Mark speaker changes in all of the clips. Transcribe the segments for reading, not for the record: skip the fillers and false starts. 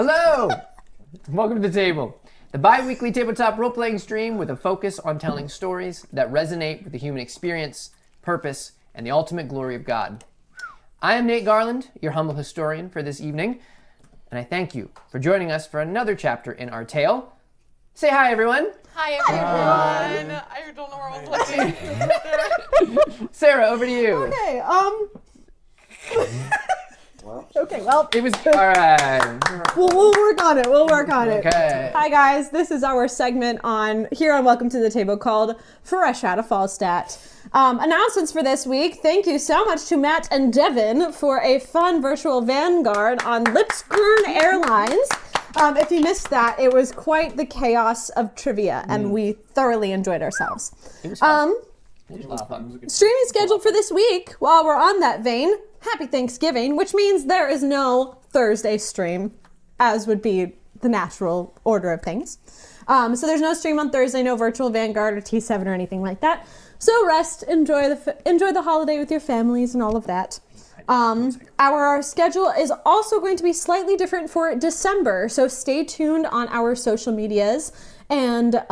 Speaker 1: Hello! Welcome to the table, the bi-weekly tabletop role-playing stream with a focus on telling stories that resonate with the human experience, purpose, and the ultimate glory of God. I am Nate Garland, your humble historian for this evening, and I thank you for joining us for another chapter in our tale. Say hi, everyone.
Speaker 2: Hi, everyone. I don't know where I was looking.
Speaker 1: Sarah, over to you.
Speaker 3: Okay, Okay, well,
Speaker 1: It was, all right.
Speaker 3: we'll work on it.
Speaker 1: Okay.
Speaker 3: Hi, guys. This is our segment here on Welcome to the Table called Fresh Out of Falstadt. Announcements for this week. Thank you so much to Matt and Devin for a fun virtual vanguard on Lipsburn Airlines. If you missed that, it was quite the chaos of trivia, and we thoroughly enjoyed ourselves.
Speaker 1: It was fun. It was a lot of fun.
Speaker 3: Streaming schedule for this week, while we're on that vein, happy Thanksgiving, which means there is no Thursday stream, as would be the natural order of things. So there's no stream on Thursday, no virtual Vanguard or T7 or anything like that. So rest, enjoy the holiday with your families and all of that. Our schedule is also going to be slightly different for December, so stay tuned on our social medias, and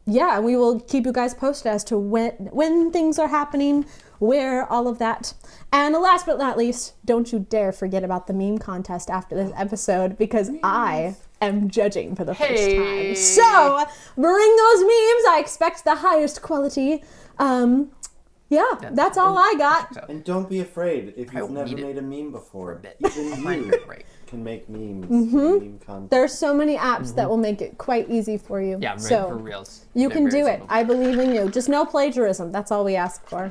Speaker 3: yeah, we will keep you guys posted as to when things are happening, where, all of that. And last but not least, don't you dare forget about the meme contest after this episode, because I am judging for the first time. So bring those memes. I expect the highest quality. Yeah, that's all I got.
Speaker 4: And don't be afraid if you've never made a meme before. Even you can make memes. Meme content.
Speaker 3: There's so many apps that will make it quite easy for you.
Speaker 1: Yeah, right,
Speaker 3: so
Speaker 1: for reals.
Speaker 3: You can do it. I believe in you. Just no plagiarism. That's all we ask for.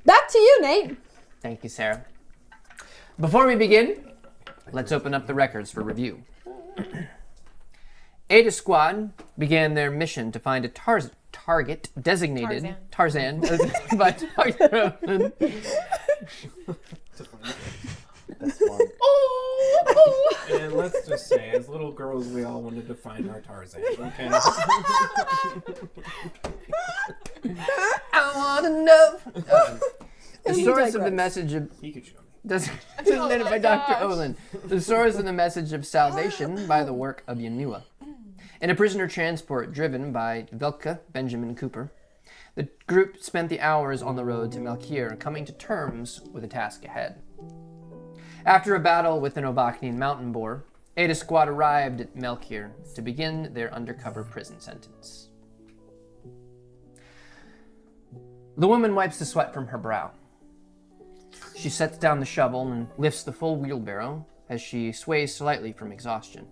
Speaker 3: Back to you, Nate.
Speaker 1: Thank you, Sarah. Before we begin, let's open up the records for review. Eta Squad began their mission to find a target designated Tarzan by Dr. Owen.
Speaker 4: That's one.
Speaker 5: And let's just say, as little girls, we all wanted to find our Tarzan, okay?
Speaker 1: I want to know. The source of the message of...
Speaker 5: He could show me.
Speaker 1: Designated by Dr. Olin. The source of the message of salvation by the work of Yanua. In a prisoner transport driven by Velka Benjamin Cooper, the group spent the hours on the road to Melchior, coming to terms with the task ahead. After a battle with an Ovaknian mountain boar, Eta Squad arrived at Melchior to begin their undercover prison sentence. The woman wipes the sweat from her brow. She sets down the shovel and lifts the full wheelbarrow as she sways slightly from exhaustion.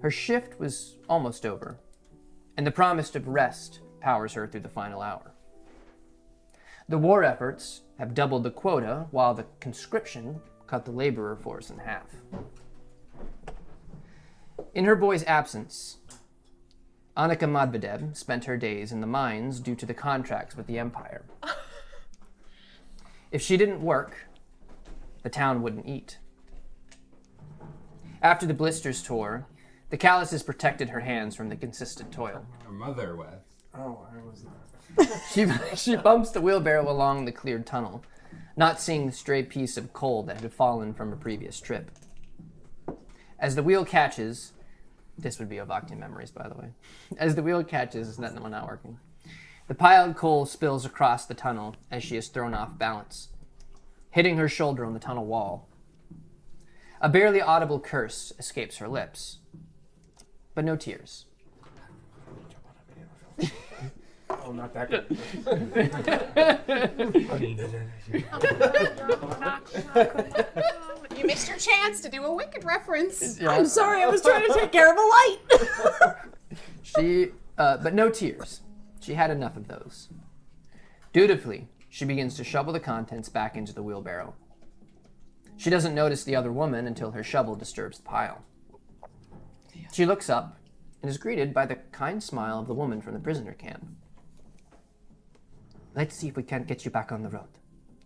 Speaker 1: Her shift was almost over, and the promise of rest powers her through the final hour. The war efforts have doubled the quota, while the conscription cut the laborer force in half. In her boy's absence, Annika Medvedev spent her days in the mines due to the contracts with the Empire. If she didn't work, the town wouldn't eat. After the blisters tore, the calluses protected her hands from the consistent toil.
Speaker 5: Her mother was.
Speaker 4: Oh, I was not.
Speaker 1: She bumps the wheelbarrow along the cleared tunnel, not seeing the stray piece of coal that had fallen from a previous trip. As the wheel catches, this would be Ovaknian memories, by the way. As the wheel catches, is that one not working? The piled coal spills across the tunnel as she is thrown off balance, hitting her shoulder on the tunnel wall. A barely audible curse escapes her lips, but no tears.
Speaker 5: Oh, not that good.
Speaker 2: You missed your chance to do a Wicked reference.
Speaker 1: Yeah.
Speaker 3: I'm sorry, I was trying to take care of a light.
Speaker 1: But no tears. She had enough of those. Dutifully, she begins to shovel the contents back into the wheelbarrow. She doesn't notice the other woman until her shovel disturbs the pile. She looks up and is greeted by the kind smile of the woman from the prisoner camp. "Let's see if we can't get you back on the road,"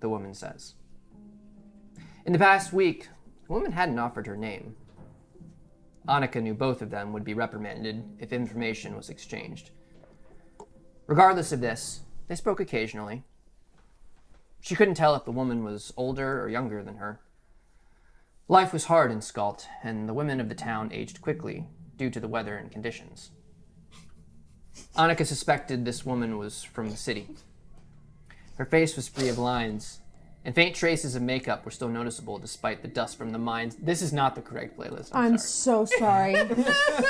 Speaker 1: the woman says. In the past week, the woman hadn't offered her name. Annika knew both of them would be reprimanded if information was exchanged. Regardless of this, they spoke occasionally. She couldn't tell if the woman was older or younger than her. Life was hard in Skalt, and the women of the town aged quickly due to the weather and conditions. Annika suspected this woman was from the city. Her face was free of lines, and faint traces of makeup were still noticeable despite the dust from the mines. This is not the correct playlist.
Speaker 3: I'm
Speaker 1: sorry.
Speaker 3: so sorry.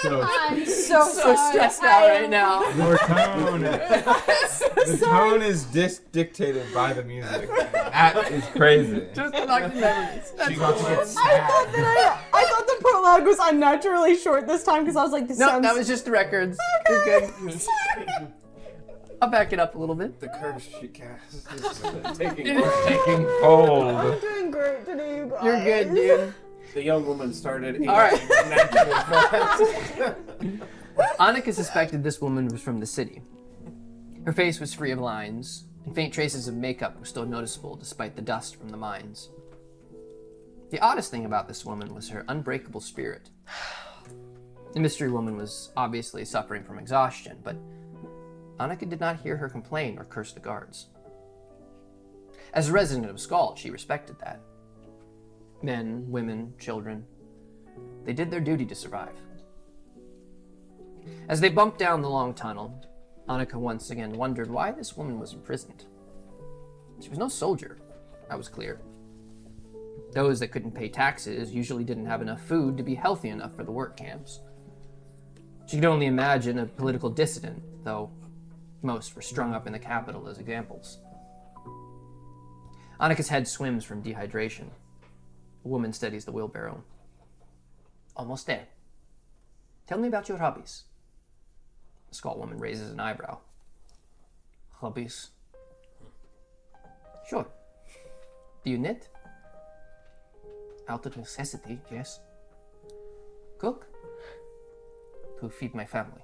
Speaker 5: So,
Speaker 3: I'm so
Speaker 1: So
Speaker 3: sorry.
Speaker 1: stressed out right now.
Speaker 5: your tone. The tone is dictated by the music. That is crazy.
Speaker 1: Just Evocative Memories.
Speaker 5: She's about to get
Speaker 3: I
Speaker 5: sad.
Speaker 3: thought the prologue was unnaturally short this time because I was like, this
Speaker 1: No,
Speaker 3: sounds...
Speaker 1: that was just the records. You're good. I'll back it up a little bit.
Speaker 5: The curse she casts is taking hold.
Speaker 3: I'm doing great today, you guys.
Speaker 1: You're good, dude.
Speaker 5: The young woman started eating
Speaker 1: All right.
Speaker 5: natural fast.
Speaker 1: Annika suspected this woman was from the city. Her face was free of lines, and faint traces of makeup were still noticeable despite the dust from the mines. The oddest thing about this woman was her unbreakable spirit. The mystery woman was obviously suffering from exhaustion, but Annika did not hear her complain or curse the guards. As a resident of Skald, she respected that. Men, women, children, they did their duty to survive. As they bumped down the long tunnel, Annika once again wondered why this woman was imprisoned. She was no soldier, that was clear. Those that couldn't pay taxes usually didn't have enough food to be healthy enough for the work camps. She could only imagine a political dissident, though most were strung up in the capital as examples. Annika's head swims from dehydration. A woman steadies the wheelbarrow. Almost there. Tell me about your hobbies. The Skald woman raises an eyebrow. Hobbies? Sure. Do you knit? Out of necessity, yes. Cook? To feed my family.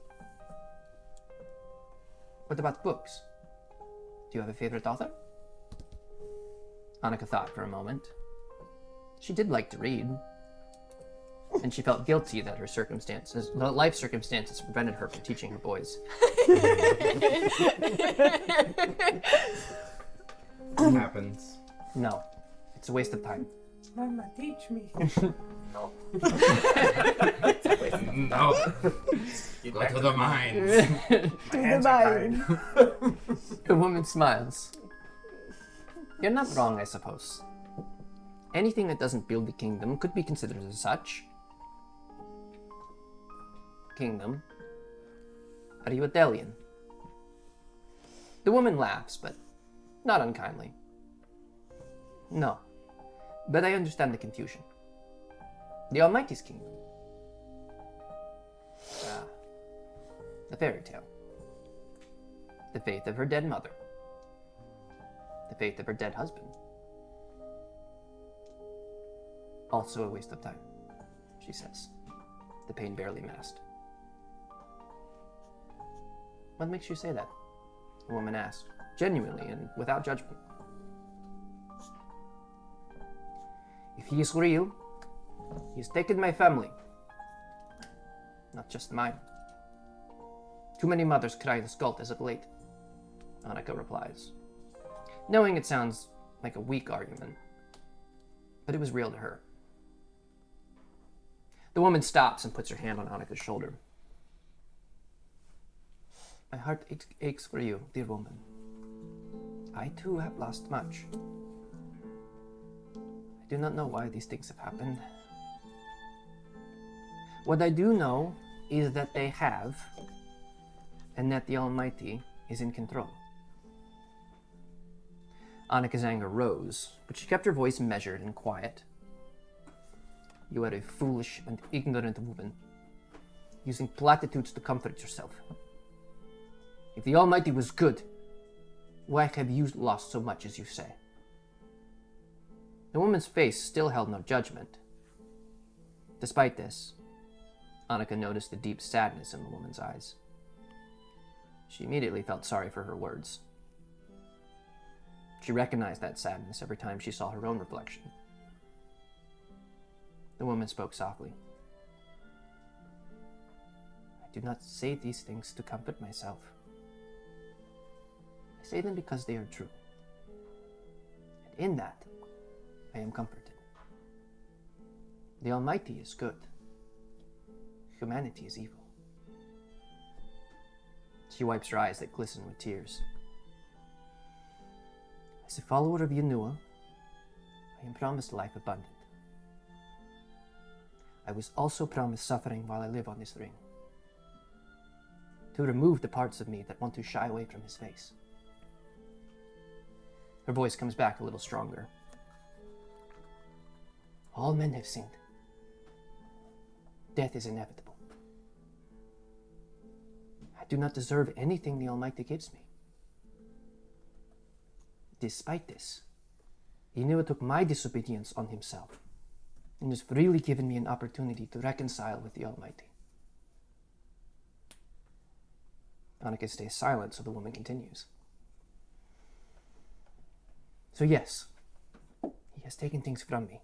Speaker 1: What about books? Do you have a favorite author? Annika thought for a moment. She did like to read, and she felt guilty that life circumstances prevented her from teaching her boys.
Speaker 5: It happens.
Speaker 1: No, it's a waste of time.
Speaker 5: Mama, teach me.
Speaker 1: No.
Speaker 5: No. Go to the mines. My hands are tied.
Speaker 1: The woman smiles. You're not wrong, I suppose. Anything that doesn't build the kingdom could be considered as such. Kingdom? Are you a Delian? The woman laughs, but not unkindly. No, but I understand the confusion. The Almighty's kingdom. Ah, the fairy tale. The faith of her dead mother. The faith of her dead husband. Also a waste of time, she says, the pain barely masked. What makes you say that? The woman asked, genuinely and without judgment. If he is real, he has taken my family. Not just mine. Too many mothers cry in Skald as of late, Annika replies, knowing it sounds like a weak argument, but it was real to her. The woman stops and puts her hand on Annika's shoulder. My heart aches for you, dear woman. I too have lost much. I do not know why these things have happened. What I do know is that they have, and that the Almighty is in control. Annika's anger rose, but she kept her voice measured and quiet. You are a foolish and ignorant woman, using platitudes to comfort yourself. If the Almighty was good, why have you lost so much as you say? The woman's face still held no judgment. Despite this, Annika noticed the deep sadness in the woman's eyes. She immediately felt sorry for her words. She recognized that sadness every time she saw her own reflection. The woman spoke softly. I do not say these things to comfort myself. I say them because they are true. And in that, I am comforted. The Almighty is good. Humanity is evil. She wipes her eyes that glisten with tears. As a follower of Yanua, I am promised life abundant. I was also promised suffering while I live on this ring. To remove the parts of me that want to shy away from his face. Her voice comes back a little stronger. All men have sinned. Death is inevitable. I do not deserve anything the Almighty gives me. Despite this, Inua took my disobedience on himself and has freely given me an opportunity to reconcile with the Almighty. Annika stays silent, so the woman continues. So yes, he has taken things from me.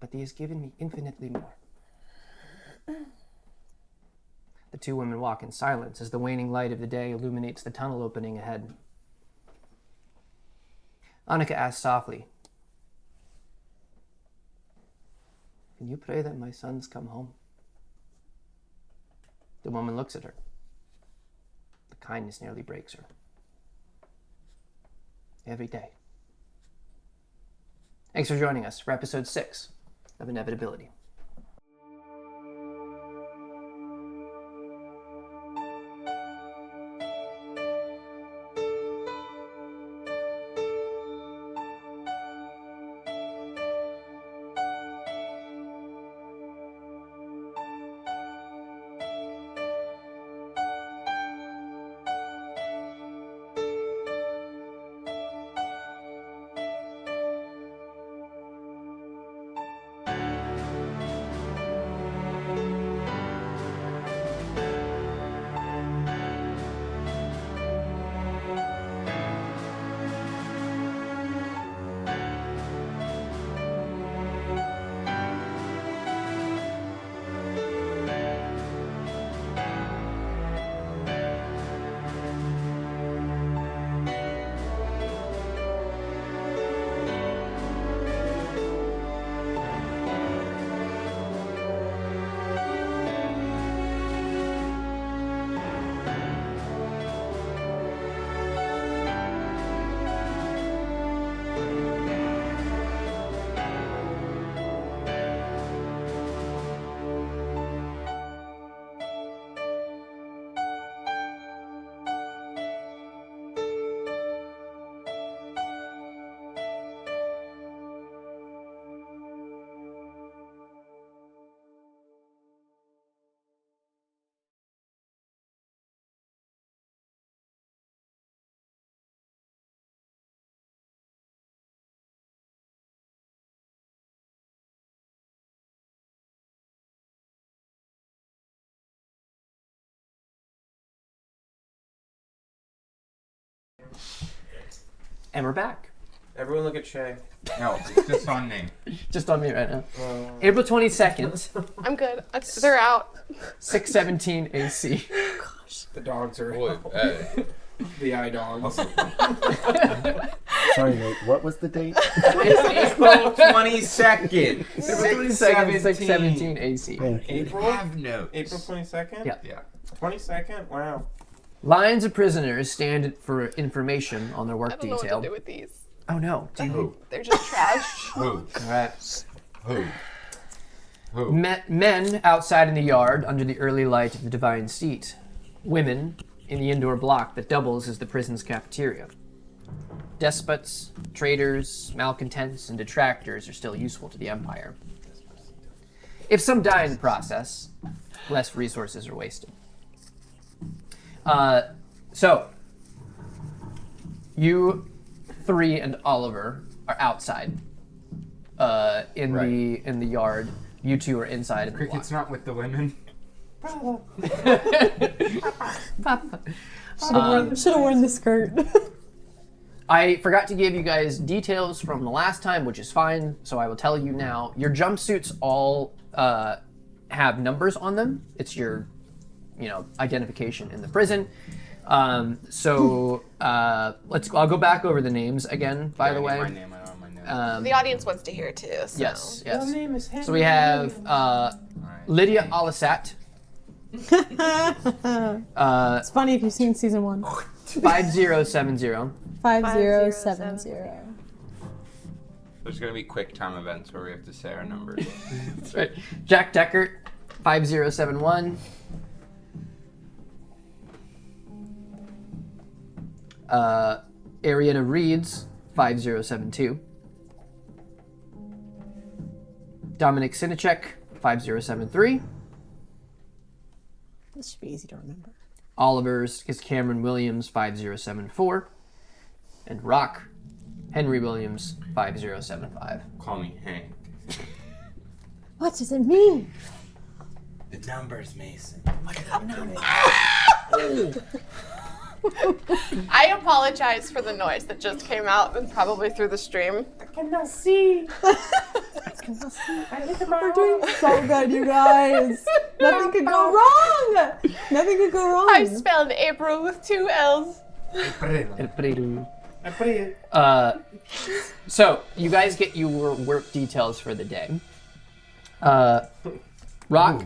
Speaker 1: But he has given me infinitely more. The two women walk in silence as the waning light of the day illuminates the tunnel opening ahead. Annika asks softly, "Can you pray that my sons come home?" The woman looks at her. The kindness nearly breaks her. Every day. Thanks for joining us for episode 6 of Inevitability. And we're back.
Speaker 5: Everyone look at Shay. No, it's just on me.
Speaker 1: Just on me right now. April 22nd,
Speaker 2: I'm good. They're out.
Speaker 1: 6:17 AC.
Speaker 5: The dogs are
Speaker 6: Boy, hey.
Speaker 5: the eye dogs.
Speaker 4: Sorry, Nate. What was the date?
Speaker 5: April 22nd.
Speaker 1: April 22nd, 6:17 AC.
Speaker 4: Thank you.
Speaker 5: April?
Speaker 6: Have notes.
Speaker 5: April 22nd?
Speaker 1: Yeah.
Speaker 6: Yeah.
Speaker 5: 22nd? Wow.
Speaker 1: Lines of prisoners stand for information on their
Speaker 2: I
Speaker 1: work
Speaker 2: don't know what
Speaker 1: detail.
Speaker 2: to do with these.
Speaker 1: Oh no.
Speaker 6: Who?
Speaker 2: They're just trash.
Speaker 6: Who?
Speaker 1: All right.
Speaker 6: Who? Who?
Speaker 1: Men outside in the yard under the early light of the divine seat. Women in the indoor block that doubles as the prison's cafeteria. Despots, traitors, malcontents, and detractors are still useful to the Empire. If some die in the process, less resources are wasted. So, you three and Oliver are outside in the yard. You two are inside of the block.
Speaker 5: Cricket's not with the women.
Speaker 3: Should have worn the skirt.
Speaker 1: I forgot to give you guys details from the last time, which is fine, so I will tell you now. Your jumpsuits all have numbers on them. It's your, identification in the prison. I'll go back over the names again, by the way.
Speaker 5: My name, I don't have my name.
Speaker 2: The audience wants to hear too. So.
Speaker 1: Yes, yes.
Speaker 5: Your name is Henry.
Speaker 1: So we have Lydia Alisat,
Speaker 3: It's funny if you've seen season 1.
Speaker 1: 5070.
Speaker 3: 5070.
Speaker 5: There's gonna be quick time events where we have to say our numbers.
Speaker 1: That's right. Jack Deckert, 5071. Ariana Reeds, 5072. Dominic Sinacek, 5073.
Speaker 3: This should be easy to remember.
Speaker 1: Oliver's is Cameron Williams, 5074. And Rock, Henry Williams, 5075.
Speaker 5: Call me Hank.
Speaker 3: What does it mean?
Speaker 5: The numbers, Mason.
Speaker 2: I apologize for the noise that just came out and probably through the stream.
Speaker 3: We're doing so good, you guys. Nothing could go wrong. Nothing could go wrong.
Speaker 2: I spelled April with 2 L's.
Speaker 1: So you guys get your work details for the day. Rock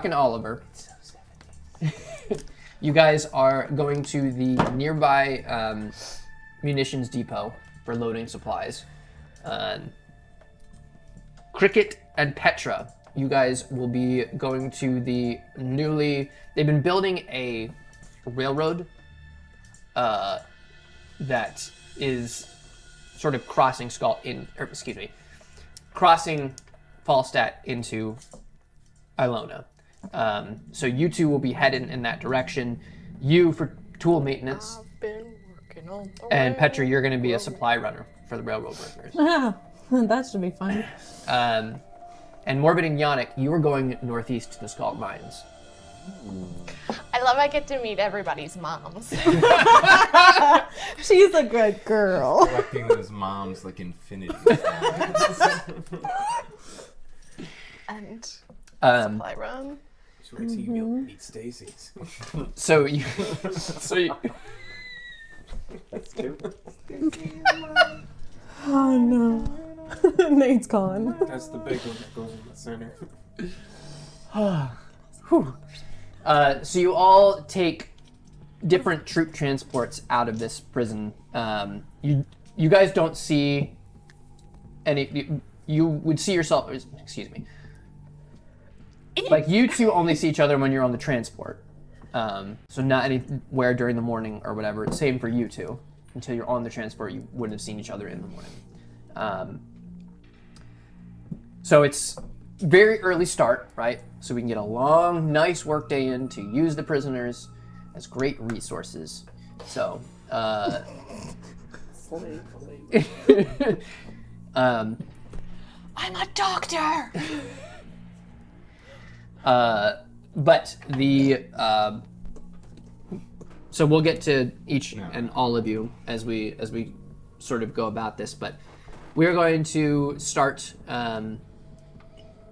Speaker 1: and Oliver, you guys are going to the nearby munitions depot for loading supplies. Cricket and Petra, you guys will be going to the they've been building a railroad that is sort of crossing crossing Falstadt into Ilona. So you two will be headed in that direction. You for tool maintenance,
Speaker 2: I've been working on the
Speaker 1: and Petra, you're going to be a supply runner for the railroad workers.
Speaker 3: That should be fun.
Speaker 1: And Morbid and Yannick, you are going northeast to the Scald Mines.
Speaker 2: I love I get to meet everybody's moms.
Speaker 3: She's a good girl.
Speaker 5: Collecting those moms like infinity.
Speaker 2: And
Speaker 1: Um,
Speaker 2: supply run.
Speaker 5: Just wait till you meet Stacy's.
Speaker 1: so you,
Speaker 4: That's two.
Speaker 3: Oh no. Nate's gone.
Speaker 5: That's the big one that goes in the center.
Speaker 1: So you all take different troop transports out of this prison. You guys don't see any. You would see yourself. Excuse me. Like you two only see each other when you're on the transport. So not anywhere during the morning or whatever. Same for you two. Until you're on the transport, you wouldn't have seen each other in the morning. So it's very early start, right? So we can get a long, nice work day in to use the prisoners as great resources. So,
Speaker 2: I'm a doctor.
Speaker 1: But the so we'll get to each and all of you as we sort of go about this, but we're going to start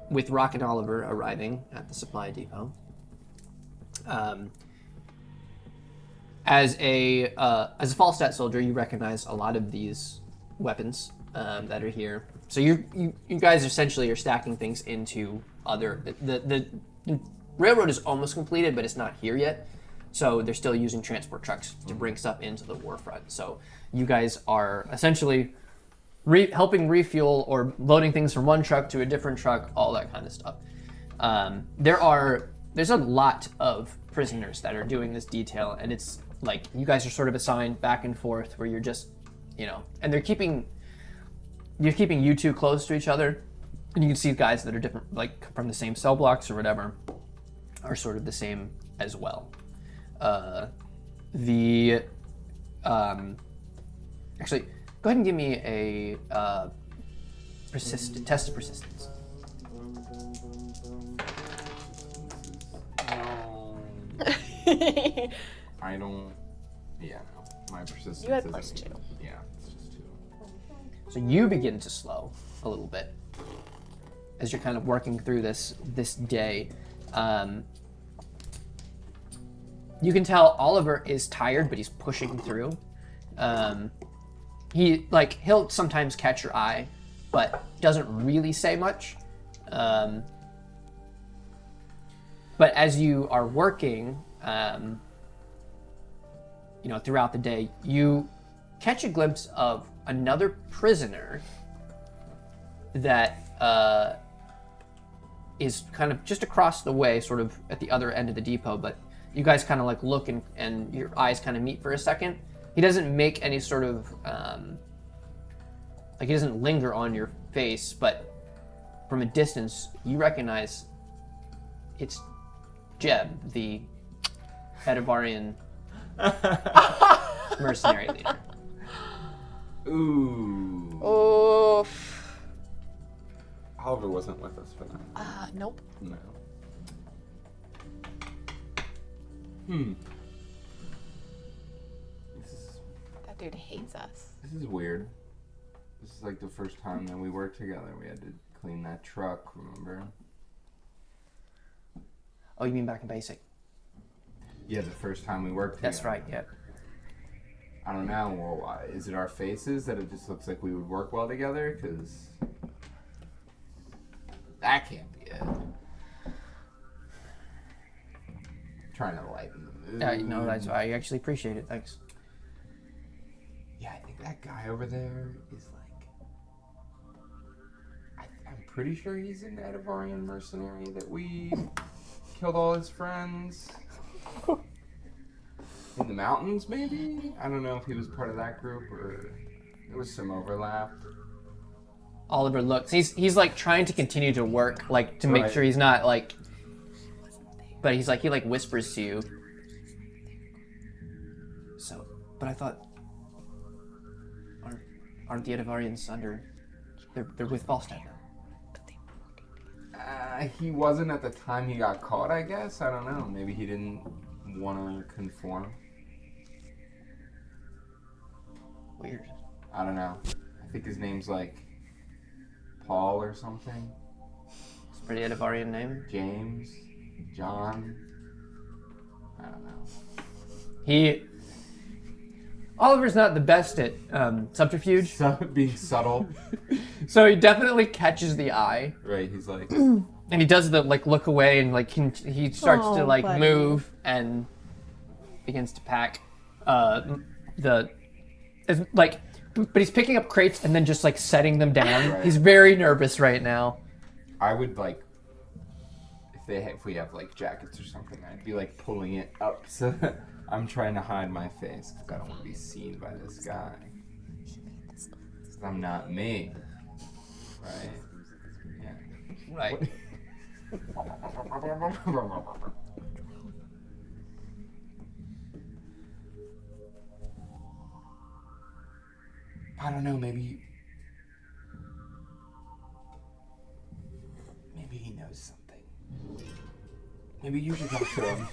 Speaker 1: with Rock and Oliver arriving at the supply depot. As a Falstadt soldier, you recognize a lot of these weapons that are here. So you guys essentially are stacking things into other. The railroad is almost completed, but it's not here yet. So they're still using transport trucks to bring stuff into the war front. So you guys are essentially helping refuel or loading things from one truck to a different truck, all that kind of stuff. There's a lot of prisoners that are doing this detail, and it's like you guys are sort of assigned back and forth where you're just, and you're keeping you two close to each other, and you can see guys that are different, like from the same cell blocks or whatever, are sort of the same as well. Actually, go ahead and give me a test of persistence.
Speaker 5: I don't. Yeah, no. My persistence.
Speaker 2: You had
Speaker 5: isn't-
Speaker 2: +2.
Speaker 5: Yeah, it's just 2.
Speaker 1: So you begin to slow a little bit as you're kind of working through this day. You can tell Oliver is tired, but he's pushing through. he'll sometimes catch your eye, but doesn't really say much. But as you are working, throughout the day, you catch a glimpse of another prisoner that is kind of just across the way, sort of at the other end of the depot, but you guys kind of like look and your eyes kind of meet for a second. He doesn't make any sort of, he doesn't linger on your face, but from a distance, you recognize it's Jeb, the Edivarian mercenary leader.
Speaker 5: Ooh.
Speaker 2: Oof.
Speaker 5: Oliver wasn't with us for that.
Speaker 2: Nope.
Speaker 5: No.
Speaker 2: That dude hates us.
Speaker 5: This is weird. This is like the first time that we worked together. We had to clean that truck, remember?
Speaker 1: Oh, you mean back in basic?
Speaker 5: Yeah, the first time we worked together.
Speaker 1: That's right, yep.
Speaker 5: I don't know. Well, why? Is it our faces that it just looks like we would work well together? Because that can't be it. Trying to lighten the mood.
Speaker 1: No, I actually appreciate it, thanks.
Speaker 5: Yeah, I think that guy over there is like... I'm pretty sure he's an Edivarian mercenary that we killed all his friends. In the mountains, maybe? I don't know if he was part of that group or there was some overlap.
Speaker 1: Oliver looks. He's like trying to continue to work, like to make
Speaker 5: Right.
Speaker 1: sure he's not like. But he whispers to you. So, but I thought, aren't the Edivarians under? They're with Falstad now.
Speaker 5: He wasn't at the time he got caught, I guess. I don't know. Maybe he didn't want to conform.
Speaker 1: Weird.
Speaker 5: I don't know. I think his name's like Paul or something.
Speaker 1: It's a pretty Edivarian name.
Speaker 5: James, John. I don't know.
Speaker 1: Oliver's not the best at subterfuge,
Speaker 5: Being subtle.
Speaker 1: so he definitely catches the eye,
Speaker 5: Right, he's like...
Speaker 1: and he does the like look away and like he starts to like
Speaker 3: buddy.
Speaker 1: move and begins to pack but he's picking up crates and then just like setting them down.
Speaker 5: Right.
Speaker 1: He's very nervous right now.
Speaker 5: I would like... If we have like jackets or something, I'd be like pulling it up so that I'm trying to hide my face because I don't want to be seen by this guy. 'Cause I'm not me. Right? Yeah.
Speaker 1: Right.
Speaker 5: I don't know, maybe he knows something. Maybe you should talk to him.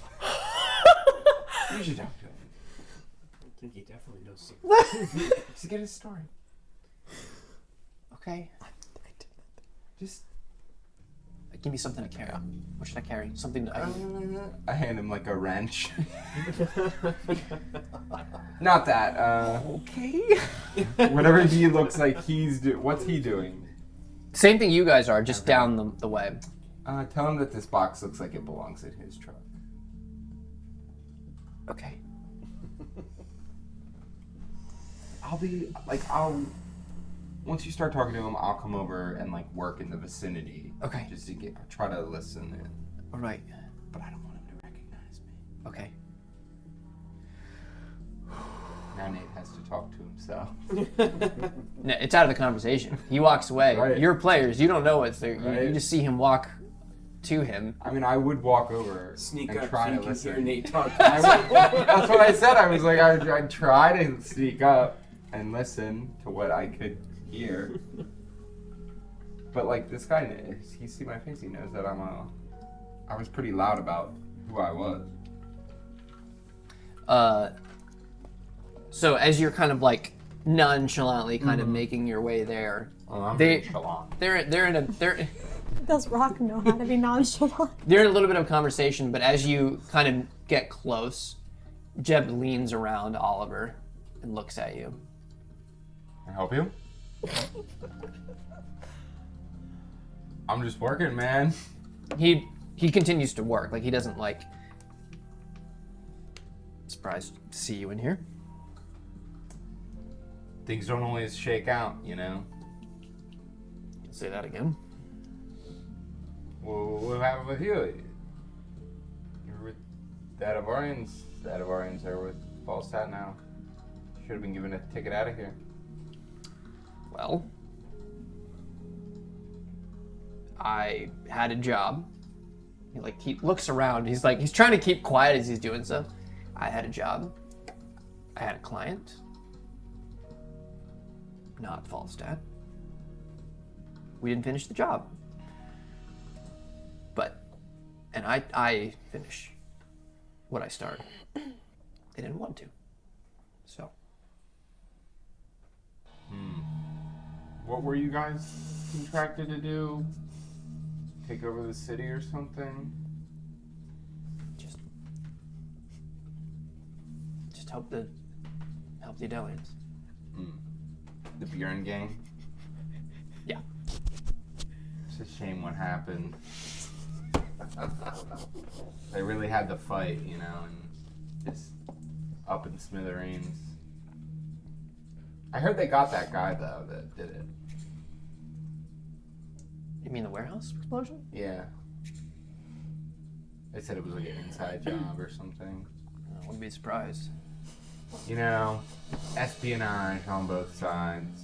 Speaker 5: You should talk to him.
Speaker 4: I think he definitely knows something.
Speaker 5: Just get his story.
Speaker 1: Okay.
Speaker 5: Just...
Speaker 1: Give me something to carry. What should I carry? Something that
Speaker 5: I hand him like a wrench. Not that.
Speaker 1: Okay.
Speaker 5: Whatever he looks like what's he doing?
Speaker 1: Same thing you guys are, just down the way.
Speaker 5: Tell him that this box looks like it belongs in his truck.
Speaker 1: Okay.
Speaker 5: Once you start talking to him, I'll come over and like work in the vicinity.
Speaker 1: Okay.
Speaker 5: Just to try to listen in.
Speaker 1: All right.
Speaker 5: But I don't want him to recognize me.
Speaker 1: Okay.
Speaker 5: Now Nate has to talk to himself.
Speaker 1: No, it's out of the conversation. He walks away.
Speaker 5: Right.
Speaker 1: You're players. You don't know what's there. You
Speaker 5: Right.
Speaker 1: just see him walk to him.
Speaker 5: I mean, I would walk over
Speaker 4: Sneak
Speaker 5: and
Speaker 4: up
Speaker 5: try
Speaker 4: so
Speaker 5: to
Speaker 4: you can
Speaker 5: listen.
Speaker 4: hear Nate talk.
Speaker 5: That's what I said. I was like, I'd try to sneak up and listen to what I could hear. But like this guy, he see my face. He knows that I was pretty loud about who I was.
Speaker 1: So as you're kind of like nonchalantly kind of making your way there,
Speaker 5: Oh, I'm
Speaker 1: They-
Speaker 5: nonchalant.
Speaker 1: they're
Speaker 3: Does Rock know how to be nonchalant?
Speaker 1: in a little bit of conversation, but as you kind of get close, Jeb leans around Oliver and looks at you.
Speaker 5: I help you? I'm just working, man.
Speaker 1: He continues to work. Like, he doesn't, like... Surprised to see you in here.
Speaker 5: Things don't always shake out, you know?
Speaker 1: Say that again.
Speaker 5: Well, what happened with you? You were with the Atavarians. The Atavarians are with Falstaff now. Should have been given a ticket out of here.
Speaker 1: Well... I had a job. He looks around. He's trying to keep quiet as he's doing stuff. I had a job. I had a client. Not Falstaff. We didn't finish the job. And I finish what I started. They didn't want to. So.
Speaker 5: What were you guys contracted to do? Take over the city or something?
Speaker 1: Just help the Adelians.
Speaker 5: The Bjorn gang?
Speaker 1: Yeah.
Speaker 5: It's a shame what happened. They really had to fight, you know, and just up in smithereens. I heard they got that guy, though, that did it.
Speaker 1: You mean the warehouse explosion?
Speaker 5: Yeah. They said it was like an inside job or something.
Speaker 1: I wouldn't be surprised.
Speaker 5: You know, espionage on both sides.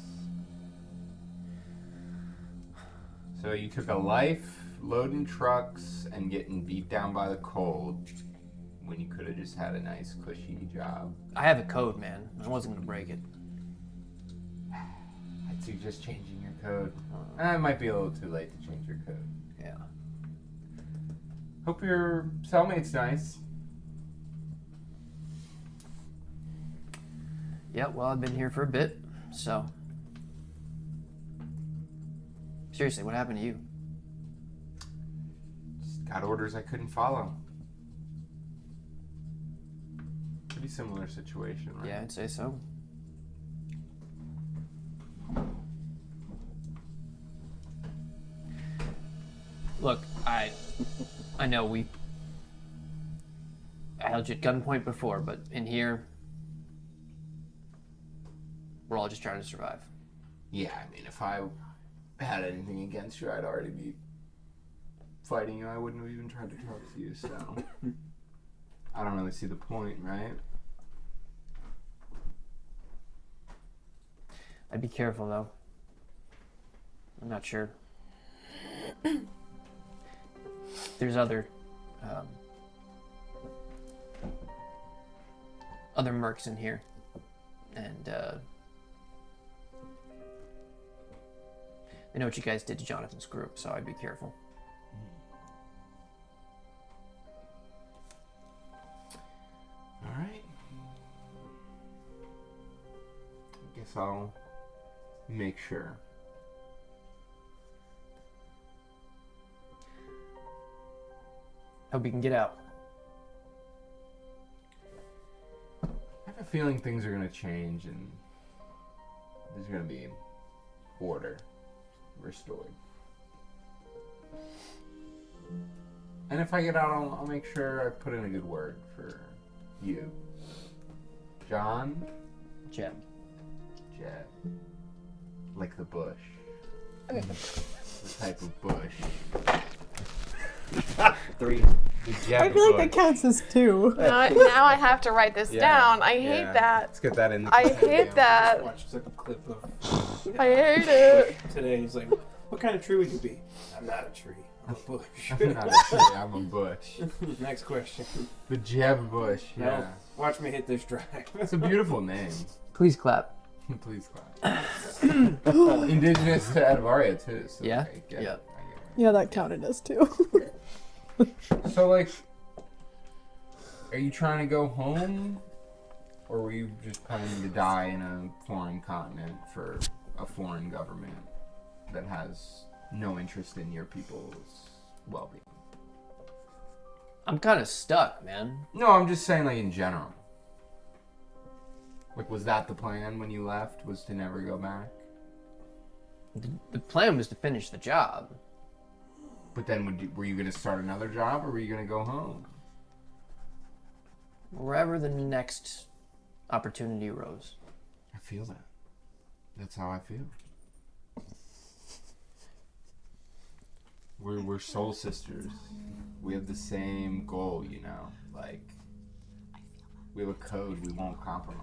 Speaker 5: So you took a life loading trucks and getting beat down by the cold when you could have just had a nice cushy job.
Speaker 1: I have a code, man. I wasn't gonna break it.
Speaker 5: I'd suggest changing your code. It might be a little too late to change your code.
Speaker 1: Yeah.
Speaker 5: Hope your cellmate's nice.
Speaker 1: Yeah, well, I've been here for a bit, so. Seriously, what happened to you?
Speaker 5: Just got orders I couldn't follow. Pretty similar situation, right?
Speaker 1: Yeah, I'd say so. Look, I know I held you at gunpoint before, but in here, we're all just trying to survive.
Speaker 5: Yeah, I mean, if I had anything against you, I'd already be fighting you. I wouldn't have even tried to talk to you, so I don't really see the point, right?
Speaker 1: I'd be careful, though. I'm not sure. There's other mercs in here, and I know what you guys did to Jonathan's group, so I'd be careful.
Speaker 5: All right. I guess I'll make sure.
Speaker 1: Hope you can get out.
Speaker 5: I have a feeling things are going to change and there's going to be order restored. And if I get out, I'll make sure I put in a good word for you. John?
Speaker 1: Jeb.
Speaker 5: Jeb. Like the bush. The type of bush.
Speaker 4: 3.
Speaker 5: The Jeb
Speaker 3: I feel like
Speaker 5: bush.
Speaker 3: that counts as 2.
Speaker 2: Now I have to write this down. I hate that.
Speaker 5: Let's get that in the
Speaker 2: I hate that.
Speaker 7: Watched a clip of
Speaker 2: I hate it.
Speaker 7: today. He's like, "What kind of tree would you be?" I'm not a tree. I'm a bush.
Speaker 5: I'm not a tree, I'm a bush.
Speaker 7: Next question.
Speaker 5: The Jeb bush, yeah.
Speaker 7: Now, watch me hit this drive.
Speaker 5: It's a beautiful name.
Speaker 1: Please clap.
Speaker 5: Please clap. Indigenous to Advaria too. So
Speaker 1: Yeah?
Speaker 5: I get
Speaker 1: Yeah.
Speaker 5: it.
Speaker 3: Yeah, that counted as 2.
Speaker 5: So like, are you trying to go home, or were you just planning to die in a foreign continent for a foreign government that has no interest in your people's well-being?
Speaker 1: I'm kind of stuck, man.
Speaker 5: No, I'm just saying like in general. Like, was that the plan when you left? Was to never go back?
Speaker 1: The plan was to finish the job.
Speaker 5: But then were you going to start another job or were you going to go home?
Speaker 1: Wherever the next opportunity arose.
Speaker 5: I feel that. That's how I feel. We're soul sisters. We have the same goal, you know? Like, we have a code we won't compromise.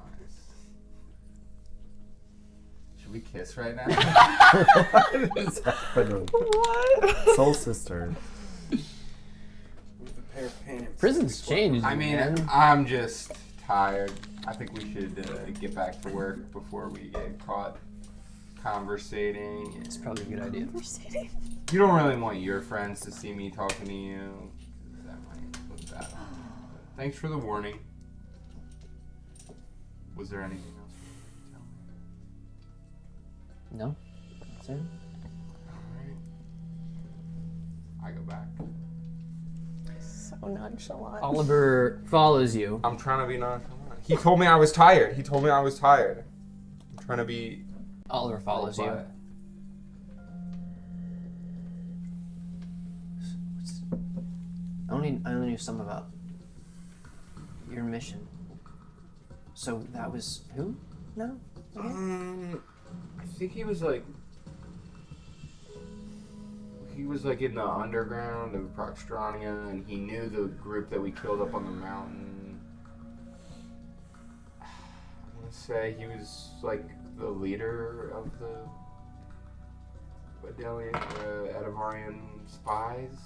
Speaker 5: Should we kiss right now?
Speaker 4: What is happening?
Speaker 2: What?
Speaker 4: Soul sister.
Speaker 7: With a pair of pants.
Speaker 1: Prison's changed.
Speaker 5: I mean,
Speaker 1: man.
Speaker 5: I'm just tired. I think we should get back to work before we get caught conversating.
Speaker 1: It's probably a good idea.
Speaker 5: You don't really want your friends to see me talking to you. That might look bad. But thanks for the warning. Was there anything else you wanted to tell me?
Speaker 1: No? That's it?
Speaker 5: Alright. I go back.
Speaker 2: So nonchalant.
Speaker 1: Oliver follows you.
Speaker 5: I'm trying to be nonchalant. He told me I was tired. I'm trying to be...
Speaker 1: Oliver follows you.
Speaker 5: But
Speaker 1: I only knew some about your mission. So that was who? No?
Speaker 5: I think he was like in the underground of Proxtrania, and he knew the group that we killed up on the mountain. I want to say he was like the leader of the Edavarian spies,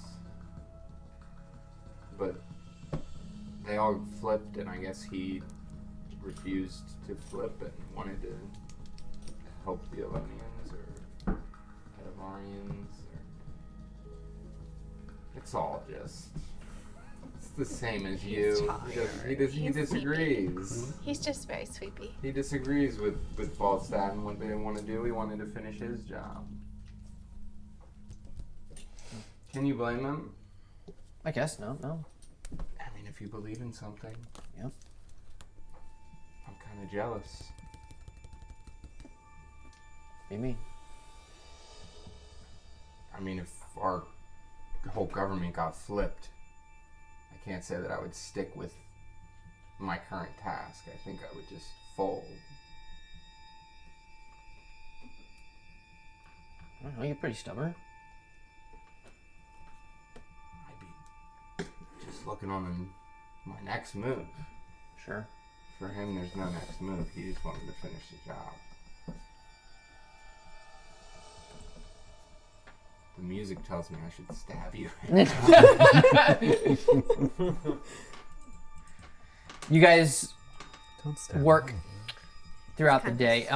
Speaker 5: but they all flipped, and I guess he refused to flip and wanted to help the Elonians or Edavarians. It's all just... It's the same as you. He disagrees.
Speaker 2: He's just very sweepy.
Speaker 5: He disagrees with Falstaff and what they want to do. He wanted to finish his job. Can you blame him?
Speaker 1: I guess no.
Speaker 5: I mean, if you believe in something.
Speaker 1: Yep.
Speaker 5: I'm kind of jealous.
Speaker 1: What do you mean?
Speaker 5: I mean, if our whole government got flipped, I can't say that I would stick with my current task. I think I would just fold.
Speaker 1: I don't know, you're pretty stubborn.
Speaker 5: I'd be just looking on my next move.
Speaker 1: Sure.
Speaker 5: For him, there's no next move. He just wanted to finish the job. The music tells me I should stab you.
Speaker 1: You guys
Speaker 4: Don't stab
Speaker 1: work
Speaker 4: me.
Speaker 1: throughout the day.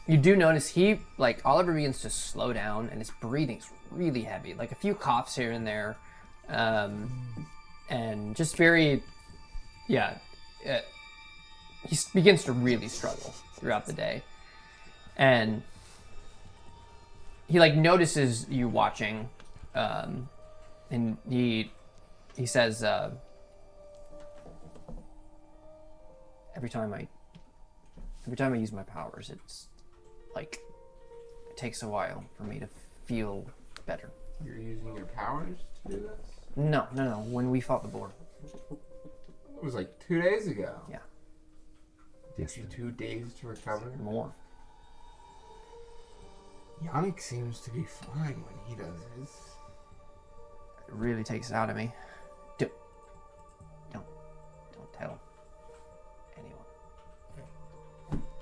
Speaker 1: You do notice Oliver begins to slow down, and his breathing's really heavy. Like a few coughs here and there, and just very, he begins to really struggle throughout the day, and he notices you watching, and he says, every time I use my powers, it's like it takes a while for me to feel better.
Speaker 5: You're using your powers to do this?
Speaker 1: No. When we fought the boar.
Speaker 5: It was like 2 days ago.
Speaker 1: Yeah.
Speaker 5: Takes you 2 days to recover?
Speaker 1: More.
Speaker 5: Yannick seems to be fine when he does his.
Speaker 1: It really takes it out of me. Don't tell anyone.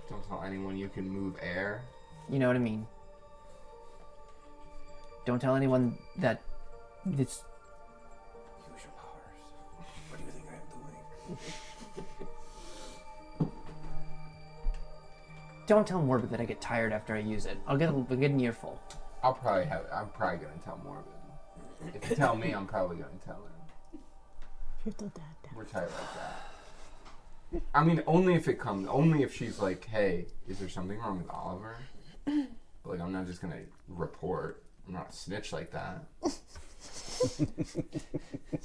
Speaker 5: Don't tell anyone you can move air.
Speaker 1: You know what I mean. Don't tell anyone that it's.
Speaker 7: Use your powers. What do you think I'm doing?
Speaker 1: Don't tell Morbid that I get tired after I use it. I'll get an earful.
Speaker 5: I'm probably gonna tell Morbid. If you tell me, I'm probably gonna tell him. We're tight like that. I mean, only if she's like, hey, is there something wrong with Oliver? But I'm not just gonna report. I'm not a snitch like that.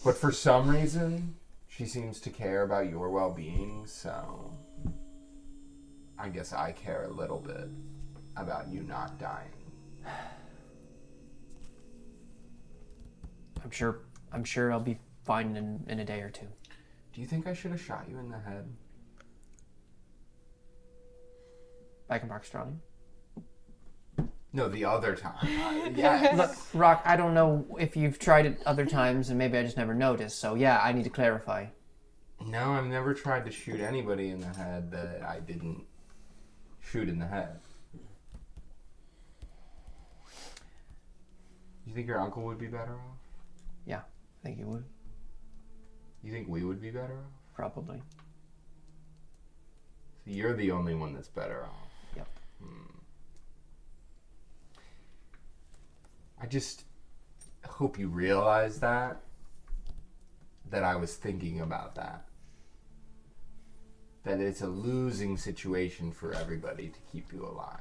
Speaker 5: But for some reason, she seems to care about your well-being, so I guess I care a little bit about you not dying.
Speaker 1: I'm sure I'll be fine in a day or two.
Speaker 5: Do you think I should have shot you in the head?
Speaker 1: Back in Pakistan.
Speaker 5: No, the other time. Yeah.
Speaker 1: Look, Rock, I don't know if you've tried it other times and maybe I just never noticed. So yeah, I need to clarify.
Speaker 5: No, I've never tried to shoot anybody in the head that I didn't shoot in the head. You think your uncle would be better off?
Speaker 1: Yeah, I think you would.
Speaker 5: You think we would be better off?
Speaker 1: Probably.
Speaker 5: So you're the only one that's better off.
Speaker 1: Yep.
Speaker 5: I just hope you realize that I was thinking about that. That it's a losing situation for everybody to keep you alive.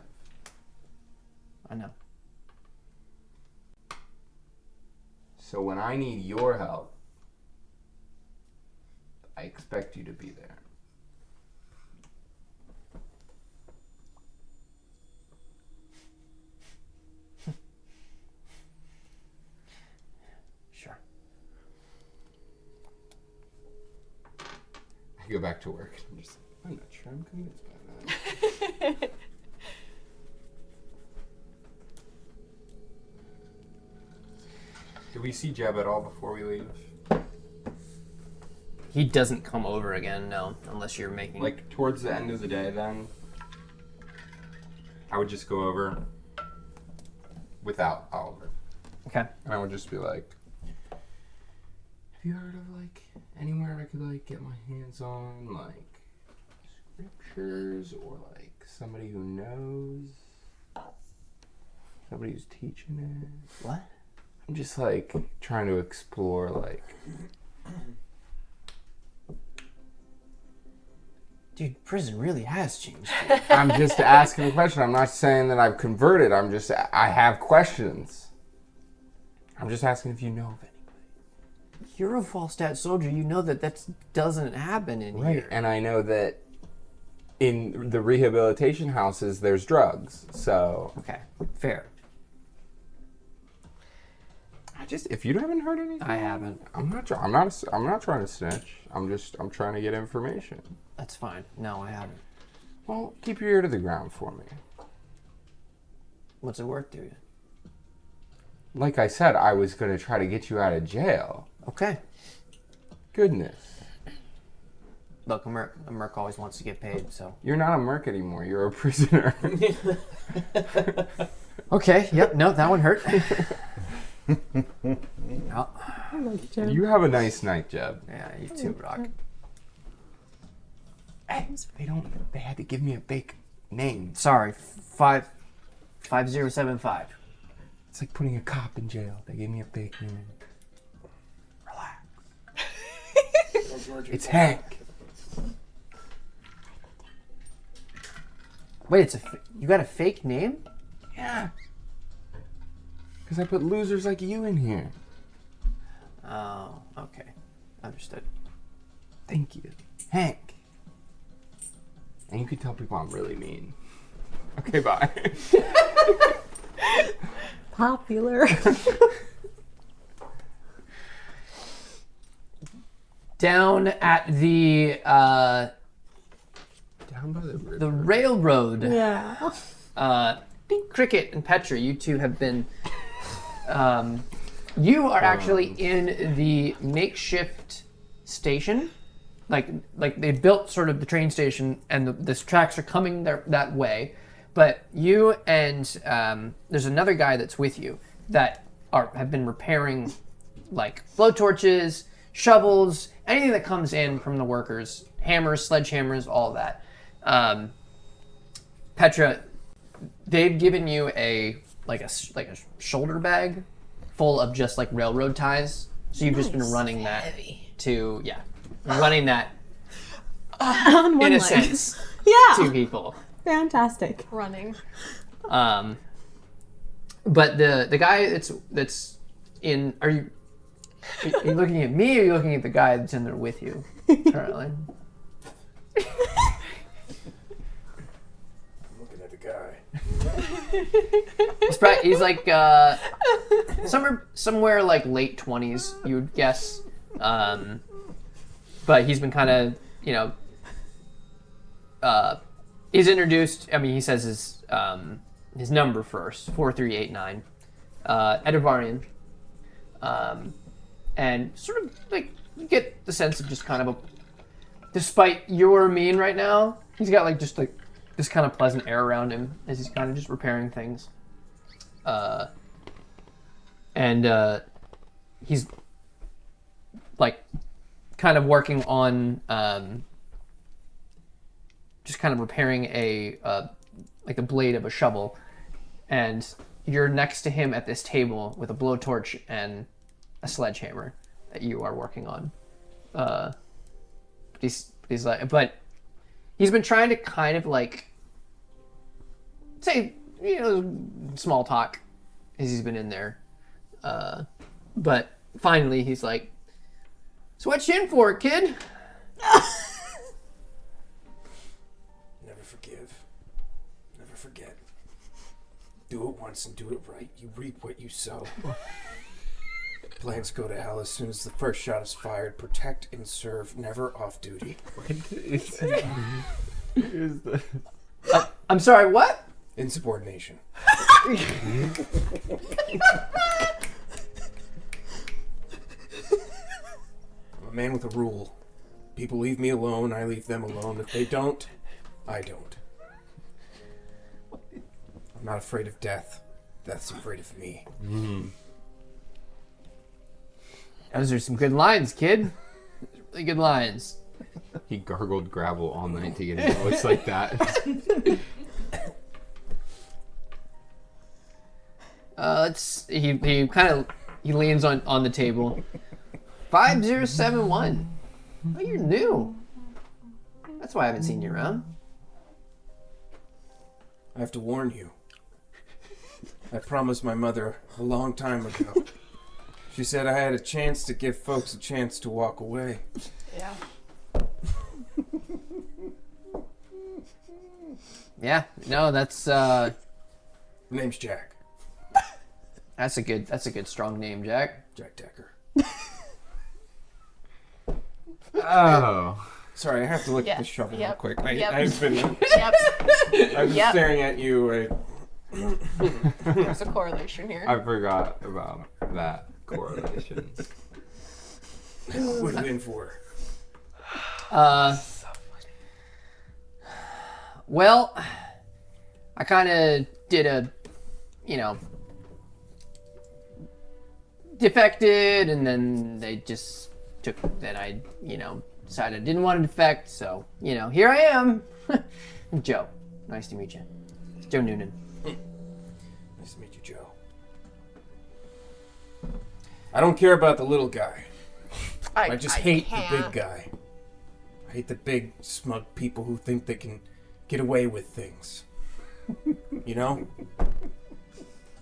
Speaker 1: I know.
Speaker 5: So when I need your help, I expect you to be there.
Speaker 1: Sure.
Speaker 5: I go back to work. I'm not sure I'm convinced by that. Do we see Jeb at all before we leave?
Speaker 1: He doesn't come over again, no, unless you're making...
Speaker 5: Like, towards the end of the day, then, I would just go over without Oliver.
Speaker 1: Okay.
Speaker 5: And I would just be like, have you heard of, like, anywhere I could, like, get my hands on, like, scriptures or, like, somebody who knows? Somebody who's teaching it?
Speaker 1: What?
Speaker 5: I'm just, like, trying to explore, like...
Speaker 1: Dude, prison really has changed.
Speaker 5: I'm just asking a question. I'm not saying that I've converted. I have questions. I'm just asking if you know of anybody.
Speaker 1: You're a Falstad soldier. You know that doesn't happen in here.
Speaker 5: And I know that in the rehabilitation houses, there's drugs. So
Speaker 1: Okay, fair.
Speaker 5: if you haven't heard anything,
Speaker 1: I haven't.
Speaker 5: I'm not trying to snitch. I'm trying to get information.
Speaker 1: That's fine. No, I haven't.
Speaker 5: Well, keep your ear to the ground for me.
Speaker 1: What's it worth to you?
Speaker 5: Like I said, I was going to try to get you out of jail.
Speaker 1: Okay.
Speaker 5: Goodness.
Speaker 1: Look, a merc always wants to get paid, so...
Speaker 5: You're not a merc anymore. You're a prisoner.
Speaker 1: Okay, yep, no, that one hurt. Oh,
Speaker 5: You have a nice night, Jeb.
Speaker 1: yeah, you too, Rock.
Speaker 5: Hey, they had to give me a fake name.
Speaker 1: Sorry, 5075.
Speaker 5: It's like putting a cop in jail. They gave me a fake name. Relax. It's Hank.
Speaker 1: Wait, you got a fake name?
Speaker 5: Yeah. Because I put losers like you in here.
Speaker 1: Oh, okay. Understood.
Speaker 5: Thank you. Hank. And you can tell people I'm really mean. Okay, bye.
Speaker 3: Popular.
Speaker 1: Down at the
Speaker 5: Down by the river.
Speaker 1: the railroad.
Speaker 3: Yeah.
Speaker 1: I think Cricket and Petra, you two have been. You are actually in the makeshift station. Like they built sort of the train station, and the tracks are coming that way. But you and there's another guy that's with you that have been repairing like blowtorches, shovels, anything that comes in from the workers, hammers, sledgehammers, all of that. Petra, they've given you a shoulder bag full of just like railroad ties. So you've just been running that running that
Speaker 3: On one
Speaker 1: in a
Speaker 3: leg.
Speaker 1: sense
Speaker 3: Yeah.
Speaker 1: to people.
Speaker 3: Fantastic.
Speaker 2: Running.
Speaker 1: But the guy that's in, are you looking at me or are you looking at the guy that's in there with you currently? He's like somewhere like late 20s, you would guess. But he's been kind of, he's introduced. I mean, he says his number first, 4389, Edivarian, and sort of like you get the sense of just kind of despite you're mean right now, he's got like just like this kind of pleasant air around him as he's kind of just repairing things. And he's like kind of working on just kind of repairing like the blade of a shovel. And you're next to him at this table with a blowtorch and a sledgehammer that you are working on. He's but he's been trying to kind of like say, small talk as he's been in there. But finally he's like, so what you in for, kid?
Speaker 7: Never forgive. Never forget. Do it once and do it right. You reap what you sow. Plans go to hell as soon as the first shot is fired. Protect and serve, never off duty.
Speaker 1: I'm sorry, what?
Speaker 7: Insubordination. I'm a man with a rule. People leave me alone, I leave them alone. If they don't, I don't. I'm not afraid of death. Death's afraid of me.
Speaker 1: Those are some good lines, kid. Really good lines.
Speaker 5: He gargled gravel all night to get his voice like that.
Speaker 1: He leans on the table. 5071. Oh, you're new. That's why I haven't seen you around.
Speaker 7: I have to warn you. I promised my mother a long time ago. She said I had a chance to give folks a chance to walk away.
Speaker 2: Yeah.
Speaker 1: Yeah, no, that's
Speaker 7: Her name's Jack.
Speaker 1: that's a good strong name, Jack.
Speaker 7: Jack Decker.
Speaker 5: Oh.
Speaker 7: Sorry, I have to look
Speaker 2: Yeah.
Speaker 7: at the shovel real
Speaker 2: Yep.
Speaker 7: quick.
Speaker 2: Yep.
Speaker 7: I've been
Speaker 2: Yep. Yep.
Speaker 7: staring at you.
Speaker 2: There's a correlation here.
Speaker 5: I forgot about that correlation.
Speaker 7: What are you in for?
Speaker 1: Well, I kind of did defected, and then they just took that I, decided I didn't want to defect, so, here I am. Joe. Nice to meet you. Joe Noonan.
Speaker 7: Nice to meet you, Joe. I don't care about the little guy. I just hate the big guy. I hate the big, smug people who think they can get away with things. You know?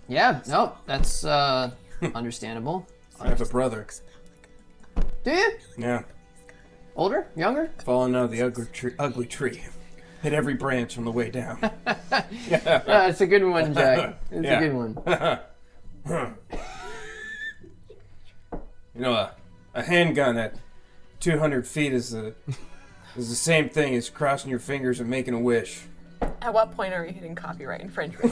Speaker 1: Yeah, no, that's understandable.
Speaker 7: I have a brother.
Speaker 1: Do you?
Speaker 7: Yeah.
Speaker 1: Older? Younger?
Speaker 7: Falling out of the ugly tree. Hit every branch on the way down.
Speaker 1: It's a good one, Jack. It's
Speaker 7: Yeah.
Speaker 1: a good one.
Speaker 7: You know, a handgun at 200 feet is the same thing as crossing your fingers and making a wish.
Speaker 2: At what point are we hitting copyright infringement?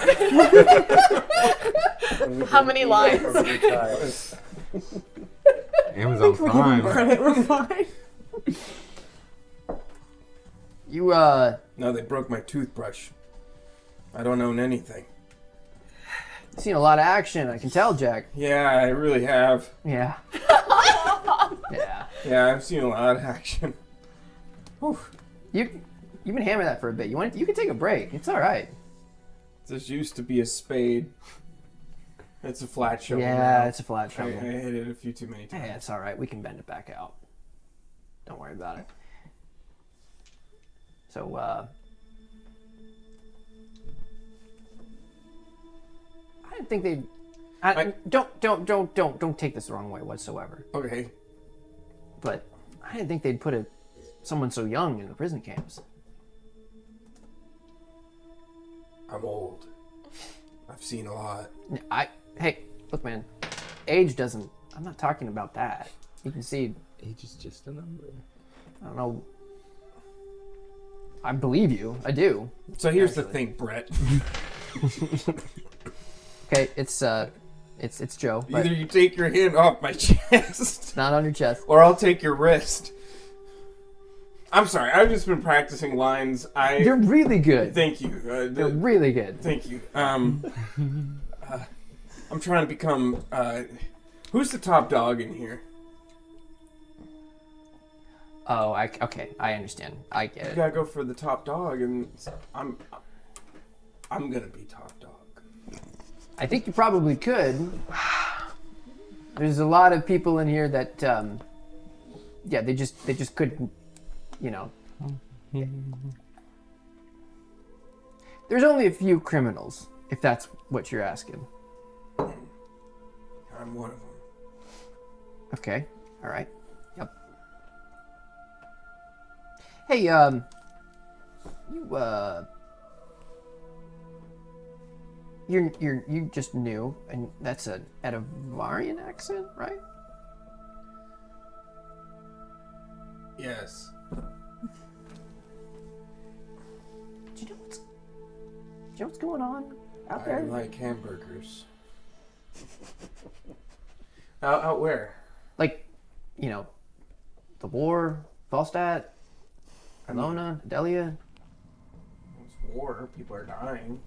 Speaker 2: How many lines?
Speaker 5: Amazon Prime.
Speaker 3: We're fine.
Speaker 1: You,
Speaker 7: No, they broke my toothbrush. I don't own anything.
Speaker 1: seen a lot of action, I can tell, Jack.
Speaker 7: Yeah, I really have.
Speaker 1: Yeah. Yeah.
Speaker 7: Yeah, I've seen a lot of action.
Speaker 1: You've been hammering that for a bit. You can take a break. It's all right.
Speaker 7: This used to be a spade. It's a flat shovel.
Speaker 1: Yeah,
Speaker 7: now.
Speaker 1: it's a flat
Speaker 7: I
Speaker 1: shovel.
Speaker 7: hit it a few too many times.
Speaker 1: Hey, it's all right. We can bend it back out. Don't worry about it. So, I didn't think they'd. Don't take this the wrong way whatsoever.
Speaker 7: Okay.
Speaker 1: But I didn't think they'd put someone so young in the prison camps.
Speaker 7: I'm old. I've seen a lot.
Speaker 1: Hey, look, man. Age doesn't. I'm not talking about that. You can see.
Speaker 5: Age is just a number.
Speaker 1: I don't know. I believe you. I do.
Speaker 7: So here's the thing, Brett.
Speaker 1: Okay, it's Joe. But
Speaker 7: Either you take your hand off my chest,
Speaker 1: it's not on your chest.
Speaker 7: or I'll take your wrist. I'm sorry. I've just been practicing lines.
Speaker 1: You're really good.
Speaker 7: Thank you.
Speaker 1: You're really good.
Speaker 7: Thank you. I'm trying to become. Who's the top dog in here?
Speaker 1: Oh, okay. I understand. I get
Speaker 7: You
Speaker 1: it.
Speaker 7: gotta go for the top dog, and I'm gonna be top dog.
Speaker 1: I think you probably could. There's a lot of people in here that, they just couldn't, There's only a few criminals, if that's what you're asking.
Speaker 7: I'm one of them.
Speaker 1: Okay. All right. Yep. Hey, you just new, and that's an Edivarian accent, right?
Speaker 7: Yes.
Speaker 1: Do you know what's going on out
Speaker 7: I
Speaker 1: there?
Speaker 7: like hamburgers. Out where?
Speaker 1: Like, the war, Falstadt, Ilona, Delia.
Speaker 7: It's war. People are dying.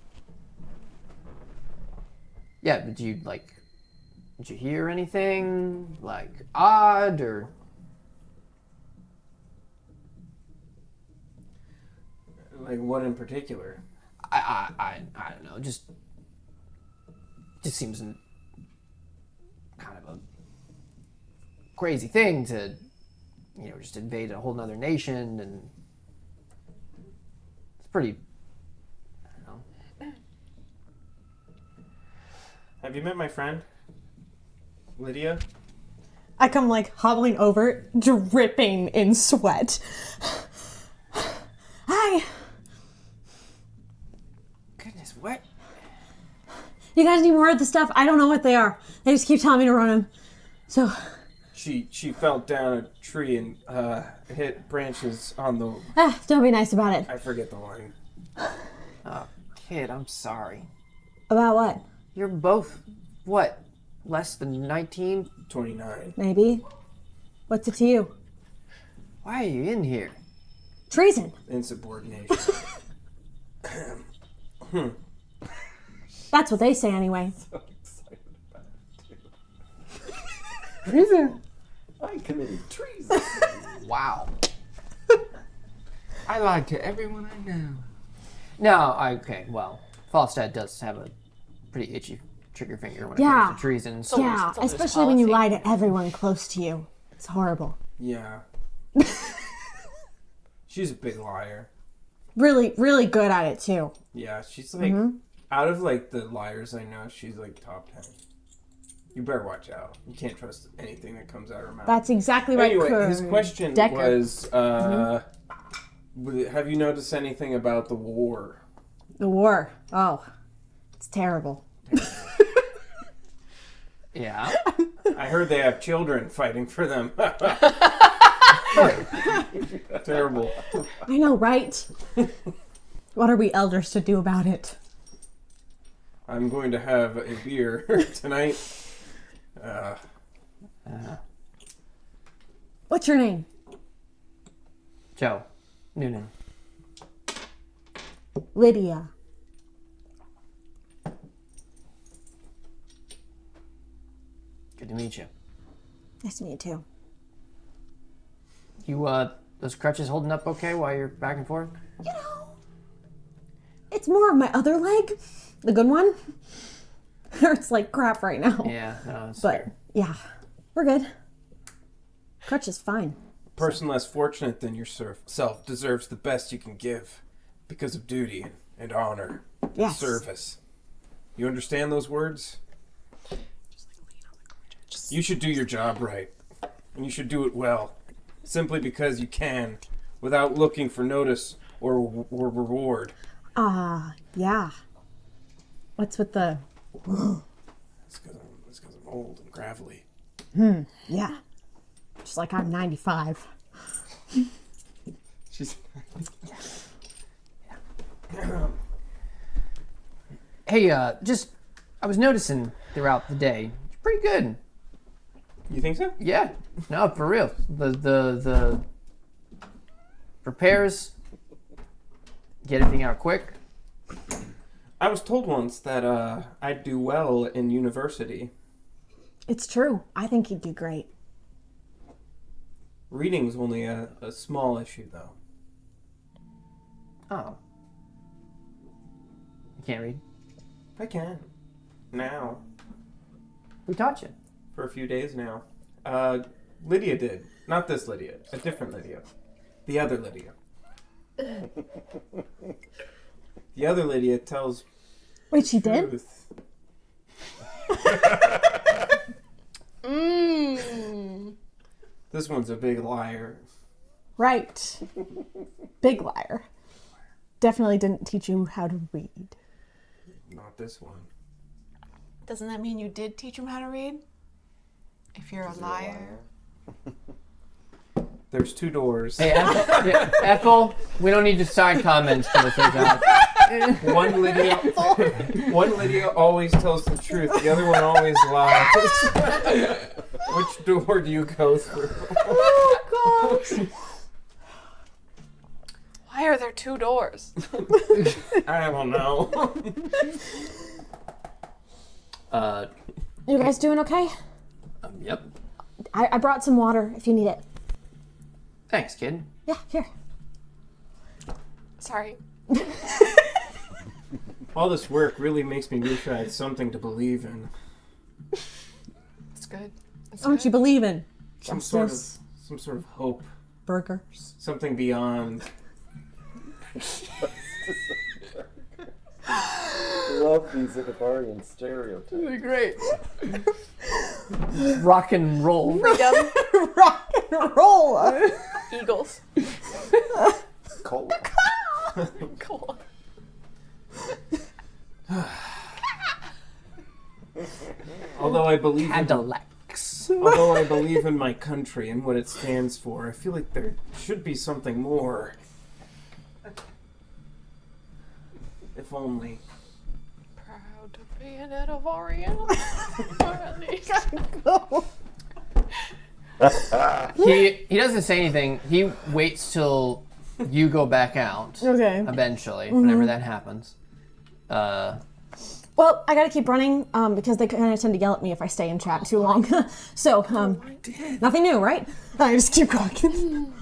Speaker 1: Yeah, but did you hear anything odd or?
Speaker 7: Like what in particular?
Speaker 1: I don't know. Just seems kind of a crazy thing to, just invade a whole nother nation, and it's pretty. I don't know.
Speaker 7: Have you met my friend, Lydia?
Speaker 3: I come hobbling over, dripping in sweat. Hi.
Speaker 1: Goodness, what?
Speaker 3: You guys need more of the stuff? I don't know what they are. They just keep telling me to run them. So,
Speaker 7: She fell down a tree and hit branches on the.
Speaker 3: don't be nice about it.
Speaker 7: I forget the line.
Speaker 1: Oh, kid, I'm sorry.
Speaker 3: About what?
Speaker 1: You're both, what, less than 19?
Speaker 7: 29.
Speaker 3: Maybe. What's it to you?
Speaker 1: Why are you in here?
Speaker 3: Treason.
Speaker 7: Insubordination.
Speaker 3: That's what they say anyway.
Speaker 1: Treason?
Speaker 4: I committed treason.
Speaker 1: Wow.
Speaker 5: I lied to everyone I know.
Speaker 1: No, okay, well, Falstadt does have a pretty itchy trigger finger when it comes to treason. So
Speaker 3: Yeah,
Speaker 2: it's always
Speaker 3: especially when you lie
Speaker 2: policy.
Speaker 3: to everyone close to you. It's horrible.
Speaker 7: Yeah. She's a big liar.
Speaker 3: Really, really good at it too.
Speaker 7: Yeah, she's out of the liars I know, she's top 10. You better watch out. You can't trust anything that comes out of her mouth.
Speaker 3: That's exactly right.
Speaker 7: Anyway, his question
Speaker 3: Decker.
Speaker 7: was, have you noticed anything about the war?
Speaker 3: The war. Oh, it's terrible.
Speaker 1: yeah.
Speaker 7: I heard they have children fighting for them. Terrible.
Speaker 3: I know, right? What are we elders to do about it?
Speaker 7: I'm going to have a beer tonight.
Speaker 3: What's your name?
Speaker 1: Joe. Noonan.
Speaker 3: Lydia.
Speaker 1: Good to meet you.
Speaker 3: Nice to meet you too.
Speaker 1: You, those crutches holding up okay while you're back and forth?
Speaker 3: You know, it's more of my other leg, the good one. Hurts like crap right now.
Speaker 1: Yeah, no, it's
Speaker 3: But
Speaker 1: fair.
Speaker 3: yeah, we're good. Crutch is fine.
Speaker 7: A person less fortunate than yourself deserves the best you can give because of duty and honor and
Speaker 3: Yes.
Speaker 7: service. You understand those words? You should do your job right, and you should do it well, simply because you can, without looking for notice or reward.
Speaker 3: Yeah. What's with the...
Speaker 7: It's because I'm old and gravelly.
Speaker 3: Yeah. Just like I'm 95.
Speaker 5: She's.
Speaker 1: Hey, I was noticing throughout the day, you're pretty good.
Speaker 7: You think so?
Speaker 1: Yeah, no, for real. The repairs, get everything out quick.
Speaker 7: I was told once that I'd do well in university.
Speaker 3: It's true. I think he'd do great.
Speaker 7: Reading's only a small issue, though.
Speaker 1: Oh. You can't read?
Speaker 7: I can. Now.
Speaker 1: Who taught you?
Speaker 7: For a few days now. Lydia did. Not this Lydia. A different Lydia. The other Lydia. The other Lydia tells
Speaker 3: Wait, she did?
Speaker 7: truth. This one's a big liar.
Speaker 3: Right. Big liar. Definitely didn't teach you how to read.
Speaker 7: Not this one.
Speaker 2: Doesn't that mean you did teach him how to read? If you're a liar.
Speaker 7: There's 2 doors.
Speaker 1: Hey, Ethel, we don't need your side comments for this out.
Speaker 7: One Lydia always tells the truth. The other one always lies. Which door do you go through?
Speaker 3: Oh, God.
Speaker 2: Why are there 2 doors?
Speaker 7: I don't know.
Speaker 3: You guys doing okay?
Speaker 1: Yep.
Speaker 3: I brought some water if you need it.
Speaker 1: Thanks, kid.
Speaker 3: Yeah, here.
Speaker 2: Sorry.
Speaker 7: All this work really makes me wish I had something to believe in.
Speaker 2: It's good. It's
Speaker 3: Don't
Speaker 2: good.
Speaker 3: you believe in
Speaker 7: Some
Speaker 3: justice,
Speaker 7: sort of hope.
Speaker 3: burgers?
Speaker 7: Something beyond.
Speaker 4: Love these Italian stereotypes.
Speaker 1: Really great. Rock and roll.
Speaker 2: Freedom.
Speaker 3: Rock and roll.
Speaker 2: Eagles.
Speaker 4: Cold.
Speaker 2: Cool.
Speaker 7: Although I believe in,
Speaker 1: Cadillacs.
Speaker 7: although I believe in my country and what it stands for, I feel like there should be something more. If only.
Speaker 2: Proud to be an Edivarian. Or at least.
Speaker 1: He doesn't say anything. He waits till you go back out.
Speaker 3: Okay.
Speaker 1: Eventually, whenever that happens.
Speaker 3: Well, I gotta keep running because they kind of tend to yell at me if I stay in chat too long. So, nothing new, right? I just keep walking.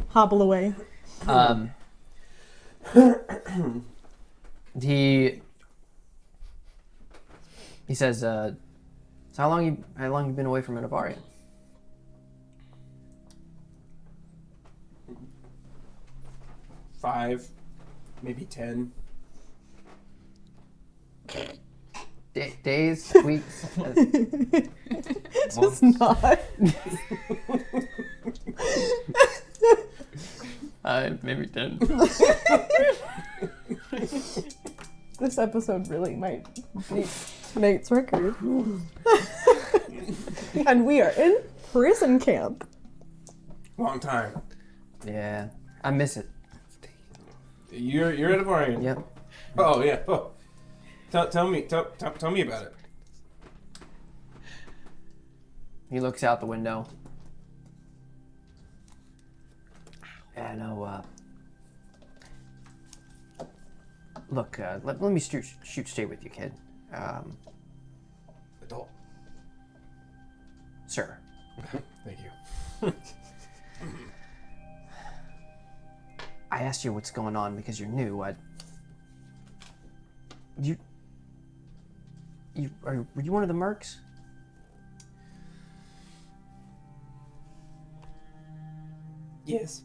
Speaker 3: Hobble away.
Speaker 1: He says, so how long you been away from Inevitability?
Speaker 7: 5, maybe 10.
Speaker 1: Days, weeks,
Speaker 3: It's not.
Speaker 1: maybe 10.
Speaker 3: This episode really might beat Nate's record. And we are in prison camp.
Speaker 7: Long time.
Speaker 1: Yeah, I miss it.
Speaker 7: You're at a Varian.
Speaker 1: Yep.
Speaker 7: Oh yeah. Oh. Tell me about it.
Speaker 1: He looks out the window. And look, let me shoot straight with you, kid.
Speaker 7: Adult.
Speaker 1: Sir.
Speaker 7: Thank you.
Speaker 1: I asked you what's going on because you're new. Were you one of the mercs?
Speaker 7: Yes.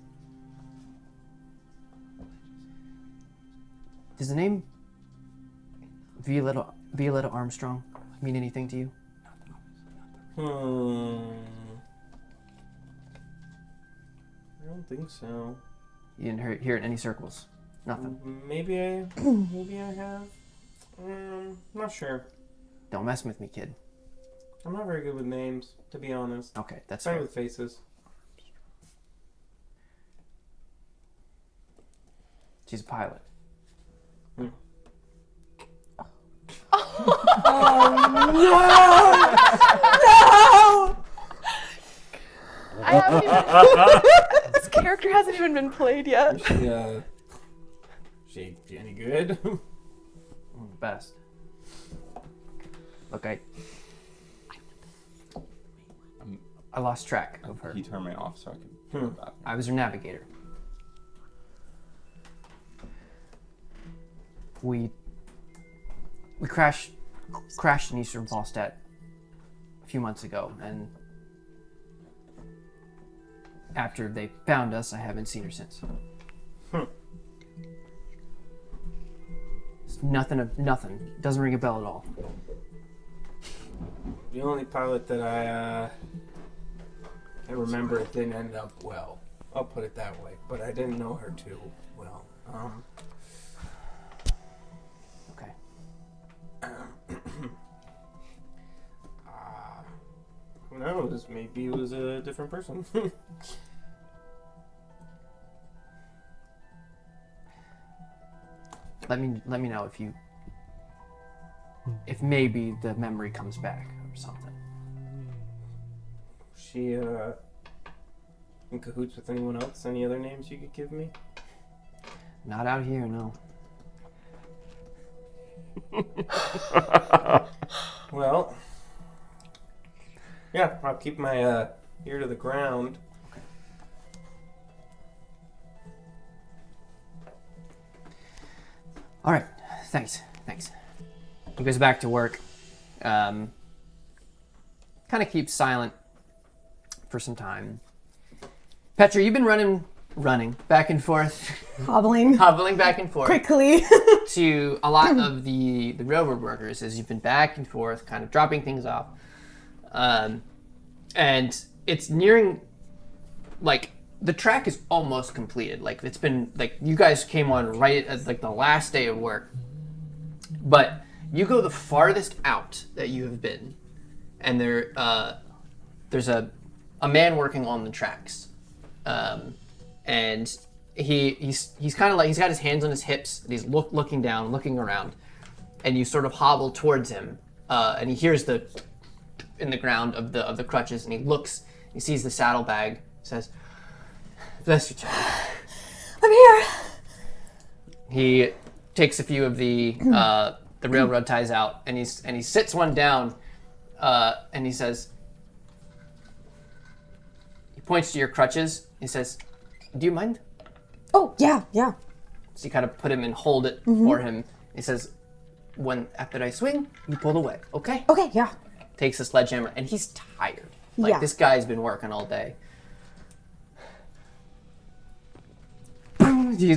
Speaker 1: Does the name Violetta Armstrong mean anything to you?
Speaker 7: I don't think so.
Speaker 1: You didn't hear it in any circles? Nothing.
Speaker 7: Maybe I have. Not sure.
Speaker 1: Don't mess with me, kid.
Speaker 7: I'm not very good with names, to be honest.
Speaker 1: Okay, that's
Speaker 7: Better
Speaker 1: fair.
Speaker 7: with faces.
Speaker 1: She's a pilot.
Speaker 2: I haven't even, this character hasn't even been played yet.
Speaker 7: She any good?
Speaker 1: One of the best. Look, I lost track of her.
Speaker 5: He turned me off so I could think about it.
Speaker 1: I was her navigator. We crashed in Eastern Falstead a few months ago, and after they found us, I haven't seen her since. It's nothing. Doesn't ring a bell at all.
Speaker 7: The only pilot that I remember it didn't end up well. I'll put it that way. But I didn't know her too well.
Speaker 1: Okay.
Speaker 7: Who knows? Maybe it was a different person.
Speaker 1: Let me know if maybe the memory comes back or something.
Speaker 7: She in cahoots with anyone else? Any other names you could give me?
Speaker 1: Not out here, no.
Speaker 7: Well, yeah, I'll keep my ear to the ground.
Speaker 1: All right, thanks. He goes back to work. Kind of keeps silent for some time. Petra, you've been running back and forth,
Speaker 3: Hobbling
Speaker 1: hobbling back and forth
Speaker 3: quickly.
Speaker 1: to a lot of the railroad workers as you've been back and forth, kind of dropping things off. And it's nearing, like, the track is almost completed. Like, it's been, like, you guys came on right at, like, the last day of work. But you go the farthest out that you have been, and there's a man working on the tracks. And he's kind of like, he's got his hands on his hips, and he's looking down, looking around, and you sort of hobble towards him, and he hears the in the ground of the crutches, and he looks, he sees the saddlebag, says, "Bless you, child."
Speaker 3: I'm here.
Speaker 1: He takes a few of the railroad ties out, and he sits one down, and he says, he points to your crutches. He says, "Do you mind?"
Speaker 3: Oh, yeah.
Speaker 1: So you kind of put him and hold it for him. He says, after I swing, you pull away, okay?
Speaker 3: Okay, yeah.
Speaker 1: Takes a sledgehammer, and he's tired. Like,
Speaker 3: Yeah.
Speaker 1: this guy's been working all day. You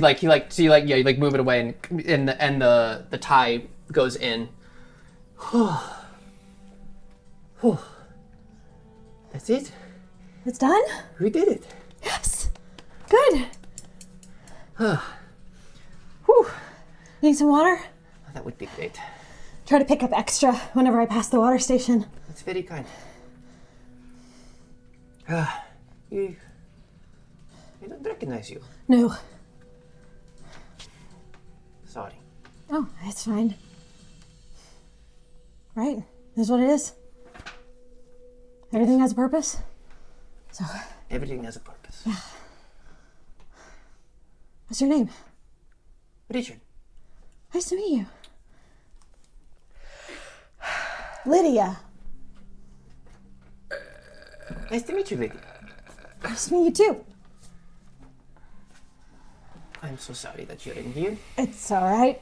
Speaker 1: move it away, and the tie goes in. That's it.
Speaker 3: It's done?
Speaker 1: We did it.
Speaker 3: Yes. Good.
Speaker 1: Whew.
Speaker 3: Need some water?
Speaker 1: That would be great.
Speaker 3: Try to pick up extra whenever I pass the water station.
Speaker 1: That's very kind. I don't recognize you.
Speaker 3: No.
Speaker 1: Sorry.
Speaker 3: Oh, it's fine. Right? Is what it is. Everything has a purpose. So,
Speaker 1: Everything has a purpose.
Speaker 3: what's your name?
Speaker 1: Richard.
Speaker 3: Nice to meet you. Lydia.
Speaker 1: Nice to meet you, lady.
Speaker 3: Nice to meet you too.
Speaker 1: I'm so sorry that you're in here.
Speaker 3: It's alright.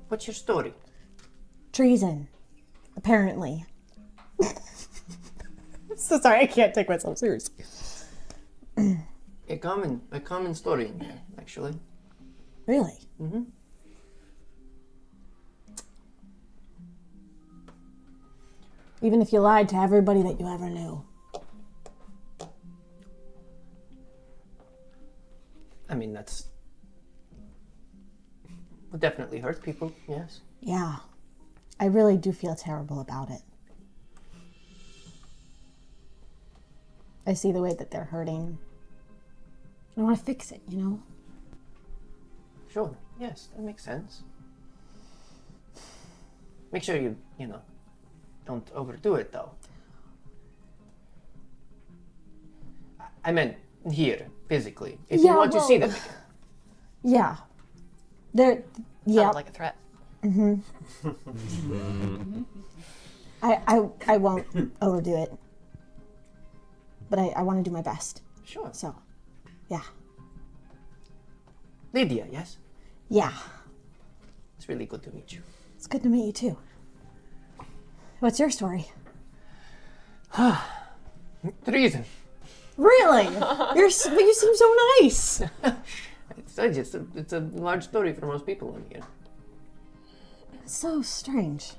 Speaker 1: What's your story?
Speaker 3: Treason. Apparently. So sorry, I can't take myself seriously.
Speaker 1: A common story in here, actually.
Speaker 3: Really?
Speaker 1: Mm-hmm.
Speaker 3: Even if you lied to everybody that you ever knew.
Speaker 1: I mean, will definitely hurt people, yes.
Speaker 3: Yeah. I really do feel terrible about it. I see the way that they're hurting. I want to fix it, you know?
Speaker 1: Sure. Yes, that makes sense. Make sure you don't overdo it, though. I meant here, physically. If you
Speaker 3: Yeah,
Speaker 1: want to see them
Speaker 3: well-
Speaker 1: again.
Speaker 3: Yeah. They're, yeah.
Speaker 2: Sounded like a threat.
Speaker 3: I won't overdo it. But I want to do my best.
Speaker 1: Sure.
Speaker 3: So, yeah.
Speaker 1: Lydia, yes?
Speaker 3: Yeah.
Speaker 1: It's really good to meet you.
Speaker 3: It's good to meet you too. What's your story?
Speaker 1: Treason.
Speaker 3: Really? But you seem so nice.
Speaker 1: It's a large story for most people in here.
Speaker 3: It's so strange.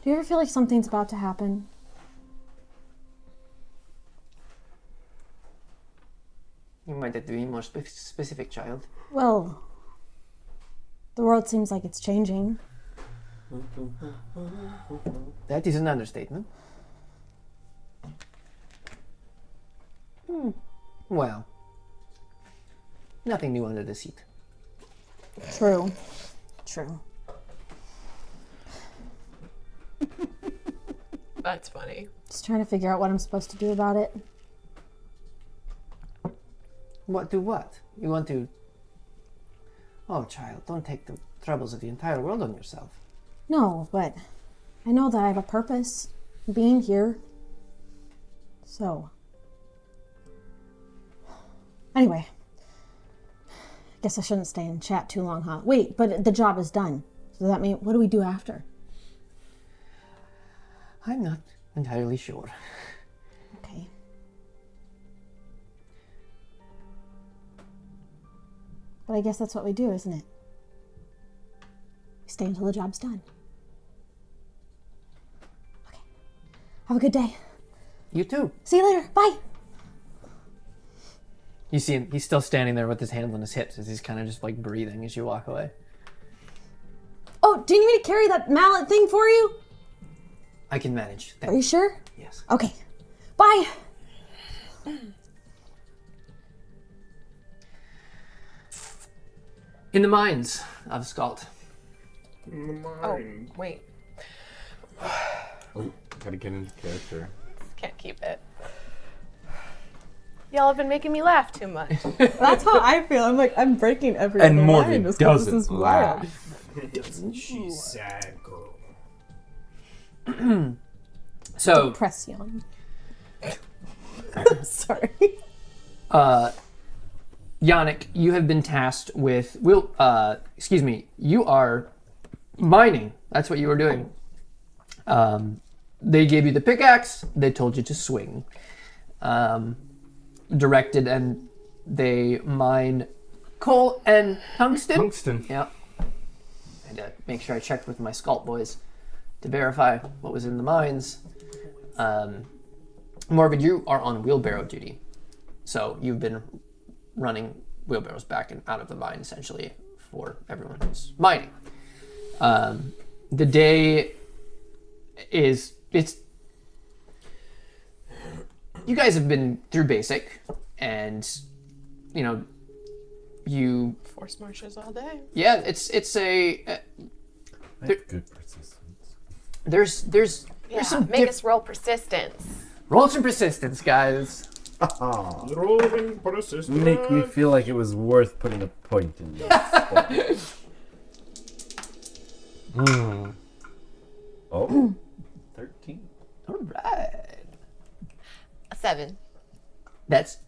Speaker 3: Do you ever feel like something's about to happen?
Speaker 1: You might have to be more specific, child.
Speaker 3: Well, the world seems like it's changing.
Speaker 1: That is an understatement. Well, nothing new under the seat.
Speaker 3: True. True.
Speaker 2: That's funny.
Speaker 3: Just trying to figure out what I'm supposed to do about it.
Speaker 1: What do what? You want to... Oh, child, don't take the troubles of the entire world on yourself.
Speaker 3: No, but I know that I have a purpose. Being here. So. Anyway. I guess I shouldn't stay and chat too long, huh? Wait, but the job is done. So does that mean, what do we do after?
Speaker 1: I'm not entirely sure.
Speaker 3: Okay. But I guess that's what we do, isn't it? We stay until the job's done. Okay. Have a good day.
Speaker 1: You too.
Speaker 3: See you later. Bye.
Speaker 1: You see him, he's still standing there with his hands on his hips as he's kind of just like breathing as you walk away.
Speaker 3: Oh, do you need me to carry that mallet thing for you?
Speaker 1: I can manage.
Speaker 3: Are you sure?
Speaker 1: Yes.
Speaker 3: Okay. Bye.
Speaker 1: In the mines of Skald.
Speaker 2: Oh, wait.
Speaker 5: Gotta get into character.
Speaker 2: Can't keep it. Y'all have been making me laugh too much.
Speaker 3: That's how I feel. I'm like, I'm breaking every
Speaker 5: And
Speaker 3: other
Speaker 5: Morgan
Speaker 3: line just 'cause
Speaker 5: doesn't
Speaker 3: this is wild.
Speaker 7: Doesn't she, sad girl?
Speaker 1: So,
Speaker 3: Depression. Sorry.
Speaker 1: Yannick, you have been tasked with, you are mining. That's what you were doing. They gave you the pickaxe. They told you to swing. Directed, and they mine coal and tungsten.
Speaker 5: Tungsten.
Speaker 1: Yeah. I had to make sure I checked with my Scalt boys to verify what was in the mines. Morgan, you are on wheelbarrow duty. So you've been running wheelbarrows back and out of the mine, essentially, for everyone who's mining. The day is... You guys have been through basic, and, you...
Speaker 2: Force marches all day.
Speaker 1: Yeah, it's a...
Speaker 5: Good persistence.
Speaker 1: There's
Speaker 2: Yeah,
Speaker 1: some
Speaker 2: make us roll persistence.
Speaker 1: roll some persistence, guys.
Speaker 7: Rolling persistence.
Speaker 4: Make me feel like it was worth putting a point in this. Oh, 13.
Speaker 1: All right.
Speaker 2: A 7.
Speaker 1: That's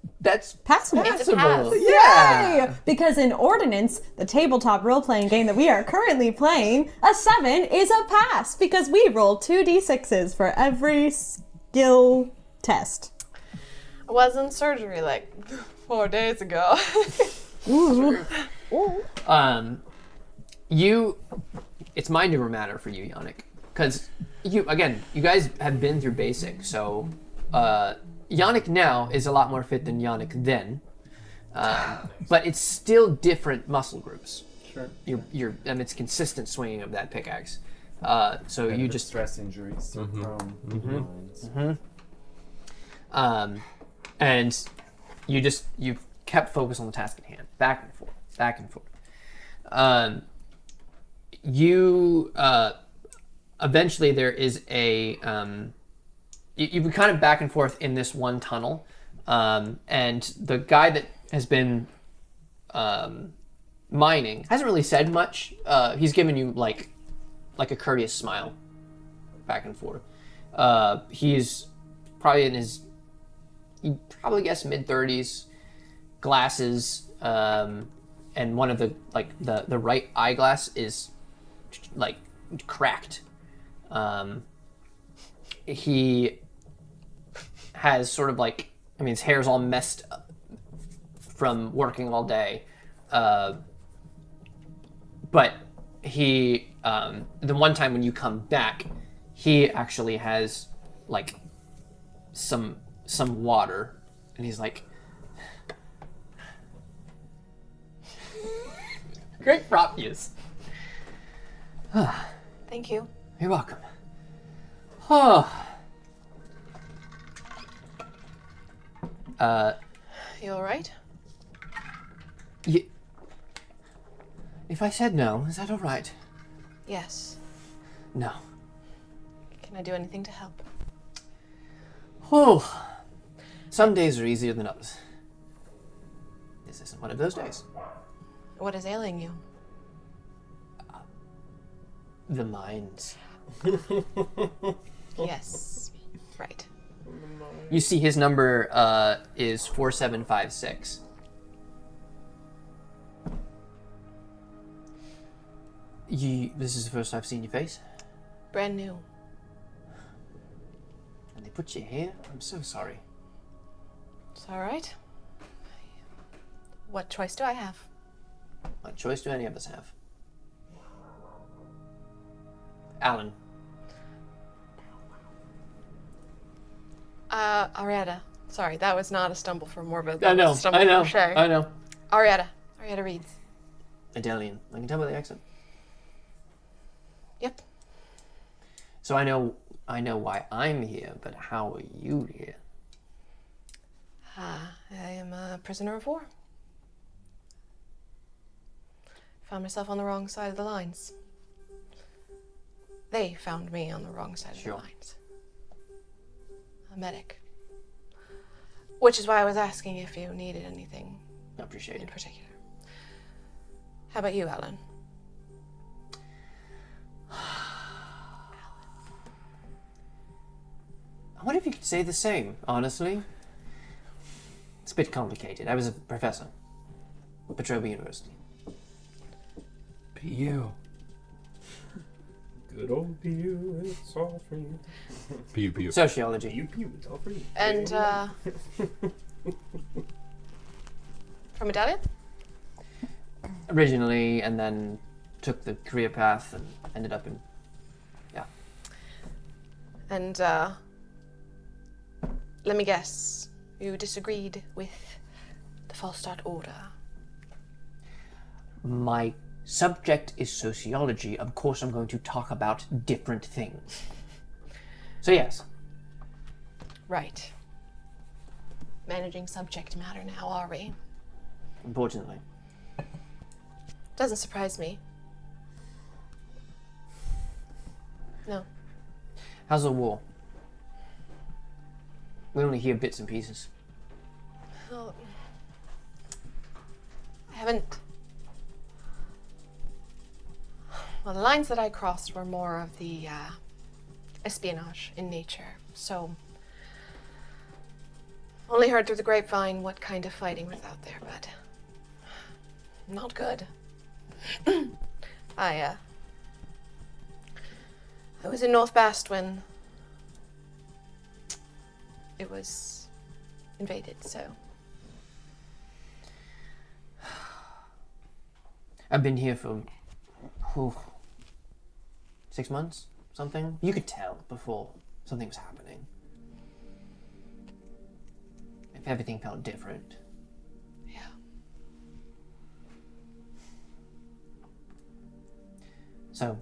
Speaker 3: Passable.
Speaker 2: It's a pass.
Speaker 1: yeah.
Speaker 3: Yay! Because in Ordinance, the tabletop role-playing game that we are currently playing, a 7 is a pass because we roll 2d6s for every skill test.
Speaker 2: I was in surgery like 4 days ago.
Speaker 3: Ooh.
Speaker 1: It's mind over matter for you, Yannick, because you guys have been through basic, so Yannick now is a lot more fit than Yannick then, but it's still different muscle groups.
Speaker 4: Sure.
Speaker 1: It's consistent swinging of that pickaxe. So you just
Speaker 4: stress injuries to prone minds.
Speaker 1: and you've kept focus on the task at hand, back and forth, back and forth. Eventually there is a you've been kind of back and forth in this one tunnel, and the guy that has been mining hasn't really said much. He's given you like a courteous smile back and forth. He's probably in his, you'd probably guess mid-30s, glasses, and one of the right eyeglass is like cracked. He has sort of like, his hair's all messed up from working all day. But he, the one time when you come back, he actually has like some water, and he's like, great prop use.
Speaker 2: Thank you.
Speaker 1: You're welcome. Oh.
Speaker 2: You all right?
Speaker 1: If I said no, is that all right?
Speaker 2: Yes.
Speaker 1: No.
Speaker 2: Can I do anything to help?
Speaker 1: Oh. Some days are easier than others. This isn't one of those days.
Speaker 2: What is ailing you?
Speaker 1: The mines.
Speaker 2: Yes. Right.
Speaker 1: You see his number is 4756. This is the first I've seen your face.
Speaker 2: Brand new.
Speaker 1: And they put you here? I'm so sorry.
Speaker 2: It's all right. What choice do I have?
Speaker 1: What choice do any of us have? Alan.
Speaker 2: Arietta. Sorry, that was not a stumble for Morbid.
Speaker 1: I know,
Speaker 2: Was a stumble
Speaker 1: I know,
Speaker 2: for Shay.
Speaker 1: I know.
Speaker 2: Arietta. Arietta reads.
Speaker 1: Idalian. I can tell by the accent.
Speaker 2: Yep.
Speaker 1: So I know why I'm here, but how are you here?
Speaker 2: I am a prisoner of war. Found myself on the wrong side of the lines. They found me on the wrong side of the lines. A medic. Which is why I was asking if you needed anything
Speaker 1: Appreciate
Speaker 2: in
Speaker 1: it.
Speaker 2: particular. How about you, Alan?
Speaker 1: I wonder if you could say the same, honestly. It's a bit complicated. I was a professor at Petroba University.
Speaker 7: PU. Good old PU, it's all for you.
Speaker 5: Pew pew.
Speaker 1: Sociology.
Speaker 7: PU, it's all for you.
Speaker 2: And, from Medallion?
Speaker 1: Originally, and then took the career path and ended up in,
Speaker 2: And, let me guess. You disagreed with the false start order.
Speaker 1: My subject is sociology. Of course I'm going to talk about different things. So yes.
Speaker 2: Right. Managing subject matter now, are we?
Speaker 1: Unfortunately.
Speaker 2: Doesn't surprise me. No.
Speaker 1: How's the war? We only hear bits and pieces.
Speaker 2: Well, I haven't. Well, the lines that I crossed were more of the espionage in nature, so only heard through the grapevine what kind of fighting was out there, but not good. I was in North Bast when it was invaded, so.
Speaker 1: I've been here for 6 months, something. You could tell before something was happening. If everything felt different.
Speaker 2: Yeah.
Speaker 1: So,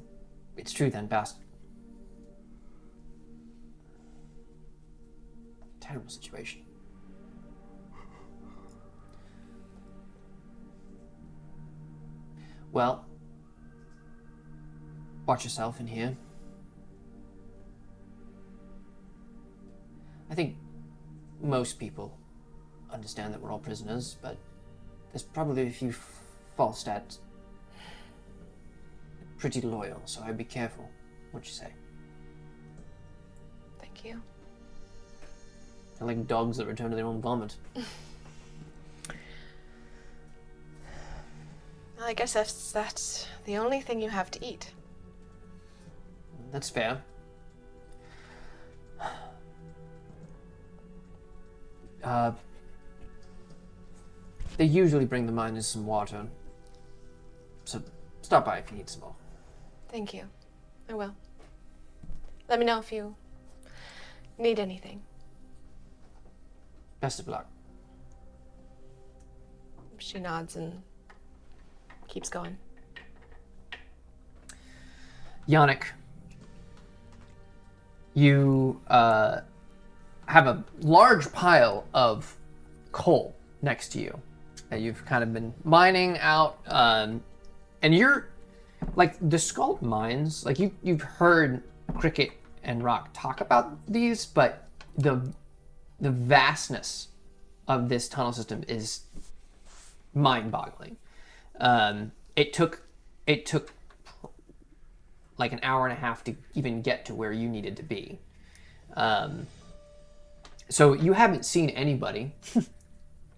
Speaker 1: it's true then, Bast. Terrible situation. Well, watch yourself in here. I think most people understand that we're all prisoners, but there's probably a few false stats. Pretty loyal, so I'd be careful. What'd you say?
Speaker 2: Thank you.
Speaker 1: They're like dogs that return to their own vomit.
Speaker 2: Well, I guess that's the only thing you have to eat.
Speaker 1: That's fair. They usually bring the miners some water. So stop by if you need some more.
Speaker 2: Thank you. I will. Let me know if you need anything.
Speaker 1: Best of luck.
Speaker 2: She nods and keeps going.
Speaker 1: Yannick, you have a large pile of coal next to you that you've kind of been mining out, and you're like the Skald mines. Like you've heard Cricket and Rock talk about these, but the vastness of this tunnel system is mind-boggling. It took like an hour and a half to even get to where you needed to be. So you haven't seen anybody.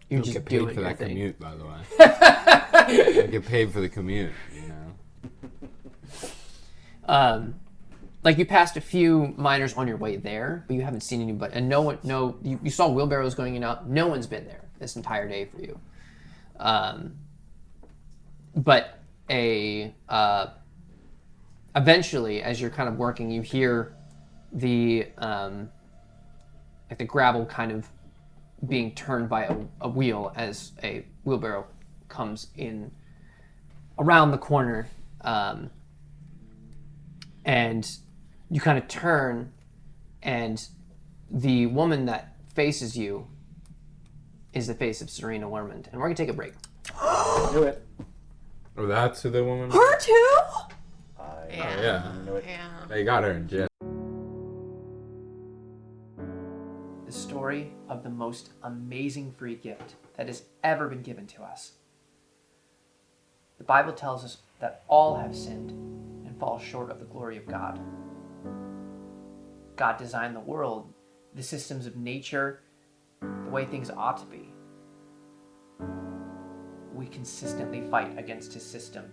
Speaker 1: You're just
Speaker 5: get paid
Speaker 1: doing
Speaker 5: for
Speaker 1: your
Speaker 5: that
Speaker 1: thing.
Speaker 5: commute, by the way. I get paid for the commute, you know.
Speaker 1: Like you passed a few miners on your way there, but you haven't seen anybody. And you saw wheelbarrows going in and out. No one's been there this entire day for you. But eventually, as you're kind of working, you hear the gravel kind of being turned by a wheel as a wheelbarrow comes in around the corner, and you kind of turn, and the woman that faces you is the face of Serena Lermond. And we're gonna take a break.
Speaker 4: Do it.
Speaker 5: Oh, that's who the woman.
Speaker 3: Her too?
Speaker 5: Yeah.
Speaker 4: Knew it.
Speaker 2: Yeah.
Speaker 5: They got her in jail.
Speaker 1: The story of the most amazing free gift that has ever been given to us. The Bible tells us that all have sinned and fall short of the glory of God. God designed the world, the systems of nature, the way things ought to be. We consistently fight against his system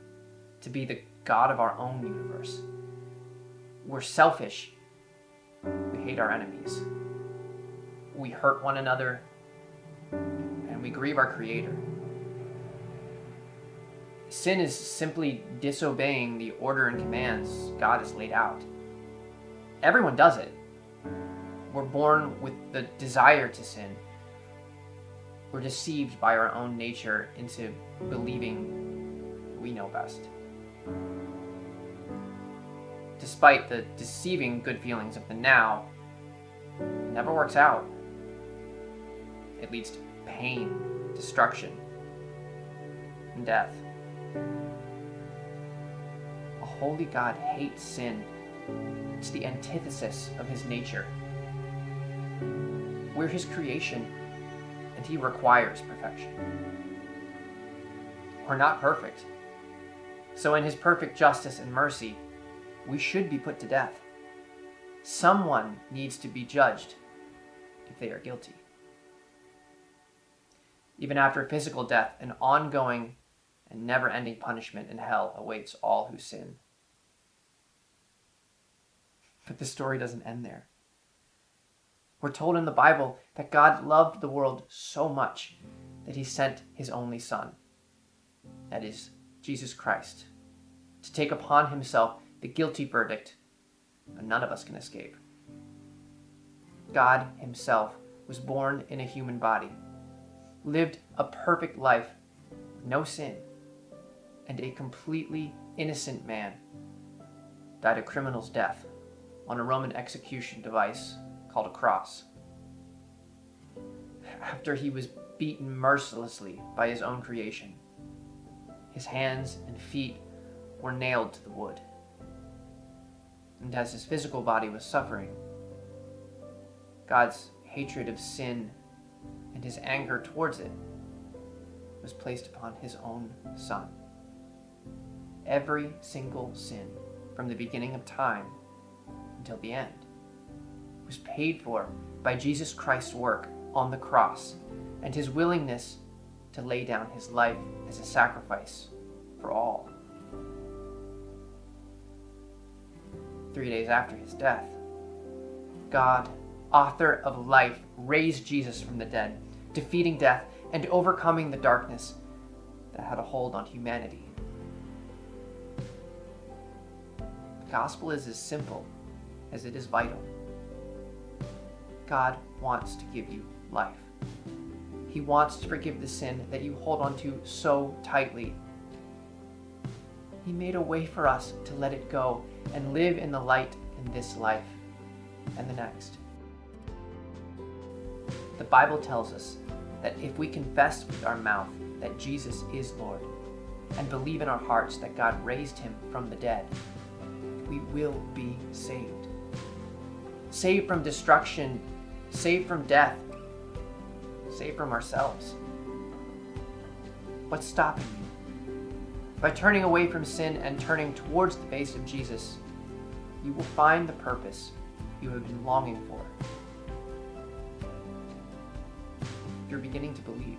Speaker 1: to be the God of our own universe. We're selfish. We hate our enemies. We hurt one another, and we grieve our Creator. Sin is simply disobeying the order and commands God has laid out. Everyone does it. We're born with the desire to sin. We're deceived by our own nature into believing we know best. Despite the deceiving good feelings of the now, it never works out. It leads to pain, destruction, and death. A holy God hates sin. It's the antithesis of his nature. We're his creation, and he requires perfection. We're not perfect. So in his perfect justice and mercy, we should be put to death. Someone needs to be judged if they are guilty. Even after physical death, an ongoing and never-ending punishment in hell awaits all who sin. But the story doesn't end there. We're told in the Bible that God loved the world so much that he sent his only Son, that is, Jesus Christ, to take upon himself the guilty verdict that none of us can escape. God himself was born in a human body, lived a perfect life, no sin, and a completely innocent man died a criminal's death on a Roman execution device called a cross. After he was beaten mercilessly by his own creation, his hands and feet were nailed to the wood. And as his physical body was suffering, God's hatred of sin and his anger towards it was placed upon his own Son. Every single sin, from the beginning of time until the end, was paid for by Jesus Christ's work on the cross and his willingness to lay down his life as a sacrifice for all. 3 days after his death, God, author of life, raised Jesus from the dead, defeating death and overcoming the darkness that had a hold on humanity. The gospel is as simple as it is vital. God wants to give you life. He wants to forgive the sin that you hold on to so tightly. He made a way for us to let it go and live in the light in this life and the next. The Bible tells us that if we confess with our mouth that Jesus is Lord and believe in our hearts that God raised him from the dead, we will be saved. Saved from destruction, saved from death, saved from ourselves. What's stopping you? By turning away from sin and turning towards the face of Jesus, you will find the purpose you have been longing for. You're beginning to believe.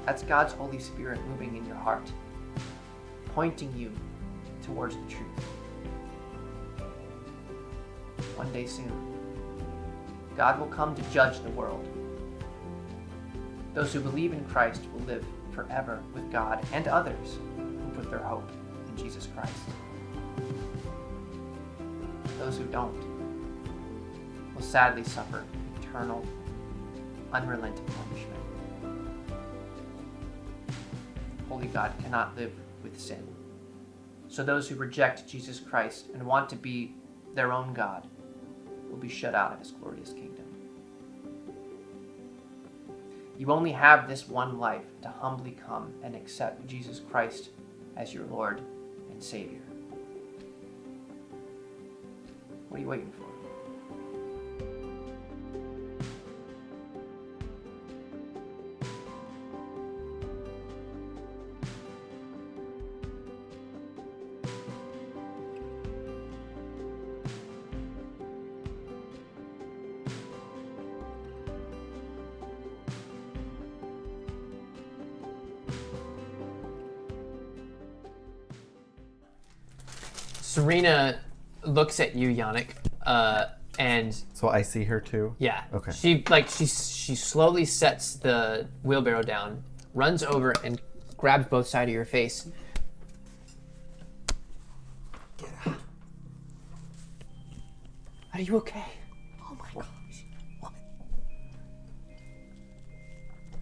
Speaker 1: That's God's Holy Spirit moving in your heart, pointing you towards the truth. One day soon, God will come to judge the world. Those who believe in Christ will live forever with God and others who put their hope in Jesus Christ. Those who don't will sadly suffer eternal, unrelenting punishment. Holy God cannot live with sin. So those who reject Jesus Christ and want to be their own God will be shut out of his glorious kingdom. You only have this one life to humbly come and accept Jesus Christ as your Lord and Savior. What are you waiting for? Serena looks at you, Yannick, and
Speaker 4: So I see her too?
Speaker 1: yeah,
Speaker 4: Okay.
Speaker 1: she slowly sets the wheelbarrow down, runs over and grabs both sides of your face.
Speaker 7: Get out.
Speaker 1: Are you okay?
Speaker 3: Oh my gosh. What?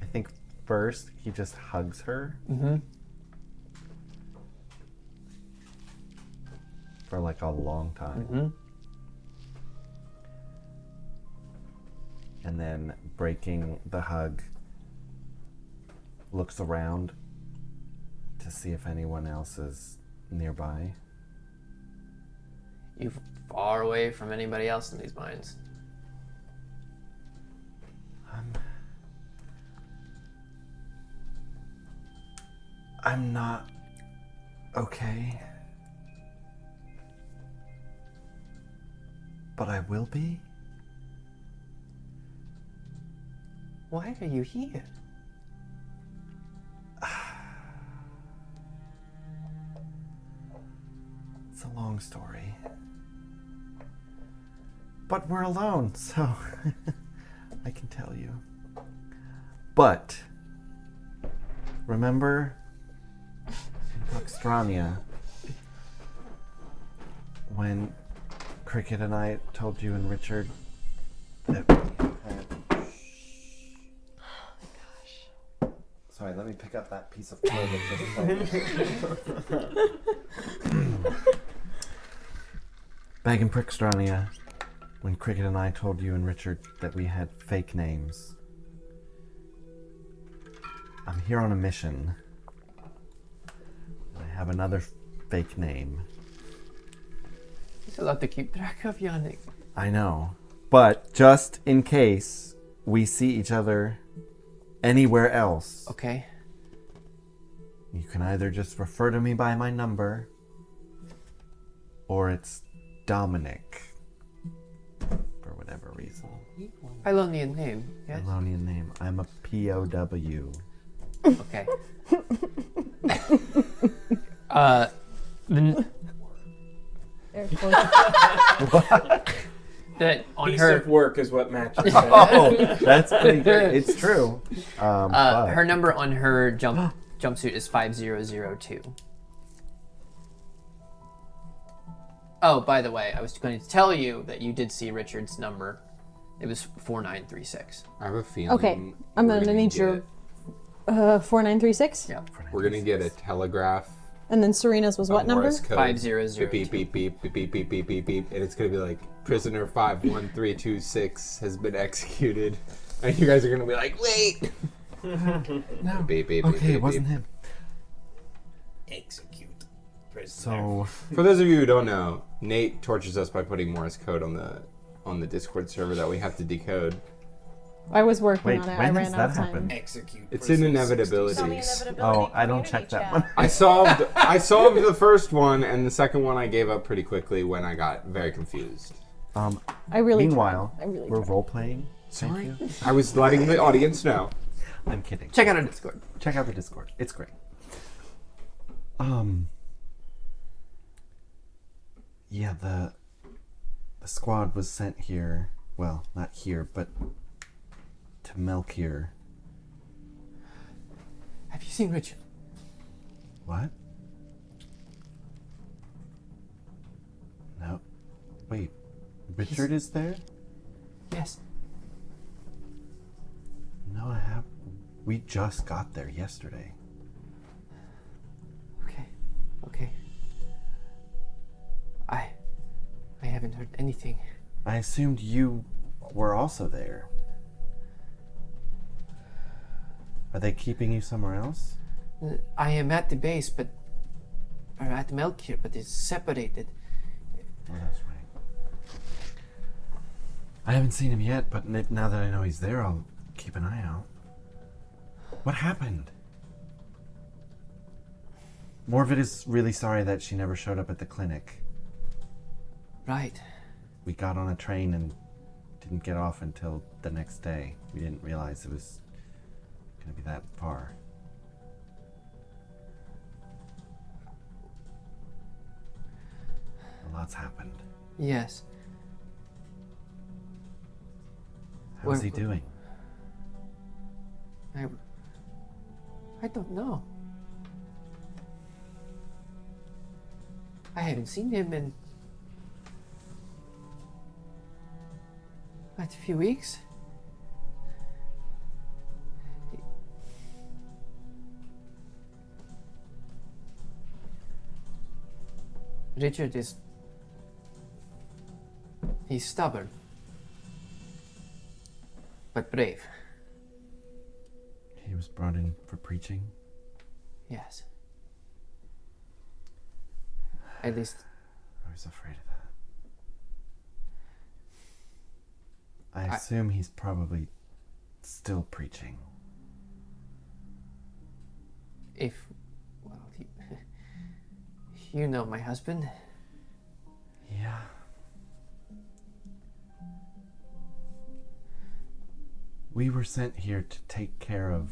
Speaker 4: I think first he just hugs her.
Speaker 1: Mm-hmm.
Speaker 4: For like a long time.
Speaker 1: Mm-hmm.
Speaker 4: And then breaking the hug, looks around to see if anyone else is nearby.
Speaker 1: You're far away from anybody else in these mines.
Speaker 4: I'm not okay. But I will be?
Speaker 1: Why are you here?
Speaker 4: It's a long story. But we're alone, so I can tell you. But remember in Paxtrania when Cricket and I told you and Richard that we had...
Speaker 2: Oh my gosh.
Speaker 4: Sorry, let me pick up that piece of clothing. Bag and Prickstrania, when Cricket and I told you and Richard that we had fake names. I'm here on a mission. I have another fake name.
Speaker 1: It's a lot to keep track of, Yannick.
Speaker 4: I know. But just in case we see each other anywhere else,
Speaker 1: Okay.
Speaker 4: you can either just refer to me by my number, or it's Dominic, for whatever reason.
Speaker 1: Pylonian name, yes?
Speaker 4: Polonian name. I'm a POW.
Speaker 1: Okay. The, that on
Speaker 7: Piece
Speaker 1: her
Speaker 7: of work is what matches.
Speaker 4: Oh, that's pretty good. It's true. But
Speaker 1: her number on her jumpsuit is 5002. Oh, by the way, I was going to tell you that you did see Richard's number. It was 4936.
Speaker 5: I have a feeling.
Speaker 3: Okay, I'm
Speaker 5: we're
Speaker 3: gonna need
Speaker 5: get-
Speaker 3: your 4936.
Speaker 1: Yeah.
Speaker 5: We're gonna get a telegraph.
Speaker 3: And then Serena's was what number?
Speaker 5: Morse code.
Speaker 1: 5002.
Speaker 5: Beep beep beep beep beep beep beep beep beep, and it's gonna be like prisoner 51326 has been executed, and you guys are gonna be like, wait.
Speaker 4: no.
Speaker 5: Beep beep.
Speaker 4: Okay,
Speaker 5: beep,
Speaker 4: it
Speaker 5: beep,
Speaker 4: wasn't
Speaker 5: beep.
Speaker 4: him.
Speaker 7: Execute.
Speaker 4: So
Speaker 5: For those of you who don't know, Nate tortures us by putting Morse code on the Discord server that we have to decode.
Speaker 3: I was working
Speaker 4: wait,
Speaker 3: on it. I
Speaker 4: when
Speaker 3: ran
Speaker 4: does
Speaker 3: out
Speaker 4: that
Speaker 3: of time.
Speaker 4: happen?
Speaker 7: Execute.
Speaker 5: It's in
Speaker 7: prison
Speaker 5: Inevitability.
Speaker 7: 66.
Speaker 4: Oh, I don't check that one.
Speaker 5: I solved the first one, and the second one I gave up pretty quickly when I got very confused.
Speaker 3: I really
Speaker 4: Meanwhile,
Speaker 3: tried. I really
Speaker 4: we're
Speaker 3: tried.
Speaker 4: role playing.
Speaker 5: Sorry, I was letting the audience know.
Speaker 4: I'm kidding.
Speaker 1: Check out our Discord.
Speaker 4: Check out the Discord. It's great. Yeah, the squad was sent here. Well, not here, but to Melchior.
Speaker 1: Have you seen Richard?
Speaker 4: What? No. Wait. Richard is there?
Speaker 1: Yes.
Speaker 4: No, I have. We just got there yesterday.
Speaker 1: Okay. Okay. I haven't heard anything.
Speaker 4: I assumed you were also there. Are they keeping you somewhere else?
Speaker 1: I am at the base, or at Melchior, but it's separated.
Speaker 4: Oh, that's right. I haven't seen him yet, but now that I know he's there, I'll keep an eye out. What happened? Morvid is really sorry that she never showed up at the clinic.
Speaker 1: Right.
Speaker 4: We got on a train and didn't get off until the next day. We didn't realize it was going to be that far. A lot's happened.
Speaker 1: Yes.
Speaker 4: How's
Speaker 1: Where-
Speaker 4: he doing?
Speaker 1: I don't know. I haven't seen him in a few weeks. Richard is... He's stubborn. But brave.
Speaker 4: He was brought in for preaching.
Speaker 1: Yes. At least
Speaker 4: I was afraid of that. I assume he's probably still preaching.
Speaker 1: if... Well, you know my husband.
Speaker 4: Yeah. We were sent here to take care of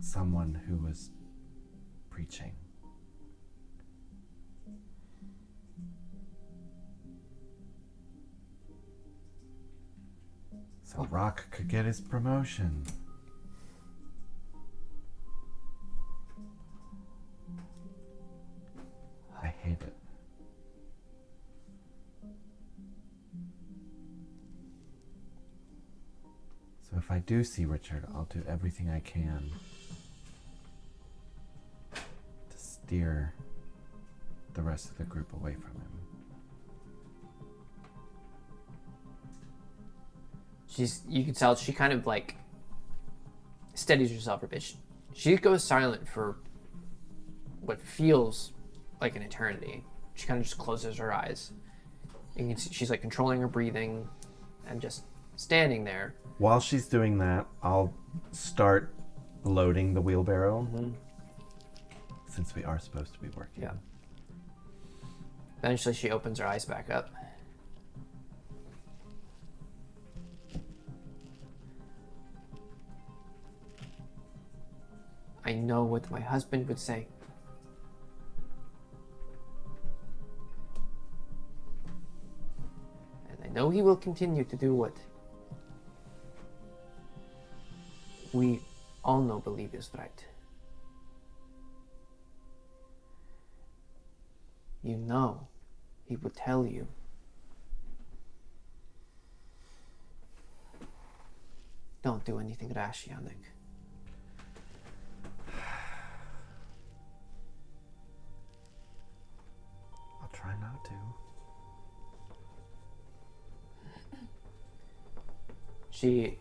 Speaker 4: someone who was preaching. So Rock could get his promotion. I hate it. So if I do see Richard, I'll do everything I can to steer the rest of the group away from him.
Speaker 1: You can tell she kind of like steadies herself a bit. She goes silent for what feels like an eternity. She kind of just closes her eyes. You can see she's like controlling her breathing and just standing there.
Speaker 4: While she's doing that, I'll start loading the wheelbarrow. Since we are supposed to be working.
Speaker 1: Yeah. Eventually she opens her eyes back up. I know what my husband would say. And I know he will continue to do what we all know believe is right. You know, he would tell you. Don't do anything rash, Yannick.
Speaker 4: I'll try not to.
Speaker 1: She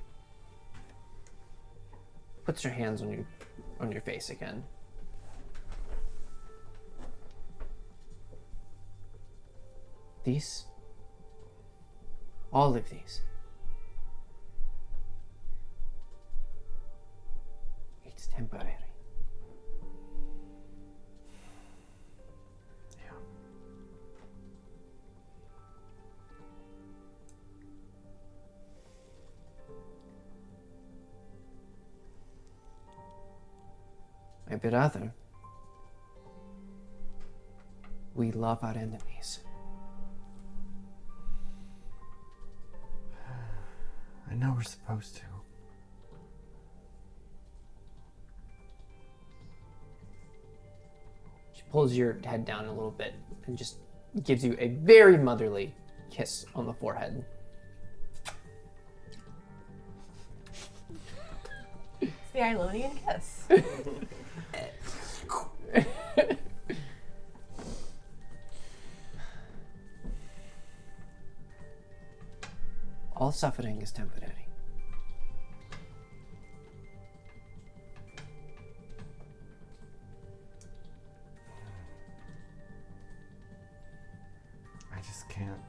Speaker 1: puts her hands on your face again. These, all of these, it's temporary.
Speaker 4: Yeah.
Speaker 1: My brother, we love our enemies.
Speaker 4: I know we're supposed to.
Speaker 1: She pulls your head down a little bit and just gives you a very motherly kiss on the forehead.
Speaker 2: It's the Ilonian kiss.
Speaker 1: All suffering is temporary.
Speaker 4: I just can't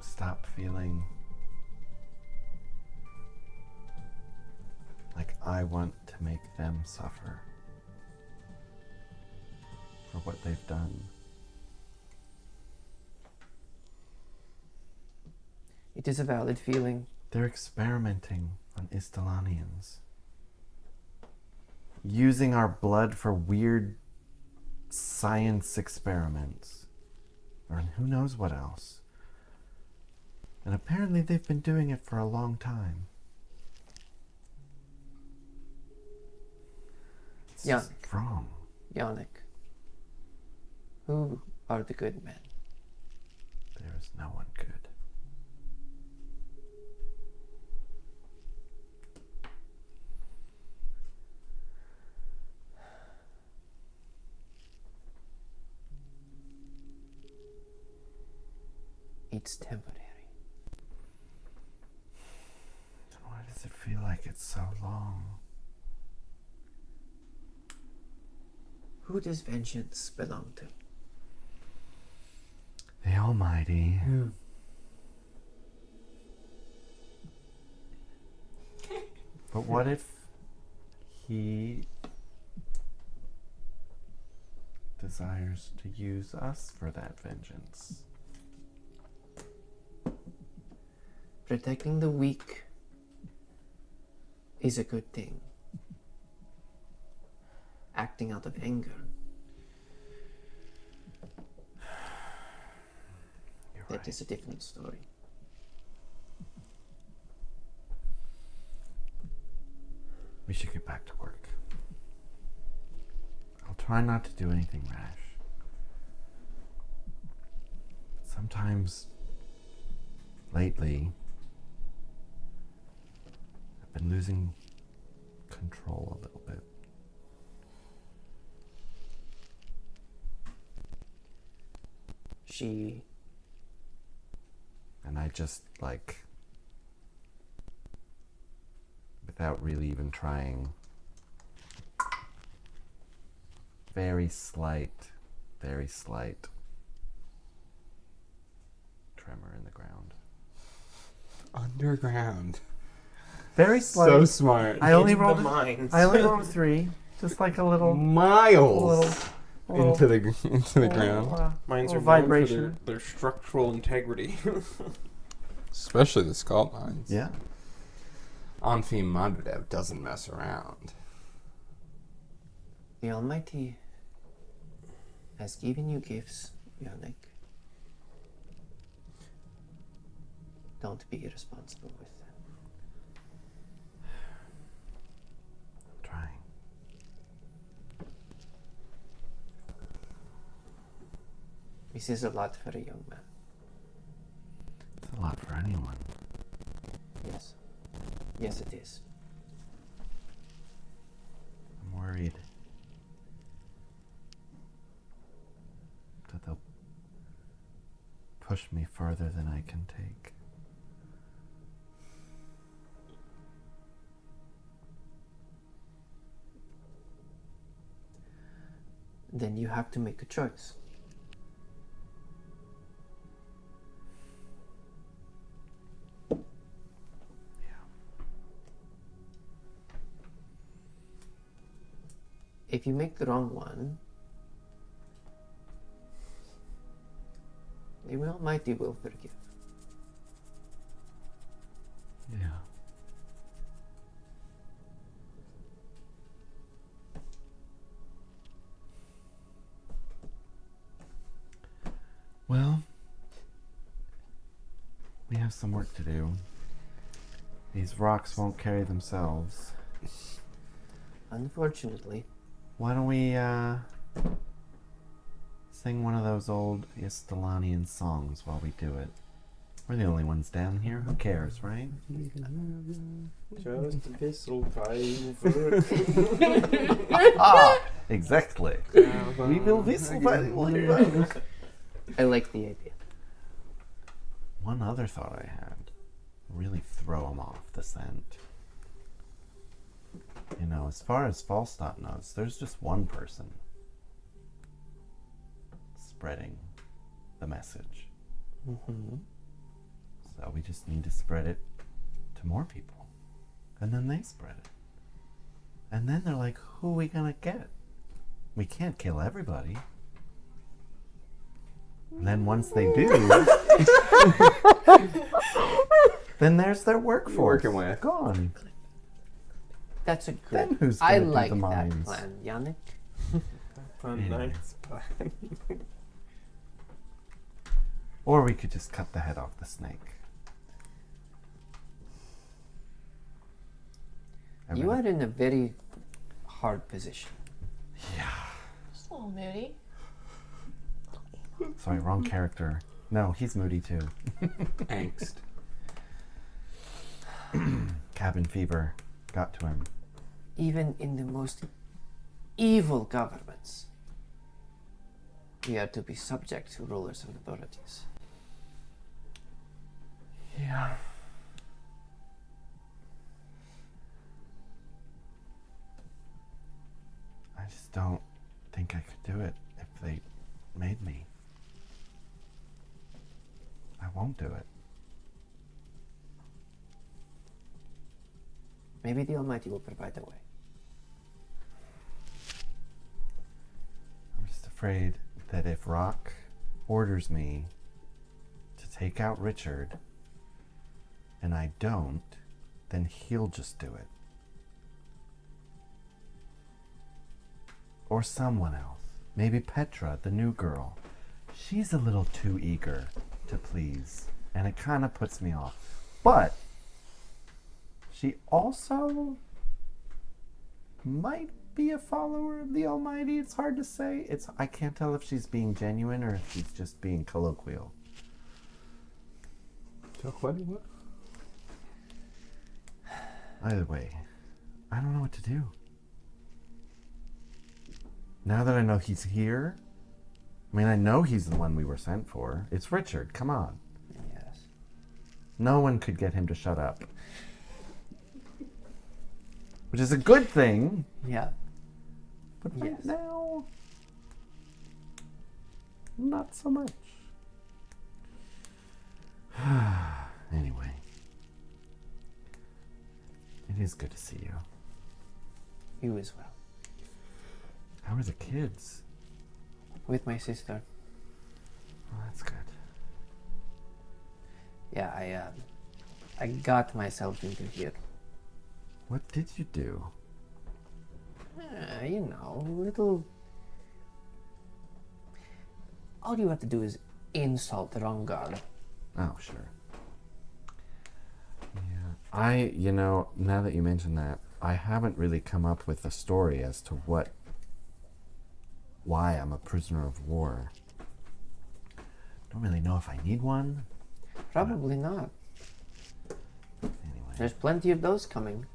Speaker 4: stop feeling like I want to make them suffer for what they've done.
Speaker 1: It is a valid feeling.
Speaker 4: They're experimenting on Istalanians. Using our blood for weird science experiments. Or who knows what else. And apparently they've been doing it for a long time. It's
Speaker 1: Yeah.
Speaker 4: just wrong.
Speaker 1: Yannick, who are the good men?
Speaker 4: There is no one good.
Speaker 1: It's temporary.
Speaker 4: Then why does it feel like it's so long?
Speaker 1: Who does vengeance belong to?
Speaker 4: The Almighty. But what if he desires to use us for that vengeance?
Speaker 1: Protecting the weak is a good thing. Acting out of anger,
Speaker 4: You're
Speaker 1: that
Speaker 4: right.
Speaker 1: is a different story.
Speaker 4: We should get back to work. I'll try not to do anything rash. Sometimes, lately, I've been losing control a little bit.
Speaker 1: She
Speaker 4: And I just, like, without really even trying, very slight tremor in the ground.
Speaker 5: Underground.
Speaker 4: Very slight.
Speaker 5: So smart.
Speaker 4: I only
Speaker 7: In the
Speaker 4: rolled.
Speaker 7: mines.
Speaker 4: I only rolled a 3, just like a little
Speaker 5: Miles
Speaker 4: little
Speaker 5: into the ground.
Speaker 7: Mines
Speaker 4: little
Speaker 7: are known
Speaker 4: vibration.
Speaker 7: for their structural integrity.
Speaker 5: Especially the skull mines.
Speaker 4: Yeah.
Speaker 5: Anfi Madredev doesn't mess around.
Speaker 1: The Almighty has given you gifts, Yannick. Don't be irresponsible with them.
Speaker 4: I'm trying.
Speaker 1: This is a lot for a young man.
Speaker 4: It's a lot for anyone.
Speaker 1: Yes. Yes, it is.
Speaker 4: I'm worried that they'll push me farther than I can take.
Speaker 1: Then you have to make a choice. If you make the wrong one, the Almighty will forgive.
Speaker 4: Yeah. Well, we have some work to do. These rocks won't carry themselves.
Speaker 1: Unfortunately,
Speaker 4: Why don't we sing one of those old Istalanian songs while we do it? We're the only ones down here. Who cares, right?
Speaker 7: Just a pistol fight.
Speaker 4: Exactly. We will whistle by the
Speaker 1: I like the idea.
Speaker 4: One other thought I had. Really throw them off the scent. You know, as far as Falstaff knows, there's just one person spreading the message.
Speaker 1: Mm-hmm.
Speaker 4: So we just need to spread it to more people. And then they spread it. And then they're like, who are we gonna get? We can't kill everybody. And then once they do, then there's their workforce.
Speaker 5: Working with.
Speaker 4: Gone.
Speaker 1: That's a
Speaker 4: Then
Speaker 1: good.
Speaker 4: who's
Speaker 1: I
Speaker 4: gonna do
Speaker 1: like
Speaker 4: the
Speaker 1: that
Speaker 4: mines?
Speaker 1: plan, Yannick.
Speaker 7: Nice plan.
Speaker 4: Or we could just cut the head off the snake.
Speaker 1: You are in a very hard position.
Speaker 2: Just a little moody.
Speaker 4: Sorry, wrong character. No, he's moody too.
Speaker 5: Angst.
Speaker 4: Cabin fever got to him.
Speaker 1: Even in the most evil governments, we are to be subject to rulers and authorities.
Speaker 4: Yeah. I just don't think I could do it if they made me. I won't do it.
Speaker 1: Maybe the Almighty will provide a way.
Speaker 4: I'm just afraid that if Rock orders me to take out Richard and I don't, then he'll just do it. Or someone else. Maybe Petra, the new girl. She's a little too eager to please, and it kind of puts me off. But she also might be a follower of the Almighty. It's hard to say. I can't tell if she's being genuine or if she's just being colloquial.
Speaker 5: So what?
Speaker 4: Either way, I don't know what to do. Now that I know he's here, I mean, I know he's the one we were sent for. It's Richard, come on.
Speaker 1: Yes.
Speaker 4: No one could get him to shut up. Which is a good thing.
Speaker 1: Yeah.
Speaker 4: But right
Speaker 1: Yes.
Speaker 4: now, not so much. Anyway. It is good to see you.
Speaker 1: You as well.
Speaker 4: How are the kids?
Speaker 1: With my sister.
Speaker 4: Well, that's good.
Speaker 1: Yeah, I got myself into here.
Speaker 4: What did you do?
Speaker 1: You know, little. All you have to do is insult the wrong guard.
Speaker 4: Oh, sure. Yeah. Now that you mention that, I haven't really come up with a story as to why I'm a prisoner of war. Don't really know if I need one.
Speaker 1: Probably not.
Speaker 4: Anyway,
Speaker 1: There's plenty of those coming.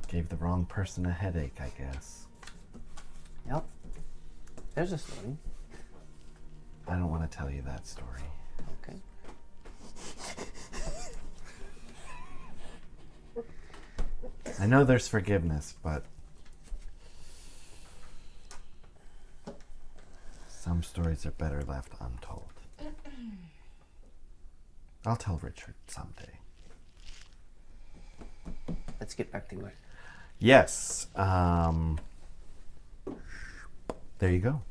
Speaker 4: gave the wrong person a headache, I guess.
Speaker 1: Yep. There's a story.
Speaker 4: I don't want to tell you that story.
Speaker 1: Okay.
Speaker 4: I know there's forgiveness, but some stories are better left untold. I'll tell Richard someday.
Speaker 1: Let's get back to it.
Speaker 4: Yes. There you go.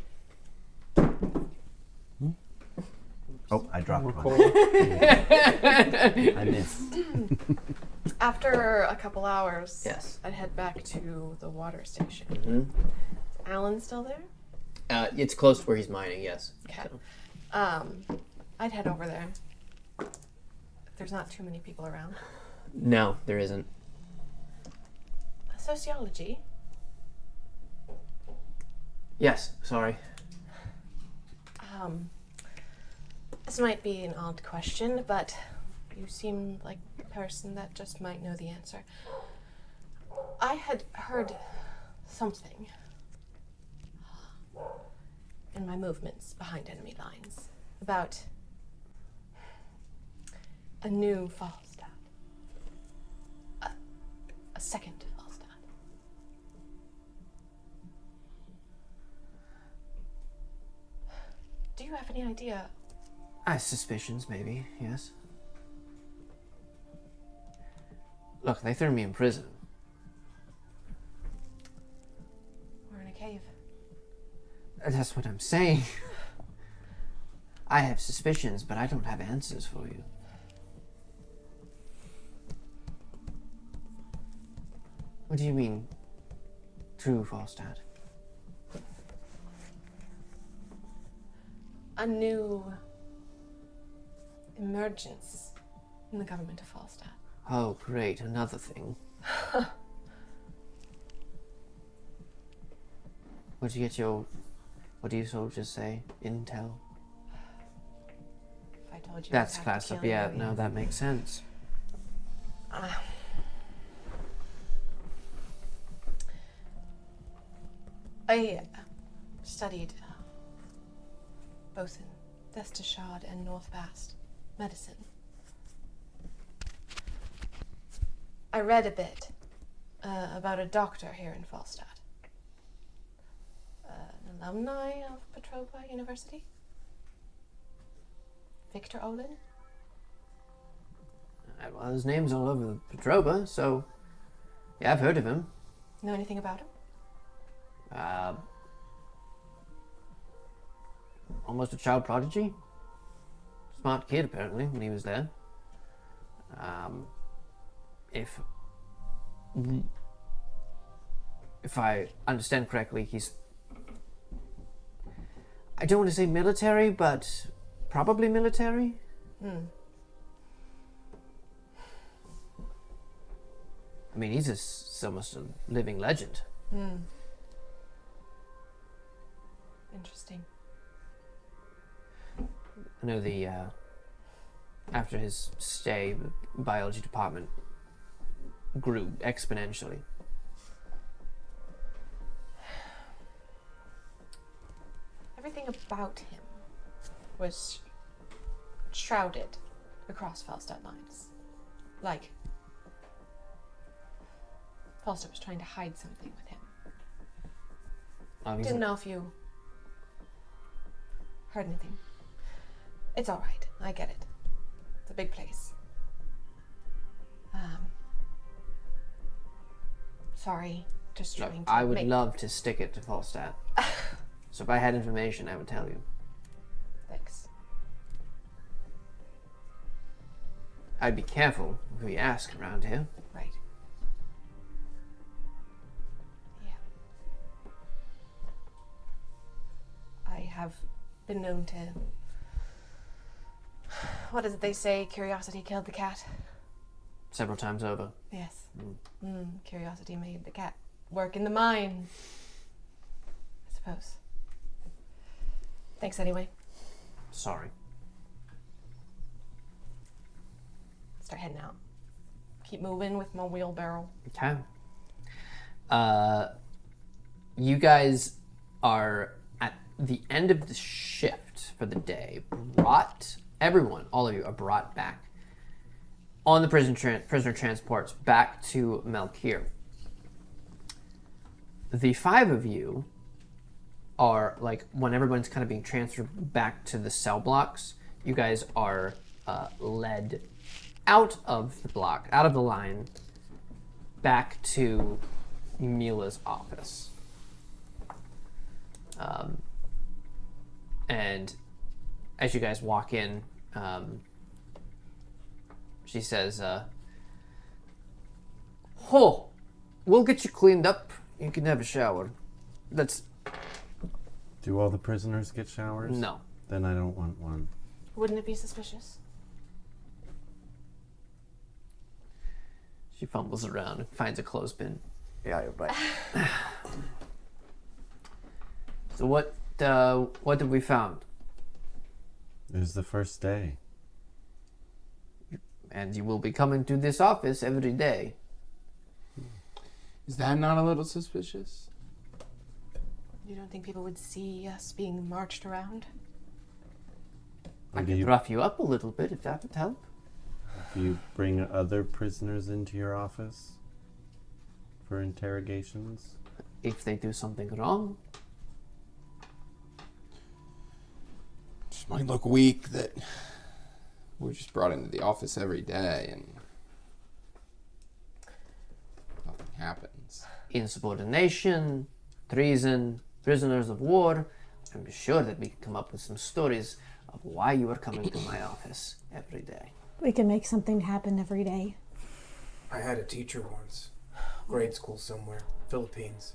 Speaker 4: Oh, I dropped one. I missed.
Speaker 2: After a couple hours,
Speaker 1: Yes.
Speaker 2: I'd head back to the water station.
Speaker 1: Mm-hmm.
Speaker 2: Is Alan still there?
Speaker 1: It's close to where he's mining, yes.
Speaker 2: Okay.
Speaker 1: So.
Speaker 2: I'd head over there. If there's not too many people around.
Speaker 1: No, there isn't.
Speaker 2: Sociology.
Speaker 1: Yes, sorry.
Speaker 2: This might be an odd question, but you seem like a person that just might know the answer. I had heard something in my movements behind enemy lines about a new Falstad. A second Falstad. Do you have any idea?
Speaker 1: I have suspicions, maybe, yes. Look, they threw me in prison.
Speaker 2: Or in a cave?
Speaker 1: That's what I'm saying. I have suspicions, but I don't have answers for you. What do you mean, true Falstad?
Speaker 2: A new emergence in the government of Falstad.
Speaker 1: Oh, great, another thing. Where'd you get your, what do you soldiers say, intel?
Speaker 2: If I told you,
Speaker 1: That's
Speaker 2: I'd have
Speaker 1: class
Speaker 2: to
Speaker 1: up,
Speaker 2: kill
Speaker 1: yeah,
Speaker 2: you.
Speaker 1: no, that makes sense.
Speaker 2: I studied both in Eta Squad and North Vast medicine. I read a bit about a doctor here in Falstad. An alumni of Petrova University. Victor Olin.
Speaker 1: Well, his name's all over Petrova, so yeah, I've heard of him.
Speaker 2: Know anything about him?
Speaker 1: Almost a child prodigy. Smart kid, apparently, when he was there. If I understand correctly, he's, I don't want to say military, but probably military. I mean, he's almost a living legend.
Speaker 2: Interesting.
Speaker 1: I know after his stay, the biology department grew exponentially.
Speaker 2: Everything about him was shrouded across Falstad lines. Like, Falstad was trying to hide something with him. Didn't know if you heard anything. It's all right. I get it. It's a big place. Sorry. Just
Speaker 1: Look,
Speaker 2: trying to
Speaker 1: I would
Speaker 2: make...
Speaker 1: love to stick it to Falstad. So if I had information, I would tell you.
Speaker 2: Thanks.
Speaker 1: I'd be careful who you ask around here.
Speaker 2: Right. Yeah. I have been known to... What is it they say? Curiosity killed the cat?
Speaker 1: Several times over.
Speaker 2: Yes. Curiosity made the cat work in the mine. I suppose. Thanks anyway.
Speaker 1: Sorry.
Speaker 2: Start heading out. Keep moving with my wheelbarrow.
Speaker 1: Okay. You guys are at the end of the shift for the day. Everyone, all of you, are brought back on the prisoner transports back to Melkir. The 5 of you are, like, when everyone's kind of being transferred back to the cell blocks, you guys are led out of the block, out of the line, back to Mila's office. And as you guys walk in, she says, we'll get you cleaned up. You can have a shower.
Speaker 4: Do all the prisoners get showers?
Speaker 1: No.
Speaker 4: Then I don't want one.
Speaker 2: Wouldn't it be suspicious?
Speaker 1: She fumbles around and finds a clothespin.
Speaker 4: Yeah, you're right.
Speaker 1: So what have we found?
Speaker 4: It was the first day.
Speaker 1: And you will be coming to this office every day.
Speaker 5: Is that not a little suspicious?
Speaker 2: You don't think people would see us being marched around?
Speaker 1: I
Speaker 4: Do
Speaker 1: could
Speaker 4: you,
Speaker 1: rough you up a little bit if that would help.
Speaker 4: do you bring other prisoners into your office for interrogations?
Speaker 1: If they do something wrong.
Speaker 5: Just might look weak that we're just brought into the office every day and nothing happens.
Speaker 1: Insubordination, treason, prisoners of war. I'm sure that we can come up with some stories of why you are coming to my office every day.
Speaker 3: We can make something happen every day.
Speaker 7: I had a teacher once, grade school somewhere, Philippines.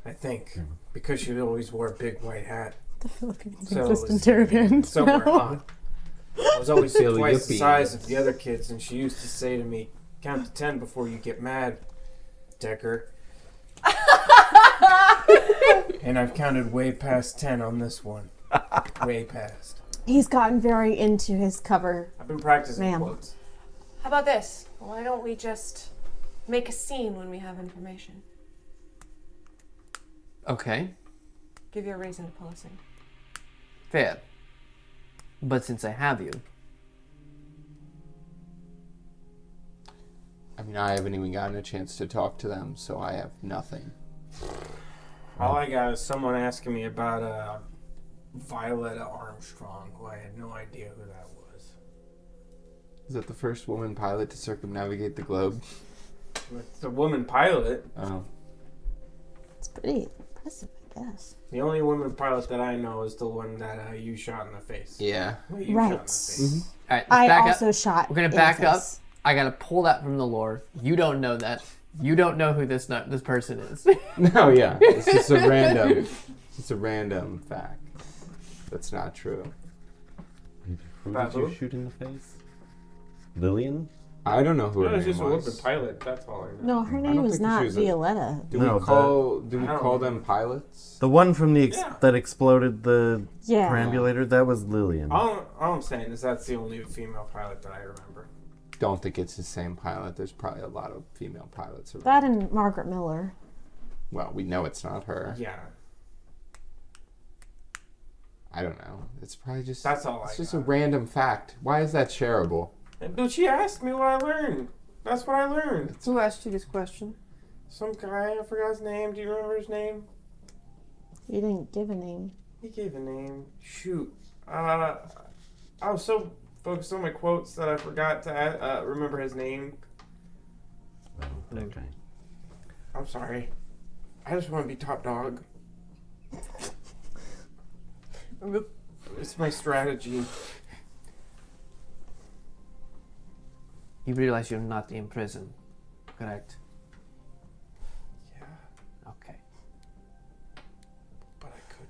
Speaker 7: I think, because she always wore a big white hat.
Speaker 3: The Philippines
Speaker 7: So
Speaker 3: exist
Speaker 7: it
Speaker 3: in
Speaker 7: was
Speaker 3: Terrapin.
Speaker 7: somewhere hot. I was always twice the
Speaker 5: Philippines.
Speaker 7: size of the other kids, and she used to say to me, "Count to 10 before you get mad, Decker." And I've counted way past 10 on this one. Way past.
Speaker 3: He's gotten very into his cover.
Speaker 7: I've been practicing
Speaker 3: Ma'am.
Speaker 7: quotes.
Speaker 2: How about this? Why don't we just make a scene when we have information?
Speaker 1: Okay,
Speaker 2: Give you a reason to pull us in.
Speaker 1: fair. But since I have you,
Speaker 5: I mean, I haven't even gotten a chance to talk to them, so I have nothing.
Speaker 7: All I got is someone asking me about Violetta Armstrong, who I had no idea who that was.
Speaker 5: Is that the first woman pilot to circumnavigate the globe?
Speaker 7: It's a woman pilot.
Speaker 5: Oh.
Speaker 3: It's pretty impressive, I guess.
Speaker 7: The only woman pilot that I know is the one that you shot in the face.
Speaker 5: Yeah.
Speaker 7: Well, you
Speaker 3: Right.
Speaker 7: shot in the face.
Speaker 1: all right, let's
Speaker 3: I
Speaker 1: back
Speaker 3: also
Speaker 1: up.
Speaker 3: shot.
Speaker 1: We're gonna
Speaker 3: in the
Speaker 1: back up.
Speaker 3: face.
Speaker 1: I gotta pull that from the lore. You don't know that. You don't know who this person is.
Speaker 5: No, yeah. It's just a random. It's a random fact. That's not true.
Speaker 4: Who
Speaker 7: About
Speaker 4: did you
Speaker 7: who?
Speaker 4: shoot in the face? Lillian?
Speaker 5: I don't know who
Speaker 7: No,
Speaker 5: her
Speaker 7: it's
Speaker 5: name
Speaker 7: just a woman
Speaker 5: was.
Speaker 7: pilot. That's all I know.
Speaker 3: No, her
Speaker 5: I
Speaker 3: name
Speaker 5: don't
Speaker 3: was
Speaker 5: think
Speaker 3: not
Speaker 5: she was a-
Speaker 3: Violetta.
Speaker 5: Do
Speaker 4: No,
Speaker 5: we
Speaker 7: I don't
Speaker 5: call
Speaker 7: know.
Speaker 5: them pilots?
Speaker 4: The one from the
Speaker 7: Yeah.
Speaker 4: that exploded the
Speaker 3: Yeah.
Speaker 4: perambulator, that was Lillian.
Speaker 7: All I'm saying is that's the only female pilot that I remember.
Speaker 5: Don't think it's the same pilot. There's probably a lot of female pilots around.
Speaker 3: That and Margaret Miller.
Speaker 5: Well, we know it's not her.
Speaker 7: Yeah.
Speaker 5: I don't know. It's probably just...
Speaker 7: That's all
Speaker 5: It's
Speaker 7: I
Speaker 5: just a
Speaker 7: got.
Speaker 5: random fact. Why is that shareable?
Speaker 7: Dude, she asked me what I learned. That's what I learned.
Speaker 1: Who asked you this question?
Speaker 7: Some guy, I forgot his name. Do you remember his name?
Speaker 3: You didn't give a name.
Speaker 7: He gave a name. Shoot. I was so focused on my quotes that I forgot to remember his name.
Speaker 4: Okay.
Speaker 7: I'm sorry. I just want to be top dog. It's my strategy.
Speaker 1: You realize you're not in prison, correct?
Speaker 7: Yeah,
Speaker 1: Okay.
Speaker 7: but I could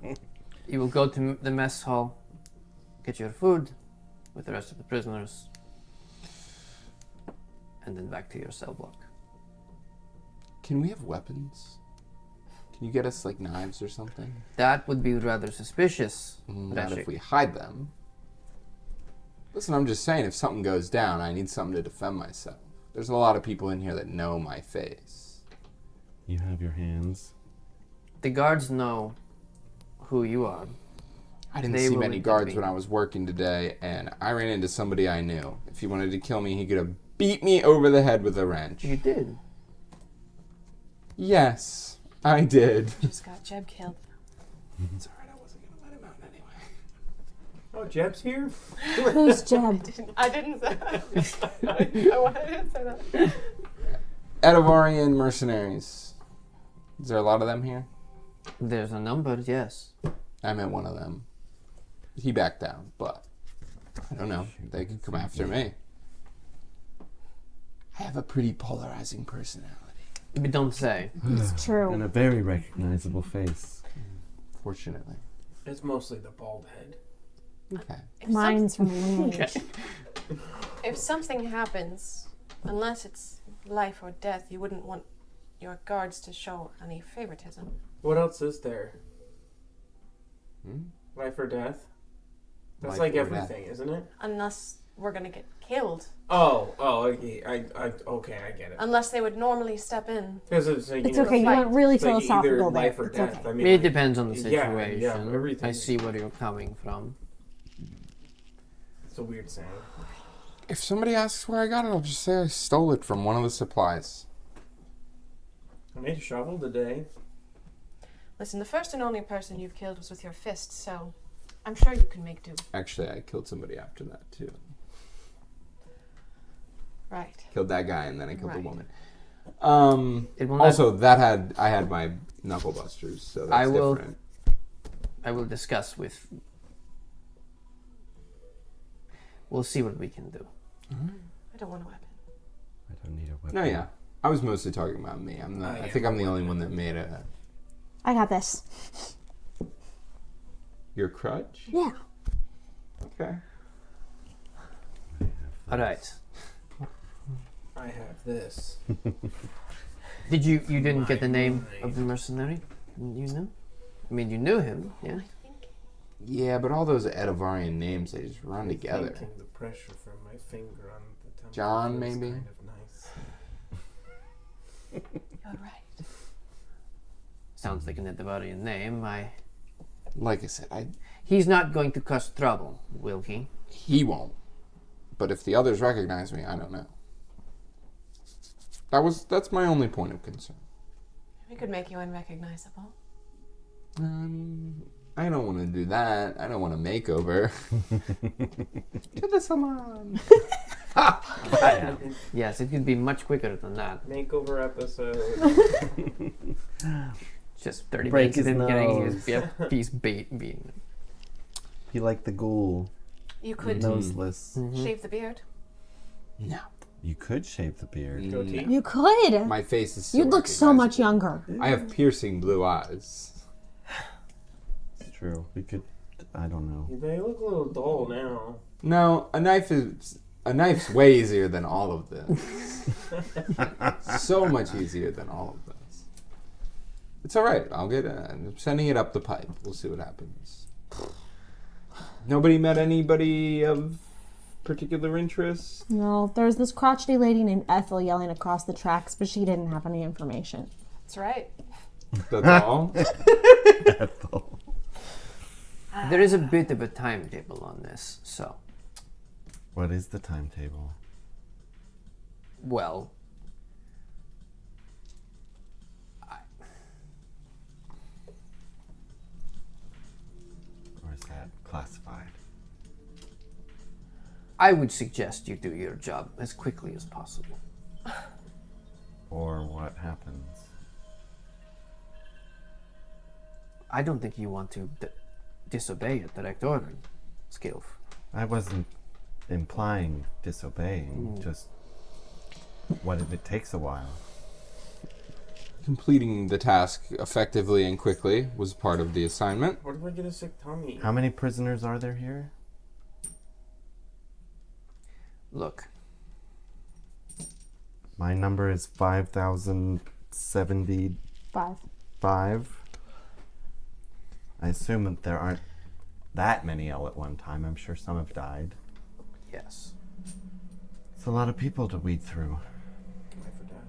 Speaker 7: be.
Speaker 1: You will go to the mess hall, get your food with the rest of the prisoners, and then back to your cell block.
Speaker 5: Can we have weapons? Can you get us, like, knives or something?
Speaker 1: That would be rather suspicious.
Speaker 5: Not
Speaker 1: Rashik.
Speaker 5: if we hide them. Listen, I'm just saying, if something goes down, I need something to defend myself. There's a lot of people in here that know my face.
Speaker 4: You have your hands.
Speaker 1: The guards know who you are.
Speaker 5: I didn't
Speaker 1: They
Speaker 5: see
Speaker 1: will
Speaker 5: many guards
Speaker 1: intervene.
Speaker 5: when I was working today, and I ran into somebody I knew. If he wanted to kill me, he could have beat me over the head with a wrench.
Speaker 1: You did.
Speaker 5: Yes, I did.
Speaker 2: Just got Jeb killed.
Speaker 5: It's alright, I wasn't going to let him out anyway.
Speaker 7: Oh, Jeb's here?
Speaker 3: Who's Jeb?
Speaker 2: I didn't say that. I didn't say that.
Speaker 5: Edivarian mercenaries. Is there a lot of them here?
Speaker 1: There's a number, yes.
Speaker 5: I met one of them. He backed down, but I don't know. They could come after me. I have a pretty polarizing personality.
Speaker 1: But don't say.
Speaker 3: It's true.
Speaker 4: And a very recognizable face.
Speaker 5: Fortunately.
Speaker 7: It's mostly the bald head.
Speaker 5: Okay.
Speaker 3: Mine's from lineage.
Speaker 2: If something happens, unless it's life or death, you wouldn't want your guards to show any favoritism.
Speaker 7: What else is there?
Speaker 5: Hmm?
Speaker 7: Life or death? That's
Speaker 5: Life
Speaker 7: like
Speaker 5: or
Speaker 7: everything, isn't it?
Speaker 2: Unless we're gonna get killed.
Speaker 7: Oh, okay. Okay, I get it.
Speaker 2: Unless they would normally step in.
Speaker 7: Because it's like,
Speaker 3: It's
Speaker 7: you know,
Speaker 3: okay. You
Speaker 2: fight.
Speaker 3: went really
Speaker 7: it's like either
Speaker 3: philosophical there.
Speaker 7: life or
Speaker 3: It's
Speaker 7: death.
Speaker 3: okay.
Speaker 7: I mean,
Speaker 1: It
Speaker 7: like,
Speaker 1: depends on the
Speaker 7: yeah,
Speaker 1: situation.
Speaker 7: yeah, everything.
Speaker 1: I see where you're coming from.
Speaker 7: It's a weird saying.
Speaker 5: If somebody asks where I got it, I'll just say I stole it from one of the supplies.
Speaker 7: I made a shovel today.
Speaker 2: Listen, the first and only person you've killed was with your fist, so I'm sure you can make do.
Speaker 5: Actually, I killed somebody after that, too.
Speaker 2: Right.
Speaker 5: Killed that guy, and then I killed the
Speaker 2: Right.
Speaker 5: woman.
Speaker 1: It will not-
Speaker 5: Also, I had my knuckle busters, so that's
Speaker 1: I will-
Speaker 5: different.
Speaker 1: I will discuss with. We'll see what we can do.
Speaker 2: I don't want a weapon.
Speaker 4: I don't need a weapon.
Speaker 5: No, yeah. I was mostly talking about me. I think I'm the only one that made
Speaker 3: I got this.
Speaker 5: your crutch.
Speaker 3: Yeah.
Speaker 5: Okay.
Speaker 1: All right.
Speaker 7: I have this.
Speaker 1: Did you didn't get the name of the mercenary? You knew? I mean, you knew him, yeah?
Speaker 5: Yeah, but all those Edivarian names, they just run
Speaker 7: I'm
Speaker 5: together.
Speaker 7: thinking the pressure from my finger on the temple
Speaker 5: John,
Speaker 7: feels
Speaker 5: maybe?
Speaker 7: kind of nice.
Speaker 2: You're right.
Speaker 1: Sounds like an Edivarian name.
Speaker 5: Like I said,
Speaker 1: He's not going to cause trouble, will he?
Speaker 5: he won't. But if the others recognize me, I don't know. That's my only point of concern.
Speaker 2: We could make you unrecognizable.
Speaker 5: I don't want to do that. I don't want a makeover. To the salon.
Speaker 1: Yes, it could be much quicker than that.
Speaker 7: Makeover episode.
Speaker 1: Just 30
Speaker 4: Break
Speaker 1: minutes of
Speaker 4: his
Speaker 1: him getting
Speaker 4: nose.
Speaker 1: his piece beaten.
Speaker 4: Be like the ghoul.
Speaker 2: You could
Speaker 4: Noseless.
Speaker 2: shave the beard.
Speaker 5: No.
Speaker 4: You could shave the beard.
Speaker 7: Goatee.
Speaker 3: You could.
Speaker 5: My face is still
Speaker 3: You'd look so much
Speaker 5: recognizable.
Speaker 3: younger.
Speaker 5: I have piercing blue eyes.
Speaker 4: It's true. We could. I don't know.
Speaker 7: They look a little dull now.
Speaker 5: No, a knife's way easier than all of this. So much easier than all of this. It's all right. I'm sending it up the pipe. We'll see what happens. Nobody met anybody of particular interest?
Speaker 3: No, there's this crotchety lady named Ethel yelling across the tracks, but she didn't have any information.
Speaker 2: That's right.
Speaker 5: That's all?
Speaker 4: Ethel.
Speaker 1: There is a bit of a timetable on this, so,
Speaker 4: What is the timetable?
Speaker 1: well,
Speaker 4: Or is that classified?
Speaker 1: I would suggest you do your job as quickly as possible.
Speaker 4: Or what happens?
Speaker 1: I don't think you want to disobey a direct order, Skilf.
Speaker 4: I wasn't implying disobeying, just what if it takes a while?
Speaker 5: Completing the task effectively and quickly was part of the assignment.
Speaker 7: What if I get a sick tummy?
Speaker 4: How many prisoners are there here?
Speaker 1: Look,
Speaker 4: My number is 5,075.
Speaker 3: Five.
Speaker 4: I assume that there aren't that many all at one time. I'm sure some have died.
Speaker 1: yes.
Speaker 4: It's a lot of people to weed through.
Speaker 7: Life or death.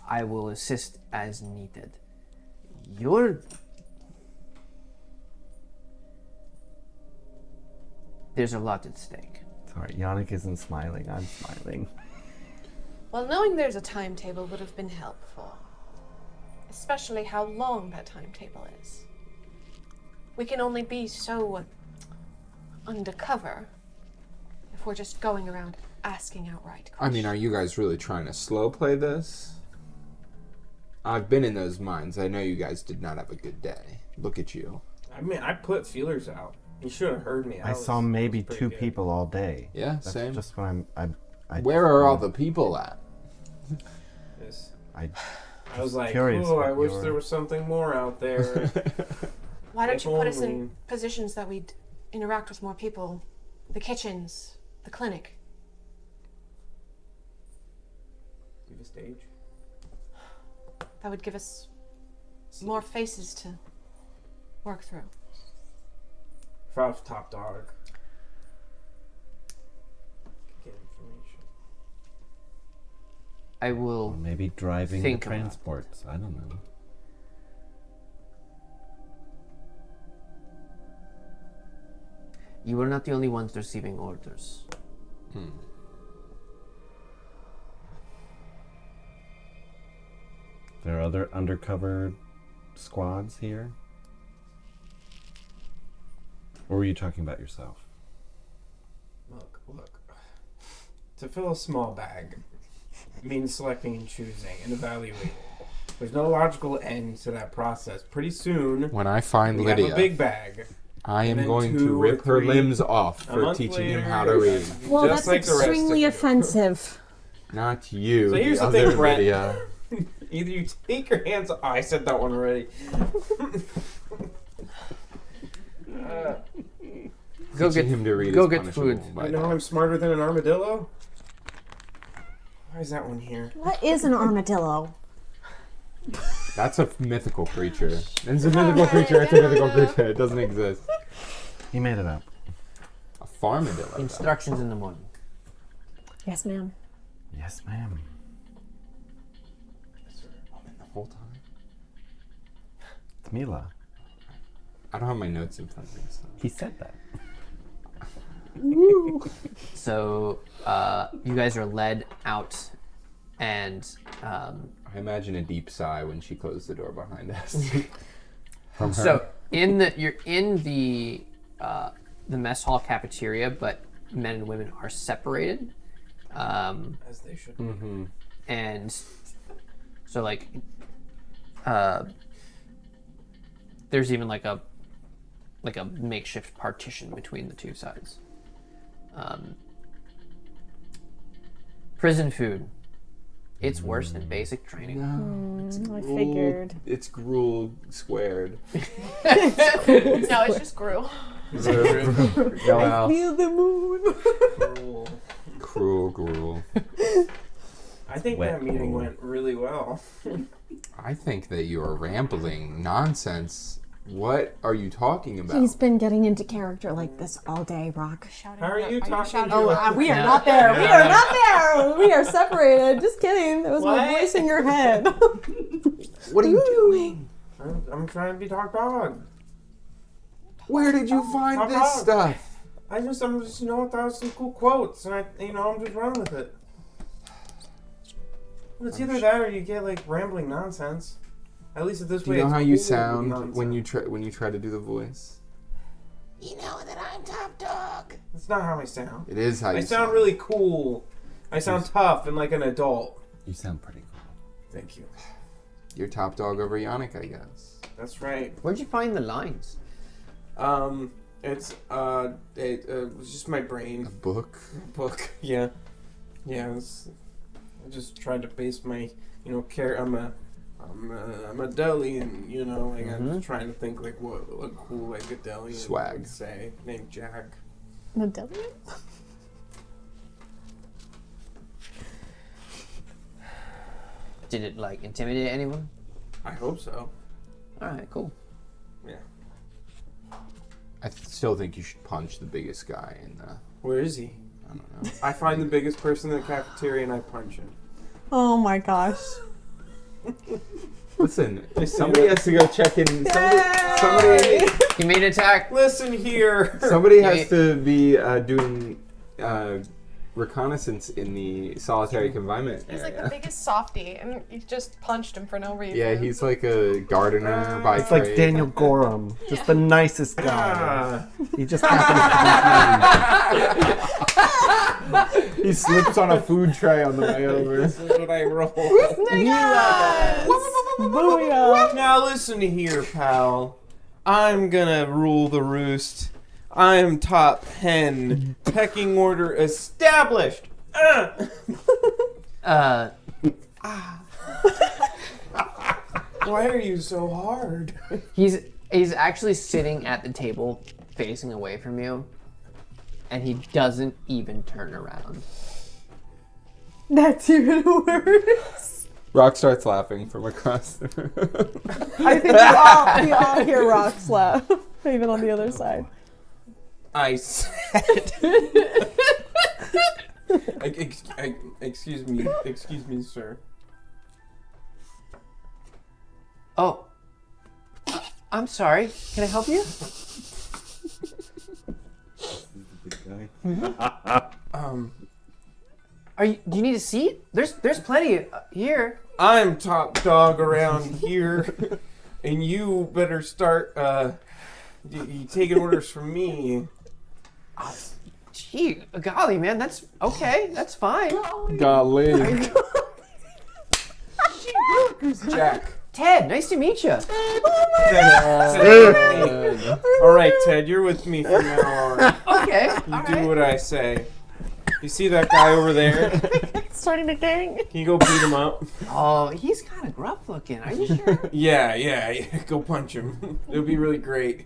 Speaker 1: I will assist as needed. There's a lot at stake.
Speaker 4: Sorry, Yannick isn't smiling. I'm smiling.
Speaker 2: Well, knowing there's a timetable would have been helpful. Especially how long that timetable is. We can only be so undercover if we're just going around asking outright
Speaker 5: I
Speaker 2: questions.
Speaker 5: mean, are you guys really trying to slow play this? I've been in those mines. I know you guys did not have a good day. Look at you.
Speaker 7: I mean, I put feelers out. You should have heard me.
Speaker 4: I saw maybe
Speaker 7: pretty
Speaker 4: two
Speaker 7: good.
Speaker 4: people all day.
Speaker 5: Yeah,
Speaker 4: That's
Speaker 5: same.
Speaker 4: just what I
Speaker 5: Where are all the people at?
Speaker 7: Yes.
Speaker 4: I
Speaker 7: I was like,
Speaker 4: curious
Speaker 7: oh,
Speaker 4: what
Speaker 7: I wish
Speaker 4: your-
Speaker 7: there was something more out there.
Speaker 2: Why don't
Speaker 7: if
Speaker 2: you put us in
Speaker 7: only.
Speaker 2: positions that we'd interact with more people? The kitchens, the clinic.
Speaker 7: Give a stage.
Speaker 2: That would give us more faces to work through.
Speaker 7: If I was top dog, could get information.
Speaker 1: I will.
Speaker 4: maybe driving
Speaker 1: Think
Speaker 4: the
Speaker 1: about it.
Speaker 4: transports. I don't know.
Speaker 1: You are not the only ones receiving orders.
Speaker 4: There are other undercover squads here? Or were you talking about yourself?
Speaker 7: Look. To fill a small bag means selecting and choosing and evaluating. There's no logical end to that process. Pretty soon,
Speaker 5: When I find
Speaker 7: we have a
Speaker 5: Lydia,
Speaker 7: big bag.
Speaker 5: I
Speaker 7: and
Speaker 5: am
Speaker 7: then
Speaker 5: going
Speaker 7: 2
Speaker 5: to
Speaker 7: or
Speaker 5: rip her
Speaker 7: 3
Speaker 5: limbs off
Speaker 7: A
Speaker 5: for
Speaker 7: month
Speaker 5: teaching him
Speaker 7: later,
Speaker 5: how to read.
Speaker 3: Well,
Speaker 7: just
Speaker 3: that's
Speaker 7: like the rest of
Speaker 3: extremely
Speaker 7: you.
Speaker 3: offensive.
Speaker 5: Not you,
Speaker 7: So here's the
Speaker 5: other
Speaker 7: thing, Brett.
Speaker 5: Lydia.
Speaker 7: Either you take your hands off. Oh, I said that one already.
Speaker 1: Go
Speaker 5: Teaching
Speaker 1: get
Speaker 5: him to read
Speaker 1: go
Speaker 5: is
Speaker 1: get
Speaker 5: punishable
Speaker 1: food.
Speaker 5: by
Speaker 7: You know
Speaker 5: death.
Speaker 7: I'm smarter than an armadillo? Why is that one here?
Speaker 3: What is an armadillo?
Speaker 5: That's a mythical creature. It's a mythical creature. It's a mythical creature. It doesn't exist.
Speaker 4: He made it up.
Speaker 5: A farmadillo. though.
Speaker 1: Instructions in the morning.
Speaker 3: Yes, ma'am.
Speaker 4: Yes, ma'am.
Speaker 5: The whole time.
Speaker 4: It's Mila.
Speaker 5: I don't have my notes in front of me. So.
Speaker 4: He said that.
Speaker 1: So you guys are led out, and
Speaker 5: I imagine a deep sigh when she closed the door behind us. From her.
Speaker 1: so you're in the mess hall cafeteria, but men and women are separated,
Speaker 7: As they should be.
Speaker 5: Mm-hmm.
Speaker 1: and so like there's even like a makeshift partition between the two sides. Prison food. It's worse than basic training.
Speaker 3: I figured.
Speaker 5: It's gruel squared.
Speaker 2: No, it's just grew.
Speaker 5: Well,
Speaker 3: Feel the moon.
Speaker 7: Cool.
Speaker 5: cruel gruel.
Speaker 7: I think
Speaker 4: Wet
Speaker 7: that meeting
Speaker 4: roll.
Speaker 7: went really well.
Speaker 5: I think that you are rambling nonsense What are you talking about?
Speaker 3: He's been getting into character like this all day, Rock.
Speaker 7: How are you talking to
Speaker 3: Oh,
Speaker 7: us?
Speaker 3: we are not there. We are not there. We are separated. Just kidding. That was my
Speaker 7: What?
Speaker 3: voice in your head.
Speaker 5: What are you doing?
Speaker 7: I'm trying to be Top Dog.
Speaker 5: Where did you find
Speaker 7: Top
Speaker 5: this
Speaker 7: dog.
Speaker 5: stuff?
Speaker 7: I'm just, thought it was some cool quotes, and I'm just running with it. Well, it's either that or you get like rambling nonsense. At least at this
Speaker 5: Do
Speaker 7: way.
Speaker 5: you know
Speaker 7: it's
Speaker 5: how you
Speaker 7: cool
Speaker 5: sound
Speaker 7: nonsense.
Speaker 5: when you try to do the voice?
Speaker 7: That's not how I sound.
Speaker 5: It is how you
Speaker 7: I sound really cool. I sound tough and like an adult.
Speaker 4: You sound pretty cool.
Speaker 7: Thank you.
Speaker 5: You're top dog over Yannick, I guess.
Speaker 7: That's right.
Speaker 1: Where'd you find the lines?
Speaker 7: It was just my brain.
Speaker 5: Book.
Speaker 7: Book. Yeah. I just tried to base my, I'm a deli, and like I'm just trying to think like what a cool like a deli
Speaker 5: Swag.
Speaker 7: would say named Jack.
Speaker 3: Medallion?
Speaker 1: Did it like intimidate anyone?
Speaker 7: I hope so.
Speaker 1: All right, cool.
Speaker 7: Yeah.
Speaker 5: I still think you should punch the biggest guy in the.
Speaker 7: Where is he?
Speaker 5: I don't know.
Speaker 7: I find the biggest person in the cafeteria and I punch him.
Speaker 3: Oh my gosh.
Speaker 5: Listen, somebody has to go check in. Somebody
Speaker 1: He made an attack.
Speaker 7: Listen here.
Speaker 5: Somebody has to be doing reconnaissance in the solitary confinement
Speaker 2: He's
Speaker 5: area.
Speaker 2: like the biggest softie, and you just punched him for no reason.
Speaker 5: Yeah, he's like a gardener by
Speaker 4: It's like
Speaker 5: trade.
Speaker 4: Daniel Gorham, just the nicest guy.
Speaker 7: Ah,
Speaker 4: He just happens
Speaker 5: He slips on a food tray on the way over.
Speaker 7: this is what I roll.
Speaker 3: Booyah.
Speaker 7: Now listen here, pal. I'm gonna rule the roost. I'm top hen. Pecking order established. Why are you so hard?
Speaker 1: He's actually sitting at the table, facing away from you, and he doesn't even turn around.
Speaker 3: That's even worse.
Speaker 5: Rock starts laughing from across the room.
Speaker 3: I think we all hear Rock's laugh, even on the other side.
Speaker 7: I said. Excuse me, sir.
Speaker 1: Oh, I'm sorry. Can I help you? Do you need a seat? There's plenty here.
Speaker 7: I'm top dog around here, and you better start you taking orders from me.
Speaker 1: Gee, golly, man, that's okay. That's fine.
Speaker 5: Golly.
Speaker 7: Jack.
Speaker 1: Ted, nice to meet you.
Speaker 7: All right, Ted, you're with me from now on.
Speaker 1: Okay.
Speaker 7: You do what I say. You see that guy over there?
Speaker 3: Starting to gang.
Speaker 7: Can you go beat him up?
Speaker 1: Oh, he's kind of gruff looking. Are you sure?
Speaker 7: Yeah. Go punch him. It'll be really great.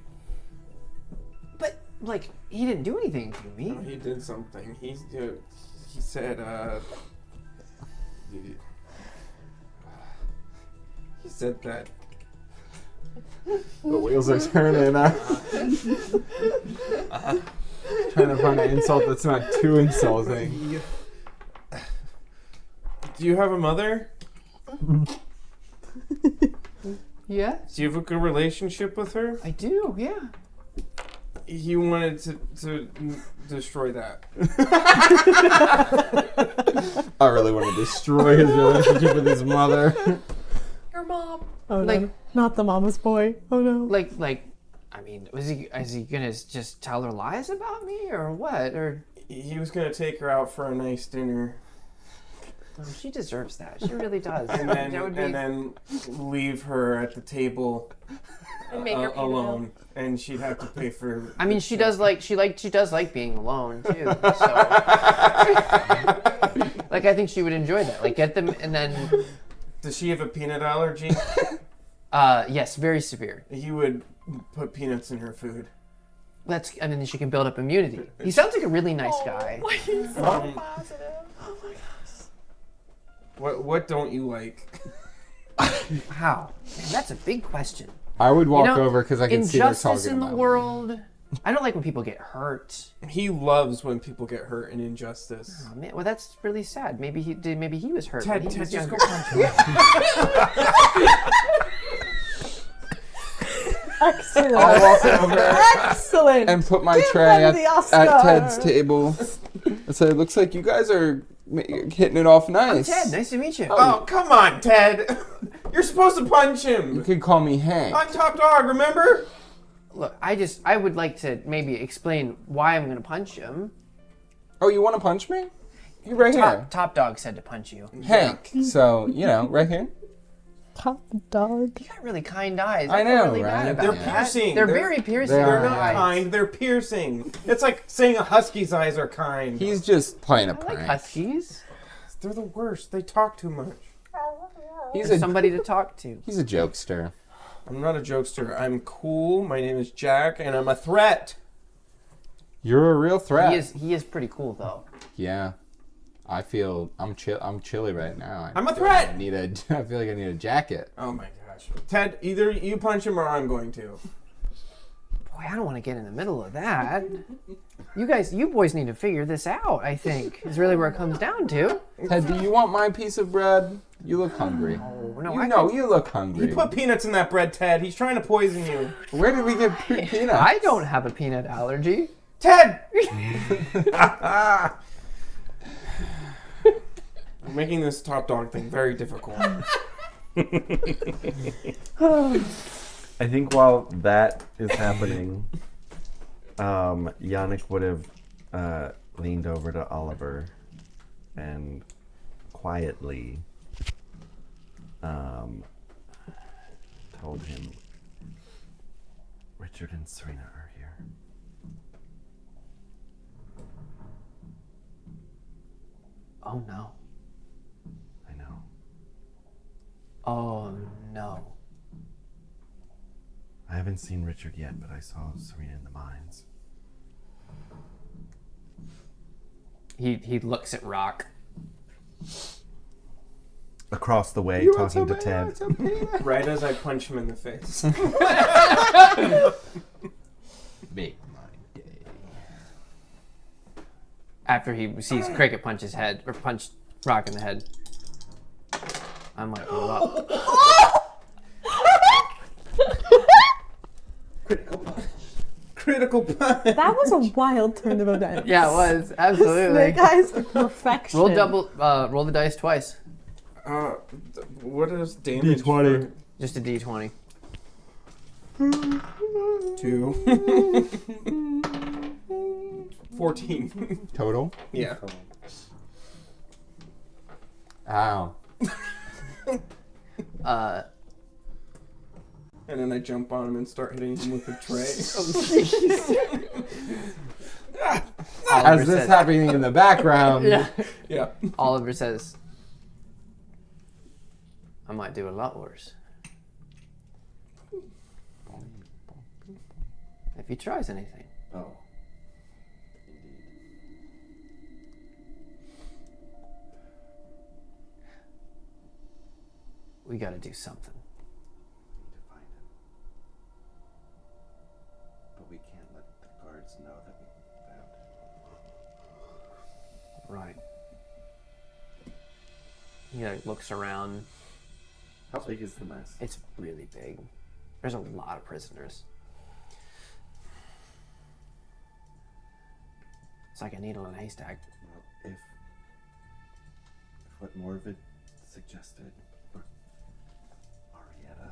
Speaker 1: But like, he didn't do anything to me.
Speaker 7: Oh, he did something. He said, he said that.
Speaker 5: The wheels are turning. Trying to find an insult that's not too insulting.
Speaker 7: Do you have a mother?
Speaker 1: Yeah,
Speaker 7: Do you have a good relationship with her?
Speaker 1: I do. Yeah.
Speaker 7: He wanted to destroy that.
Speaker 5: I really want to destroy his relationship with his mother.
Speaker 2: Your mom.
Speaker 3: Oh no,
Speaker 1: Like-
Speaker 3: not the mama's boy. Oh no.
Speaker 1: Like, I mean, is he gonna just tell her lies about me or what? Or
Speaker 7: He was gonna take her out for a nice dinner,
Speaker 1: oh, she deserves that. She really does.
Speaker 7: and then
Speaker 1: That would be-
Speaker 7: and then leave her at the table
Speaker 2: And make her pay the bill.
Speaker 7: alone, and she'd have to pay for.
Speaker 1: I mean, she does like being alone too. So, like, I think she would enjoy that. Like, get them and then,
Speaker 7: Does she have a peanut allergy?
Speaker 1: yes, very severe.
Speaker 7: He would put peanuts in her food.
Speaker 1: And then she can build up immunity. He sounds like a really nice guy.
Speaker 2: Why he's so
Speaker 7: Um,
Speaker 2: positive. Oh my gosh.
Speaker 7: What don't you like?
Speaker 1: How? Man, that's a big question.
Speaker 5: I would walk
Speaker 1: You know,
Speaker 5: over because I can see they're
Speaker 1: Injustice
Speaker 5: talking
Speaker 1: in the
Speaker 5: about me.
Speaker 1: world. I don't like when people get hurt.
Speaker 7: He loves when people get hurt in injustice.
Speaker 1: Oh, man, well, that's really sad. Maybe he did. Maybe he was hurt.
Speaker 7: Ted,
Speaker 1: when he was
Speaker 7: just go
Speaker 1: younger.
Speaker 7: punch him.
Speaker 3: Excellent.
Speaker 5: I'll walk over
Speaker 3: Excellent.
Speaker 5: and put my
Speaker 3: Give
Speaker 5: tray
Speaker 3: them the Oscar.
Speaker 5: at Ted's table. And say, looks like you guys are hitting it off nice.
Speaker 1: Ted, nice to meet you.
Speaker 7: Oh, come on, Ted. You're supposed to punch
Speaker 5: You
Speaker 7: him.
Speaker 5: can call me Hank.
Speaker 7: I'm top dog, remember?
Speaker 1: Look, I would like to maybe explain why I'm going to punch him.
Speaker 5: Oh, you want to punch me? You're right here.
Speaker 1: Top Dog said to punch you.
Speaker 5: Hank. So, right here.
Speaker 3: Top dog.
Speaker 1: You got really kind eyes.
Speaker 5: I
Speaker 1: feel
Speaker 5: know,
Speaker 1: really
Speaker 5: right?
Speaker 1: bad about
Speaker 7: They're
Speaker 1: that.
Speaker 7: piercing.
Speaker 1: They're very piercing.
Speaker 5: They
Speaker 7: They're
Speaker 5: are.
Speaker 7: not kind, they're piercing. It's like saying a husky's eyes are kind.
Speaker 5: He's just playing a
Speaker 1: I like
Speaker 5: prank.
Speaker 1: huskies.
Speaker 7: They're the worst. They talk too much.
Speaker 5: He's
Speaker 1: There's
Speaker 5: a
Speaker 1: somebody to talk to.
Speaker 5: He's a jokester.
Speaker 7: I'm not a jokester. I'm cool. My name is Jack, and I'm a threat.
Speaker 5: You're a real threat.
Speaker 1: He is pretty cool though.
Speaker 5: Yeah. I feel I'm chilly right now.
Speaker 7: I'm a
Speaker 5: feel like
Speaker 7: threat.
Speaker 5: I feel like I need a jacket.
Speaker 7: Oh my gosh. Ted, either you punch him or I'm going to.
Speaker 1: Boy, I don't want to get in the middle of that. You boys need to figure this out, I think, is really where it comes down to.
Speaker 5: Ted, do you want my piece of bread? You look hungry.
Speaker 1: Oh, no,
Speaker 5: You look hungry.
Speaker 7: He put peanuts in that bread, Ed. He's trying to poison you.
Speaker 5: Where did we get peanuts?
Speaker 1: I don't have a peanut allergy.
Speaker 7: Ted! I'm making this top dog thing very difficult.
Speaker 4: I think while that is happening, Yannick would have leaned over to Oliver and quietly told him, Richard and Serena are here.
Speaker 1: Oh no.
Speaker 4: I know.
Speaker 1: Oh no.
Speaker 4: I haven't seen Richard yet, but I saw Serena in the mines.
Speaker 1: He looks at Rock.
Speaker 4: Across the way, talking to Ted.
Speaker 7: Right as I punch him in the face.
Speaker 5: Make my day.
Speaker 1: After he sees Cricket punch Rock in the head. I might blow up.
Speaker 7: Critical punch.
Speaker 3: That was a wild turn of events.
Speaker 1: Yeah, it was. Absolutely.
Speaker 3: Snake eyes are perfection.
Speaker 1: Roll the dice twice.
Speaker 7: What is damage?
Speaker 4: D20.
Speaker 1: Just a D20.
Speaker 7: 2. 14.
Speaker 5: Total?
Speaker 7: Yeah.
Speaker 5: Ow.
Speaker 7: And then I jump on him and start hitting him with the tray.
Speaker 5: As this happening in the background.
Speaker 1: Yeah.
Speaker 7: Yeah.
Speaker 1: Oliver says, I might do a lot worse. If he tries anything.
Speaker 4: Oh.
Speaker 1: We gotta do something.
Speaker 4: Need to find him. But we can't let the guards know that we found him.
Speaker 1: Right. He like looks around.
Speaker 4: How big is the mess?
Speaker 1: It's really big. There's a lot of prisoners. It's like a needle in a haystack.
Speaker 4: Well, if what Morvid suggested, or Arietta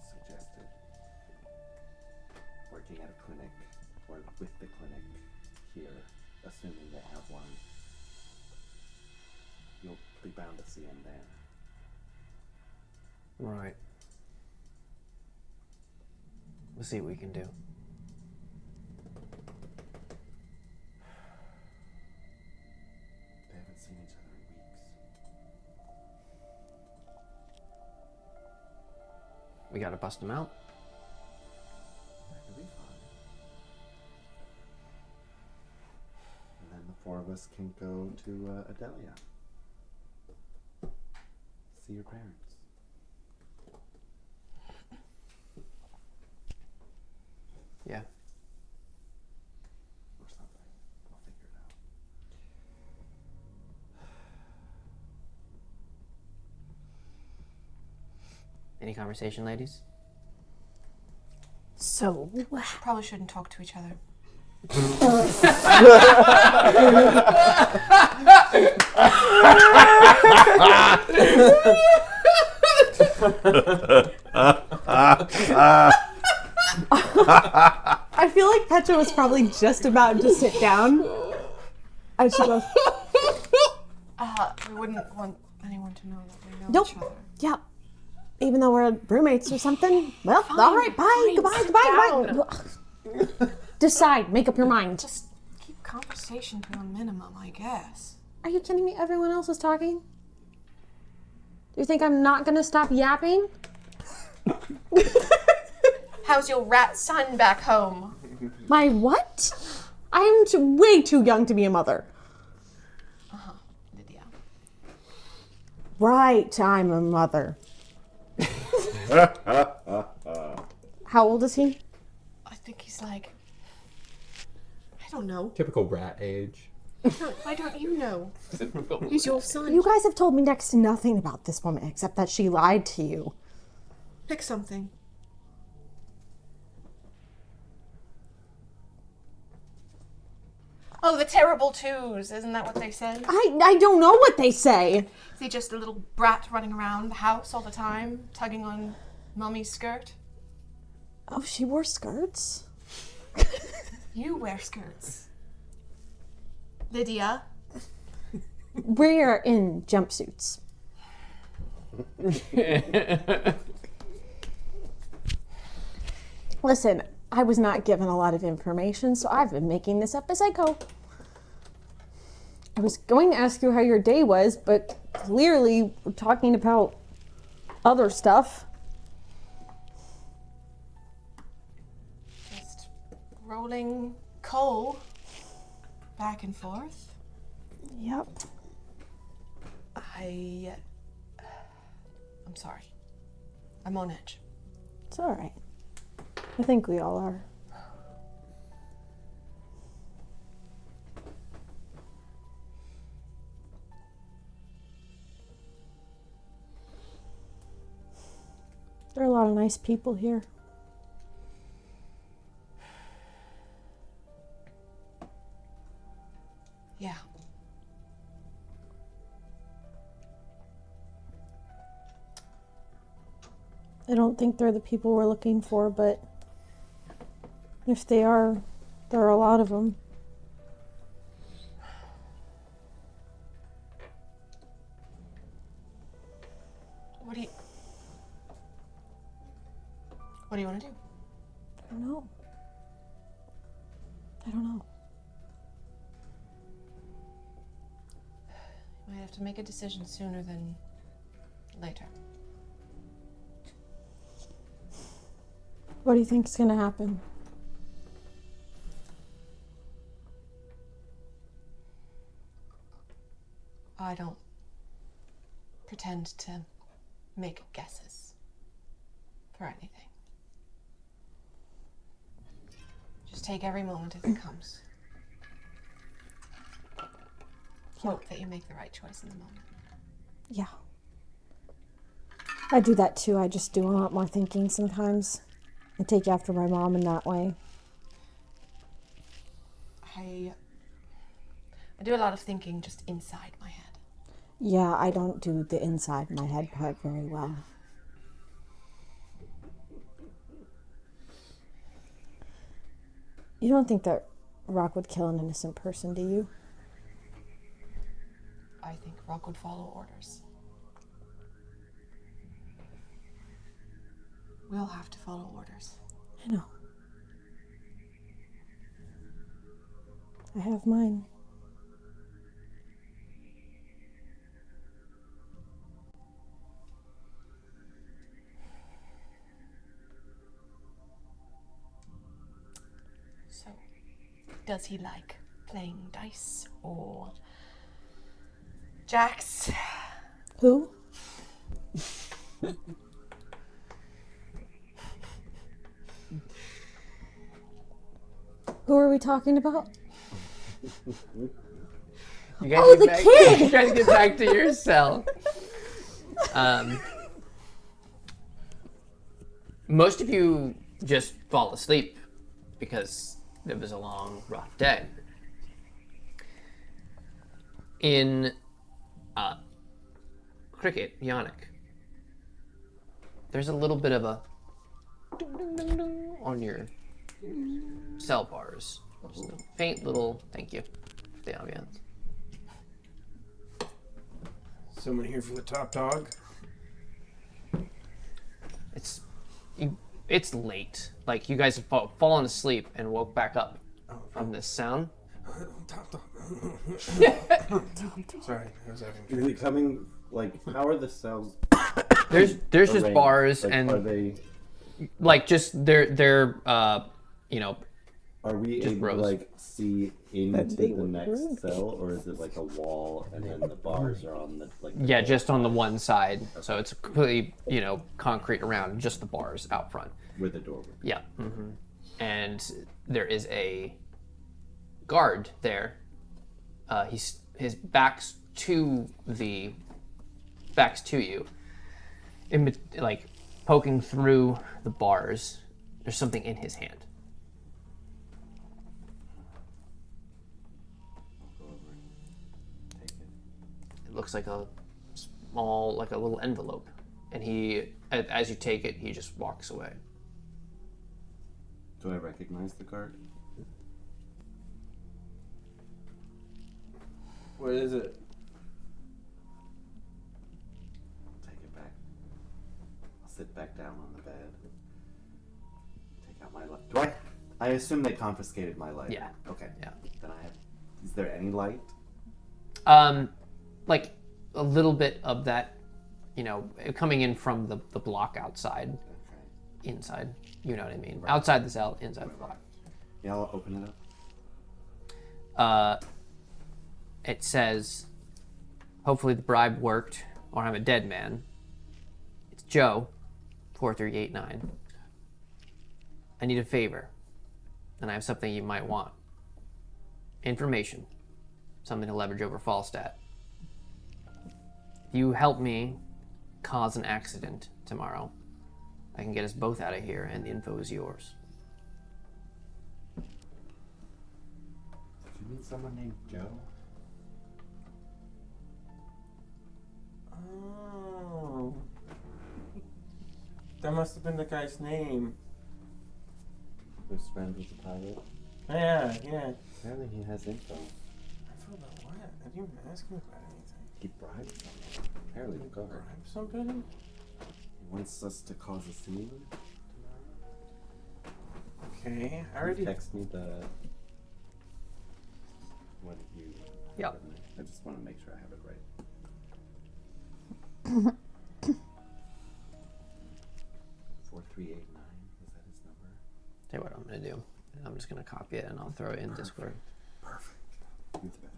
Speaker 4: suggested, working at a clinic, or with the clinic here, assuming they have one, you'll be bound to see him there.
Speaker 1: Right. We'll see what we can do.
Speaker 4: They haven't seen each other in weeks.
Speaker 1: We gotta bust them out.
Speaker 4: That could be fun. And then the four of us can go to Adelia. See your parents.
Speaker 1: Yeah.
Speaker 5: Or something. I'll figure it out.
Speaker 1: Any conversation, ladies?
Speaker 3: So,
Speaker 2: Probably shouldn't talk to each other.
Speaker 3: I feel like Petra was probably just about to sit down. And she goes,
Speaker 2: We wouldn't want anyone to know that we know
Speaker 3: Nope.
Speaker 2: each other.
Speaker 3: yeah. Even though we're roommates or something. Well, all right, bye.
Speaker 2: fine,
Speaker 3: Goodbye,
Speaker 2: sit
Speaker 3: goodbye. Decide. Make up your mind.
Speaker 2: Just keep conversation to a minimum, I guess.
Speaker 3: Are you kidding me? Everyone else is talking. Do you think I'm not going to stop yapping?
Speaker 2: How's your rat son back home?
Speaker 3: My what? I am way too young to be a mother.
Speaker 2: Lydia.
Speaker 3: Right, I'm a mother. How old is he?
Speaker 2: I think he's like... I don't know.
Speaker 6: Typical rat age.
Speaker 2: Why don't you know? He's your son.
Speaker 3: You guys have told me next to nothing about this woman except that she lied to you.
Speaker 2: Pick something. Oh, the terrible twos. Isn't that what they said?
Speaker 3: I don't know what they say.
Speaker 2: Is he just a little brat running around the house all the time, tugging on Mummy's skirt?
Speaker 3: Oh, she wore skirts?
Speaker 2: You wear skirts. Lydia.
Speaker 3: We're in jumpsuits. Listen, I was not given a lot of information, so I've been making this up as I go. I was going to ask you how your day was, but clearly we're talking about other stuff.
Speaker 2: Just rolling coal back and forth.
Speaker 3: Yep.
Speaker 2: I'm sorry. I'm on edge.
Speaker 3: It's all right. I think we all are. There are a lot of nice people here.
Speaker 2: Yeah.
Speaker 3: I don't think they're the people we're looking for, but if they are, there are a lot of them.
Speaker 2: What do you want to do?
Speaker 3: I don't know. I don't know.
Speaker 2: You might have to make a decision sooner than later.
Speaker 3: What do you think's gonna happen?
Speaker 2: I don't pretend to make guesses for anything. Just take every moment as it comes. Hope that you make the right choice in the moment.
Speaker 3: Yeah. I do that too. I just do a lot more thinking sometimes. I take after my mom in that way.
Speaker 2: I do a lot of thinking just inside my head.
Speaker 3: Yeah, I don't do the inside my head part very well. You don't think that Rock would kill an innocent person, do you?
Speaker 2: I think Rock would follow orders. We'll have to follow orders.
Speaker 3: I know. I have mine.
Speaker 2: So, does he like playing dice or jacks?
Speaker 3: Who? Who are we talking about?
Speaker 1: You guys
Speaker 3: Oh,
Speaker 1: get
Speaker 3: the
Speaker 1: back,
Speaker 3: kid!
Speaker 1: You guys get back to your cell. Most of you just fall asleep because it was a long, rough day. In Cricket, Yannick, there's a little bit of a ding, ding, ding, ding on your cell bars. Just a faint little thank you for the ambiance.
Speaker 7: Someone here for the top dog?
Speaker 1: It's late. Like, you guys have fallen asleep and woke back up from this sound.
Speaker 7: Top dog. Sorry, I was having
Speaker 4: Is it coming, like, how are the cells
Speaker 1: There's just
Speaker 4: arranged?
Speaker 1: bars
Speaker 4: Like,
Speaker 1: and
Speaker 4: are they,
Speaker 1: like just they're you know,
Speaker 4: are we
Speaker 1: Just
Speaker 4: able to,
Speaker 1: rows.
Speaker 4: like, see into the next cell, or is it like a wall and then the bars are on the, like, the
Speaker 1: yeah,
Speaker 4: wall
Speaker 1: just on the one side. So it's completely, you know, concrete around, just the bars out front.
Speaker 4: where the door would be?
Speaker 1: Yeah. And there is a guard there. His back's to you. Like poking through the bars. There's something in his hand.
Speaker 4: Take it.
Speaker 1: It looks like a small, like a little envelope. And as you take it, he just walks away.
Speaker 4: Do I recognize the guard?
Speaker 7: What is it?
Speaker 4: Take it back. I'll sit back down on the bed. Take out my light. Do I assume they confiscated my light.
Speaker 1: Yeah.
Speaker 4: Okay.
Speaker 1: Yeah.
Speaker 4: Then I have. Is there any light?
Speaker 1: Like a little bit of that, you know, coming in from the block outside,
Speaker 4: Okay.
Speaker 1: inside. You know what I mean? Outside the cell, inside the block.
Speaker 4: Yeah, I'll open it up.
Speaker 1: It says, hopefully the bribe worked, or I'm a dead man. It's Joe, 4389. I need a favor, and I have something you might want. Information. Something to leverage over Falstaff. If you help me cause an accident tomorrow, I can get us both out of here, and the info is yours.
Speaker 4: Did you meet someone named Joe?
Speaker 7: Oh. That must have been the guy's name.
Speaker 4: Whose friend was a pilot?
Speaker 7: Yeah, yeah.
Speaker 4: Apparently he has info.
Speaker 7: I thought about what? I didn't even ask him about anything.
Speaker 4: He bribed someone. Apparently the guard.
Speaker 7: Bribe somebody?
Speaker 4: He wants us to cause a scene.
Speaker 7: Okay, I
Speaker 4: You
Speaker 7: already.
Speaker 4: text me the. What did you?
Speaker 1: Yep.
Speaker 4: I just want to make sure I have it right. 4389. Is that his number?
Speaker 1: Tell you what I'm gonna do. I'm just gonna copy it and I'll throw it in Discord.
Speaker 4: Perfect. It's better.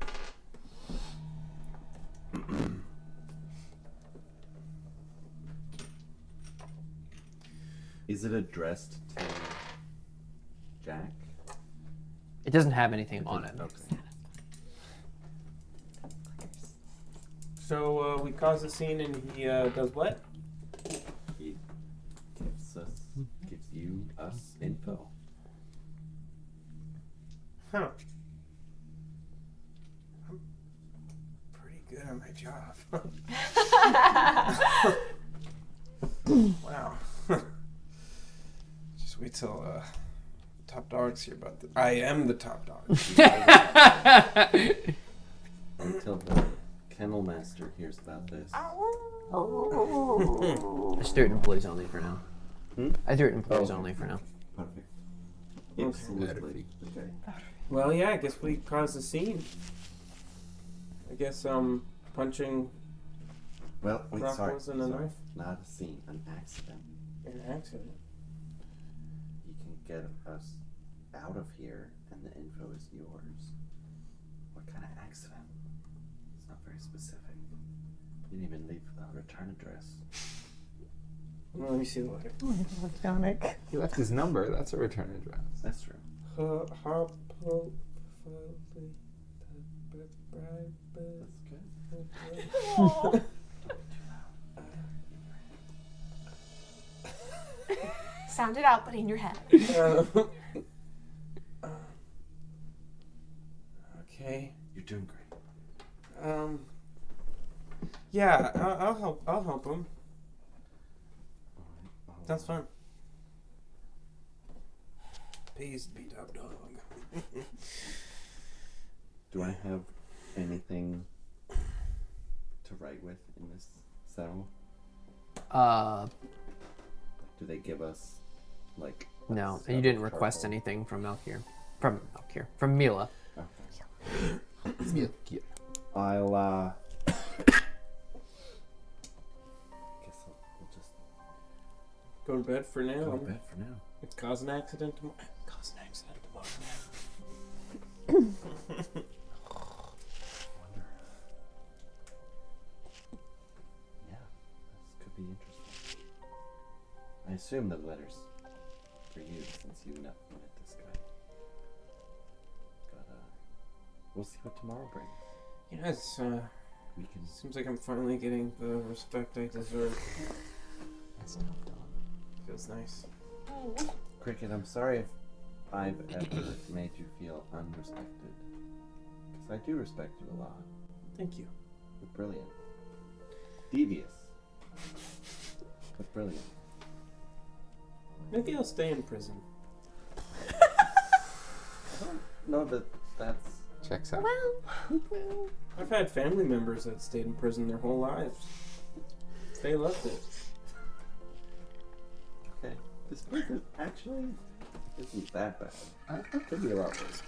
Speaker 4: Is it addressed to Jack?
Speaker 1: It doesn't have anything on it.
Speaker 4: Okay.
Speaker 7: So we cause a scene and he does what?
Speaker 4: He gives us info.
Speaker 7: Huh. I'm pretty good at my job. Wow. Just wait till top dog's here about this. I am the top dog.
Speaker 4: Until the kennel master hears about this.
Speaker 1: I just threw it in employees only for now. I threw it in employees only for now.
Speaker 4: Perfect.
Speaker 7: Okay.
Speaker 4: Absolutely. Okay.
Speaker 7: Well, yeah, I guess we caused a scene. I guess punching
Speaker 4: Well, wait,
Speaker 7: Rock
Speaker 4: sorry.
Speaker 7: wasn't a
Speaker 4: sorry.
Speaker 7: knife?
Speaker 4: Not a scene, an accident.
Speaker 7: an accident.
Speaker 4: You can get us out of here, and the info is yours. What kind of accident? It's not very specific. You didn't even leave a return address.
Speaker 7: Well, let me see the letter.
Speaker 3: Electronic.
Speaker 5: He left his number. That's a return address.
Speaker 4: That's true.
Speaker 2: Sound it out, but in your head.
Speaker 7: Okay.
Speaker 4: You're doing great.
Speaker 7: Yeah, I'll help. I'll help him. That's fun. Pays to be top dog.
Speaker 4: Do I have anything to write with in this cell? Do they give us, like...
Speaker 1: No, and you didn't request anything from Melchior. From Mila.
Speaker 4: Okay. I'll, guess we'll just
Speaker 7: Go to bed for now.
Speaker 4: go to bed for now.
Speaker 7: It's cause an accident tomorrow. Cause an accident tomorrow.
Speaker 4: Wonder. Yeah, this could be interesting. I assume the letter's for you since you met this guy. But we'll see what tomorrow brings.
Speaker 7: Yeah, it's,
Speaker 4: We can.
Speaker 7: seems like I'm finally getting the respect I deserve. Feels nice.
Speaker 4: Cricket, I'm sorry if I've ever made you feel unrespected. Because I do respect you a lot.
Speaker 7: Thank you.
Speaker 4: You're brilliant. Devious. But brilliant.
Speaker 7: Maybe I'll stay in prison.
Speaker 4: No, that's...
Speaker 5: Checks out.
Speaker 7: I've had family members that stayed in prison their whole lives. They loved it.
Speaker 4: Okay. This prison actually isn't that bad. It could be a lot worse.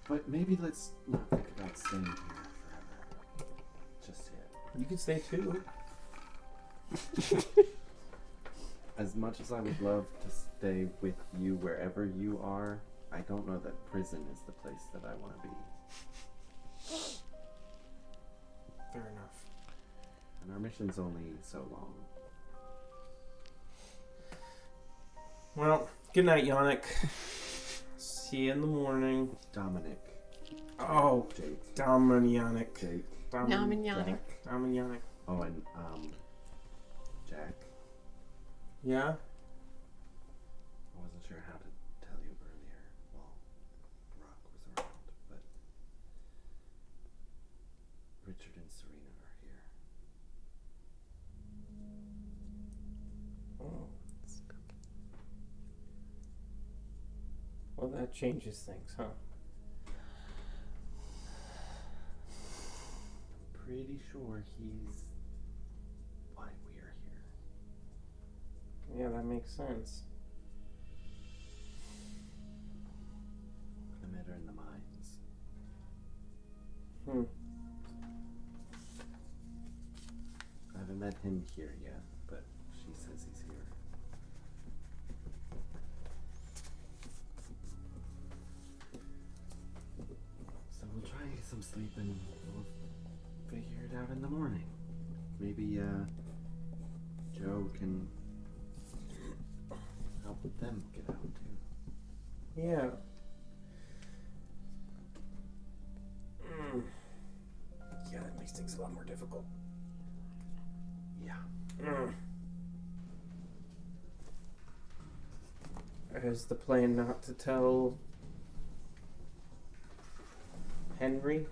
Speaker 4: But maybe let's not think about staying here forever. Just yet.
Speaker 7: You can stay too.
Speaker 4: As much as I would love to stay with you wherever you are, I don't know that prison is the place that I want to be.
Speaker 7: Fair enough.
Speaker 4: And our mission's only so long.
Speaker 7: Well, good night, Yannick. See you in the morning.
Speaker 4: Dominic.
Speaker 7: Oh,
Speaker 4: Jake.
Speaker 7: Dominic.
Speaker 4: Jake.
Speaker 2: Yannick.
Speaker 7: Dominic.
Speaker 4: Oh, and, Jack.
Speaker 7: Yeah?
Speaker 4: I wasn't sure how to tell you earlier while Rock was around, but Richard and Serena are here.
Speaker 7: Oh. Well, that changes things, huh?
Speaker 4: Pretty sure he's why we're here.
Speaker 7: Yeah, that makes sense.
Speaker 4: I met her in the mines. I haven't met him here yet, but she says he's here. So we'll try and get some sleep and we'll figure it out in the morning. Maybe, Joe can help them get out too.
Speaker 7: Yeah. Yeah, that makes things a lot more difficult.
Speaker 4: Yeah.
Speaker 7: Is the plan not to tell Henry?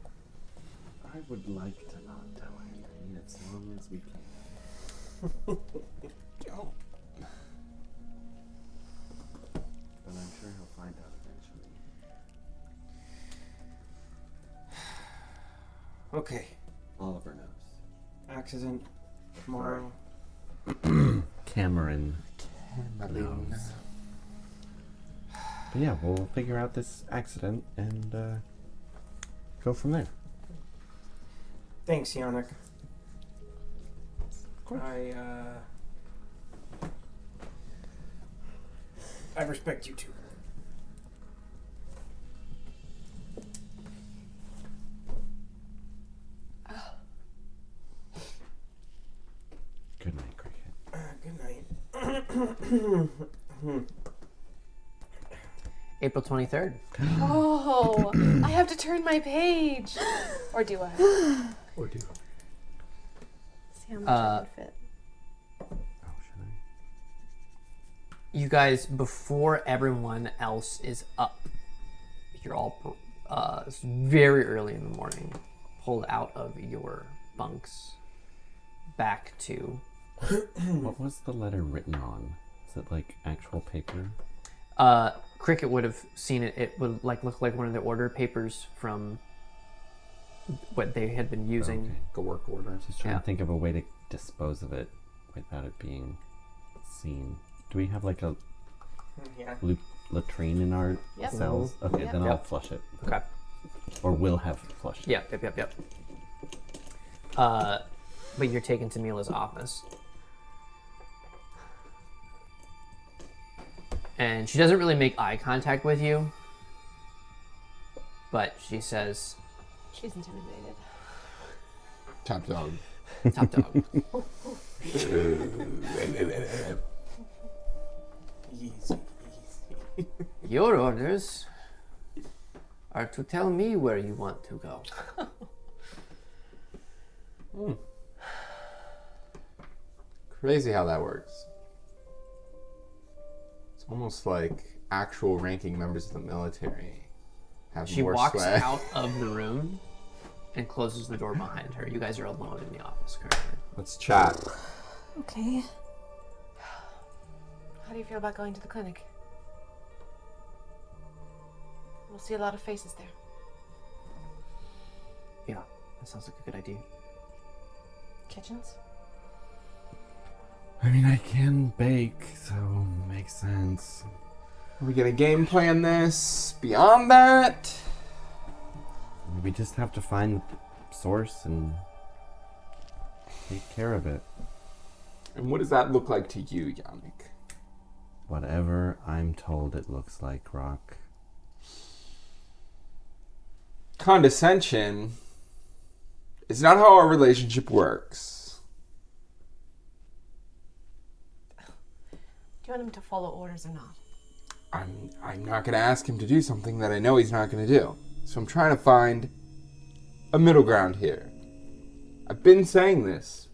Speaker 4: I would like to not tell Henry as long as we can.
Speaker 7: Don't.
Speaker 4: But I'm sure he'll find out eventually.
Speaker 7: Okay.
Speaker 4: Oliver knows.
Speaker 7: Accident tomorrow.
Speaker 4: Cameron knows. But yeah, we'll figure out this accident and go from there.
Speaker 7: Thanks, Yannick.
Speaker 4: Of course.
Speaker 7: I respect you too.
Speaker 4: Good night, Cricket.
Speaker 7: Good night.
Speaker 1: April 23rd.
Speaker 2: Oh, I have to turn my page. Or do I?
Speaker 7: Or do.
Speaker 2: See how much I can fit.
Speaker 4: Oh, should I?
Speaker 1: You guys, before everyone else is up, you're all it's very early in the morning, pulled out of your bunks back to...
Speaker 8: What was the letter written on? Is it like actual paper?
Speaker 1: Cricket would have seen it. It would look like one of the order papers from what they had been using.
Speaker 8: Okay.
Speaker 5: The work order.
Speaker 8: Just trying
Speaker 1: Yeah.
Speaker 8: to think of a way to dispose of it without it being seen. Do we have like a latrine in our
Speaker 2: Yep.
Speaker 8: cells? Okay,
Speaker 2: Yep.
Speaker 8: then I'll
Speaker 1: Yep.
Speaker 8: flush it.
Speaker 1: Okay.
Speaker 8: Or will have flushed.
Speaker 1: Yep. But you're taken to Mila's office. And she doesn't really make eye contact with you. But she says,
Speaker 2: She's intimidated.
Speaker 5: Top dog.
Speaker 1: top dog.
Speaker 7: Easy.
Speaker 1: Your orders are to tell me where you want to go.
Speaker 5: Crazy how that works. It's almost like actual ranking members of the military have
Speaker 1: She
Speaker 5: more
Speaker 1: walks
Speaker 5: sway.
Speaker 1: out of the room and closes the door behind her. You guys are alone in the office currently.
Speaker 5: Let's chat.
Speaker 3: Okay.
Speaker 2: How do you feel about going to the clinic? We'll see a lot of faces there.
Speaker 1: Yeah, that sounds like a good idea.
Speaker 2: Kitchens?
Speaker 4: I mean, I can bake, so makes sense.
Speaker 5: Are we gonna game plan this beyond that?
Speaker 4: We just have to find the source and take care of it.
Speaker 5: And what does that look like to you, Yannick?
Speaker 4: Whatever I'm told it looks like, Rock.
Speaker 5: Condescension is not how our relationship works.
Speaker 2: Do you want him to follow orders or not?
Speaker 5: I'm not gonna ask him to do something that I know he's not gonna do. So I'm trying to find a middle ground here. I've been saying this.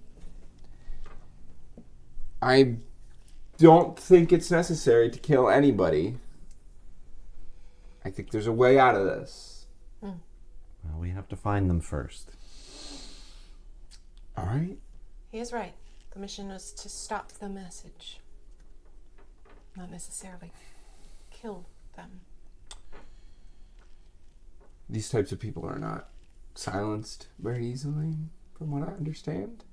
Speaker 5: I don't think it's necessary to kill anybody. I think there's a way out of this.
Speaker 4: Well, we have to find them first.
Speaker 5: All right?
Speaker 2: He is right. The mission was to stop the message, not necessarily kill them.
Speaker 5: These types of people are not silenced very easily, from what I understand.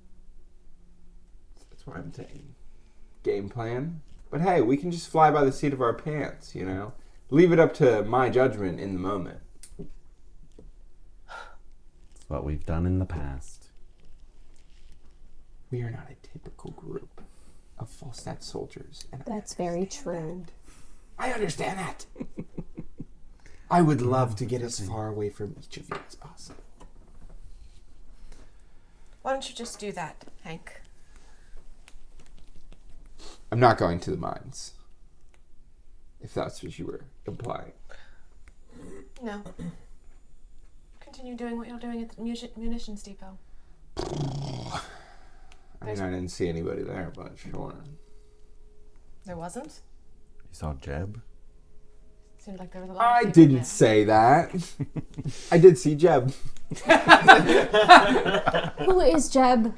Speaker 5: That's why I'm saying game plan. But hey, we can just fly by the seat of our pants, you know? Leave it up to my judgment in the moment.
Speaker 4: It's what we've done in the past.
Speaker 5: We are not a typical group of Falstaff soldiers. And
Speaker 3: That's very true.
Speaker 5: I understand that. I would love to get as far away from each of you as possible.
Speaker 2: Why don't you just do that, Hank?
Speaker 5: I'm not going to the mines. If that's what you were implying.
Speaker 2: No. Continue doing what you're doing at the munitions depot.
Speaker 5: I mean, I didn't see anybody there, but sure.
Speaker 2: There wasn't?
Speaker 4: You saw Jeb?
Speaker 2: Seemed like there was a lot
Speaker 5: I
Speaker 2: of people
Speaker 5: didn't
Speaker 2: there.
Speaker 5: say that. I did see Jeb.
Speaker 3: Who is Jeb?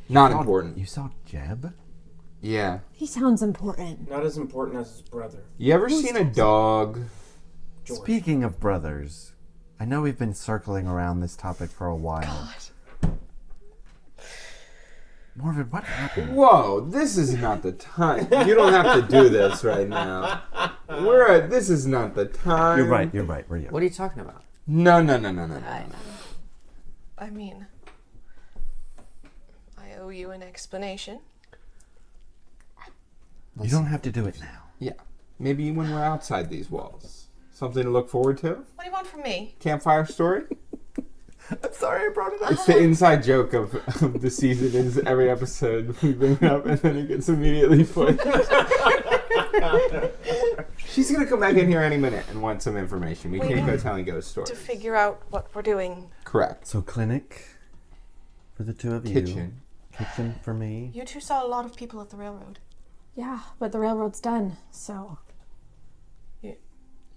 Speaker 5: Not important.
Speaker 4: You saw Jeb?
Speaker 5: Yeah.
Speaker 3: He sounds important.
Speaker 7: Not as important as his brother,
Speaker 5: You ever seen a dog?
Speaker 7: George.
Speaker 4: Speaking of brothers, I know we've been circling around this topic for a while. Morvid, what happened?
Speaker 5: Whoa, this is not the time. You don't have to do this right now. This is not the time.
Speaker 4: You're right, we're young.
Speaker 1: What are you talking about?
Speaker 5: No.
Speaker 2: I mean, I owe you an explanation.
Speaker 4: You don't have to do it now.
Speaker 5: Yeah. Maybe when we're outside these walls. Something to look forward to?
Speaker 2: What do you want from me?
Speaker 5: Campfire story?
Speaker 4: I'm sorry I brought it up.
Speaker 5: It's the inside joke of the season is every episode we bring it up and then it gets immediately put. She He's gonna come back in here any minute and want some information. We
Speaker 2: We
Speaker 5: can't go
Speaker 2: need
Speaker 5: telling ghost stories.
Speaker 2: To figure out what we're doing.
Speaker 5: Correct.
Speaker 4: So clinic for the two of you.
Speaker 5: Kitchen.
Speaker 4: Kitchen for me.
Speaker 2: You two saw a lot of people at the railroad.
Speaker 3: Yeah, but the railroad's done, so.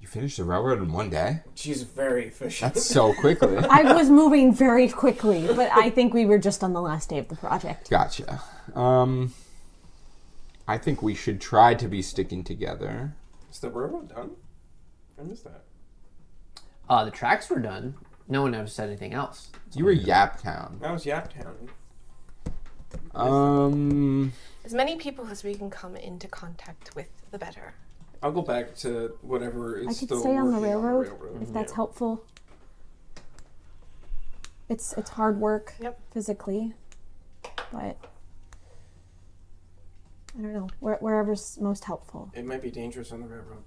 Speaker 5: You finished the railroad in one day?
Speaker 7: She's very efficient.
Speaker 5: That's so quickly.
Speaker 3: I was moving very quickly, but I think we were just on the last day of the project.
Speaker 5: Gotcha. I think we should try to be sticking together.
Speaker 7: Is the railroad done? I missed that.
Speaker 1: The tracks were done. No one ever said anything else.
Speaker 5: You were Yaptown.
Speaker 7: That was Yaptown.
Speaker 2: As many people as we can come into contact with, the better.
Speaker 7: I'll go back to whatever is
Speaker 3: I could
Speaker 7: still
Speaker 3: stay on the
Speaker 7: working
Speaker 3: railroad, if that's helpful. It's hard work physically, but I don't know, wherever's most helpful.
Speaker 7: It might be dangerous on the railroad.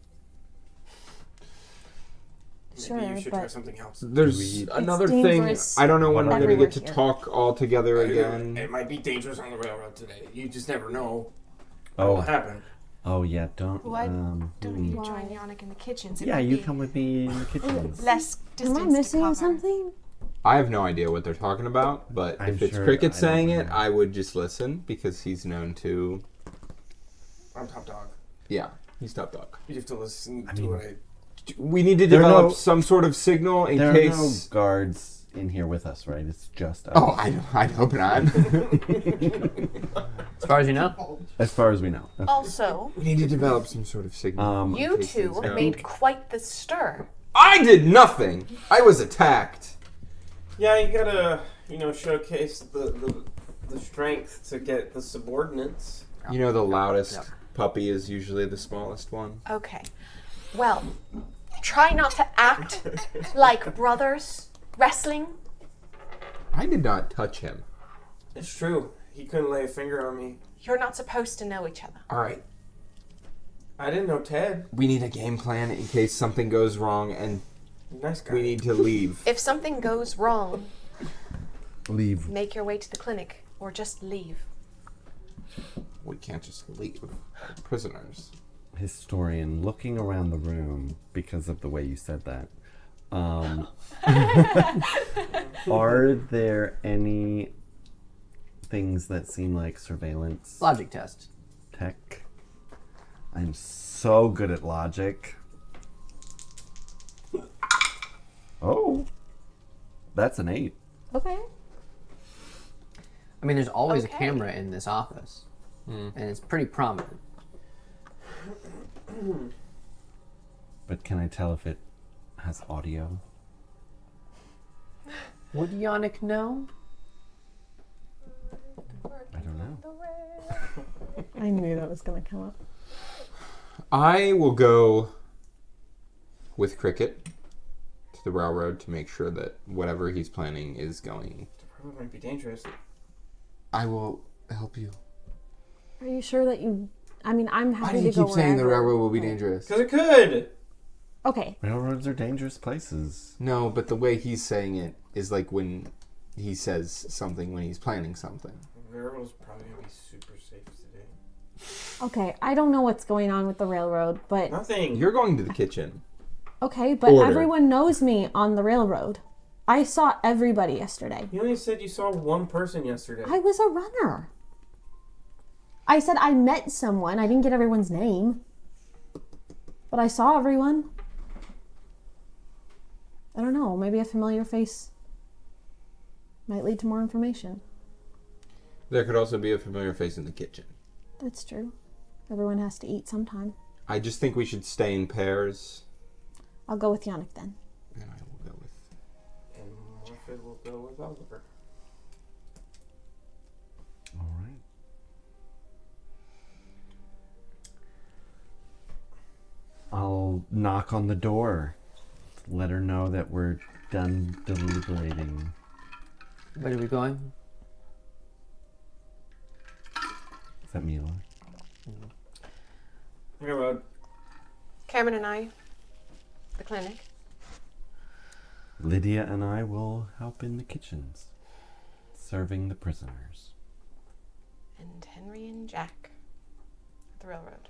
Speaker 3: Sure,
Speaker 7: Maybe you should
Speaker 3: but
Speaker 7: try something else.
Speaker 5: There's another thing.
Speaker 3: dangerous
Speaker 5: I don't know when we're going to
Speaker 3: everywhere
Speaker 5: get to
Speaker 3: here.
Speaker 5: talk all together again.
Speaker 7: It might be dangerous on the railroad today. You just never know
Speaker 8: Oh.
Speaker 7: what will happen.
Speaker 8: Oh yeah, don't.
Speaker 2: Why don't you
Speaker 3: Why?
Speaker 2: join Yannick in the kitchens? It
Speaker 8: Yeah,
Speaker 2: might
Speaker 8: you
Speaker 2: be
Speaker 8: come with me in the kitchen.
Speaker 2: less distance
Speaker 3: Am I
Speaker 2: to
Speaker 3: missing
Speaker 2: cover.
Speaker 3: something?
Speaker 5: I have no idea what they're talking about, but
Speaker 8: I'm
Speaker 5: if it's
Speaker 8: sure
Speaker 5: Cricket
Speaker 8: I
Speaker 5: saying
Speaker 8: don't
Speaker 5: it,
Speaker 8: know.
Speaker 5: I would just listen because he's known to.
Speaker 7: I'm top dog.
Speaker 5: Yeah, he's top dog.
Speaker 7: You have to listen
Speaker 8: I
Speaker 7: to
Speaker 8: mean-
Speaker 7: what I...
Speaker 5: We need to
Speaker 8: There are
Speaker 5: develop
Speaker 8: no-
Speaker 5: some sort of signal in
Speaker 8: There are
Speaker 5: case.
Speaker 8: no guards in here with us, right? It's just us.
Speaker 5: Oh, I hope not.
Speaker 1: As far as you know.
Speaker 8: As far as we know. Okay.
Speaker 2: Also,
Speaker 5: We need to develop some sort of signal.
Speaker 2: you
Speaker 5: case
Speaker 2: two
Speaker 5: things go.
Speaker 2: made quite the stir.
Speaker 5: I did nothing. I was attacked.
Speaker 7: Yeah, you gotta, showcase the strength to get the subordinates.
Speaker 5: You know, the loudest puppy is usually the smallest one.
Speaker 2: Okay. Well, try not to act like brothers wrestling.
Speaker 5: I did not touch him.
Speaker 7: It's true. He couldn't lay a finger on me.
Speaker 2: You're not supposed to know each other.
Speaker 5: All right.
Speaker 7: I didn't know Ted.
Speaker 5: We need a game plan in case something goes wrong and
Speaker 7: Nice guy.
Speaker 5: we need to leave.
Speaker 2: If something goes wrong,
Speaker 4: Leave.
Speaker 2: make your way to the clinic or just leave.
Speaker 5: We can't just leave. We're prisoners.
Speaker 8: Historian, looking around the room because of the way you said that. Are there any things that seem like surveillance
Speaker 1: Logic test.
Speaker 8: tech? I'm so good at logic. Oh, that's an 8.
Speaker 3: Okay.
Speaker 1: I mean, there's always
Speaker 2: Okay.
Speaker 1: a camera in this office, and it's pretty prominent.
Speaker 8: But can I tell if it has audio?
Speaker 1: Would Yannick know?
Speaker 8: I don't know.
Speaker 3: I knew that was going to come up.
Speaker 5: I will go with Cricket to the railroad to make sure that whatever he's planning is going.
Speaker 7: Probably might be dangerous.
Speaker 5: I will help you.
Speaker 3: Are you sure that you... I mean, I'm
Speaker 5: Why
Speaker 3: happy
Speaker 5: do you
Speaker 3: to go
Speaker 5: keep saying the
Speaker 3: wherever.
Speaker 5: railroad will be dangerous?
Speaker 7: Because it could.
Speaker 3: Okay.
Speaker 8: Railroads are dangerous places.
Speaker 5: No, but the way he's saying it is like when he says something when he's planning something.
Speaker 7: The railroad's probably going to be super safe today.
Speaker 3: Okay, I don't know what's going on with the railroad, but...
Speaker 7: Nothing.
Speaker 5: You're going to the kitchen.
Speaker 3: Okay, but
Speaker 5: Order.
Speaker 3: everyone knows me on the railroad. I saw everybody yesterday.
Speaker 7: You only said you saw one person yesterday.
Speaker 3: I was a runner. I said I met someone. I didn't get everyone's name. But I saw everyone. I don't know. Maybe a familiar face might lead to more information.
Speaker 5: There could also be a familiar face in the kitchen.
Speaker 3: That's true. Everyone has to eat sometime.
Speaker 5: I just think we should stay in pairs.
Speaker 3: I'll go with Yannick then.
Speaker 5: And I will go with.
Speaker 7: And Morphin will go with Oliver.
Speaker 8: All right. I'll knock on the door. Let her know that we're done deliberating.
Speaker 1: Where are we going?
Speaker 8: Is that Mila?
Speaker 7: Railroad.
Speaker 2: Cameron and I, the clinic.
Speaker 8: Lydia and I will help in the kitchens, serving the prisoners.
Speaker 2: And Henry and Jack at the railroad.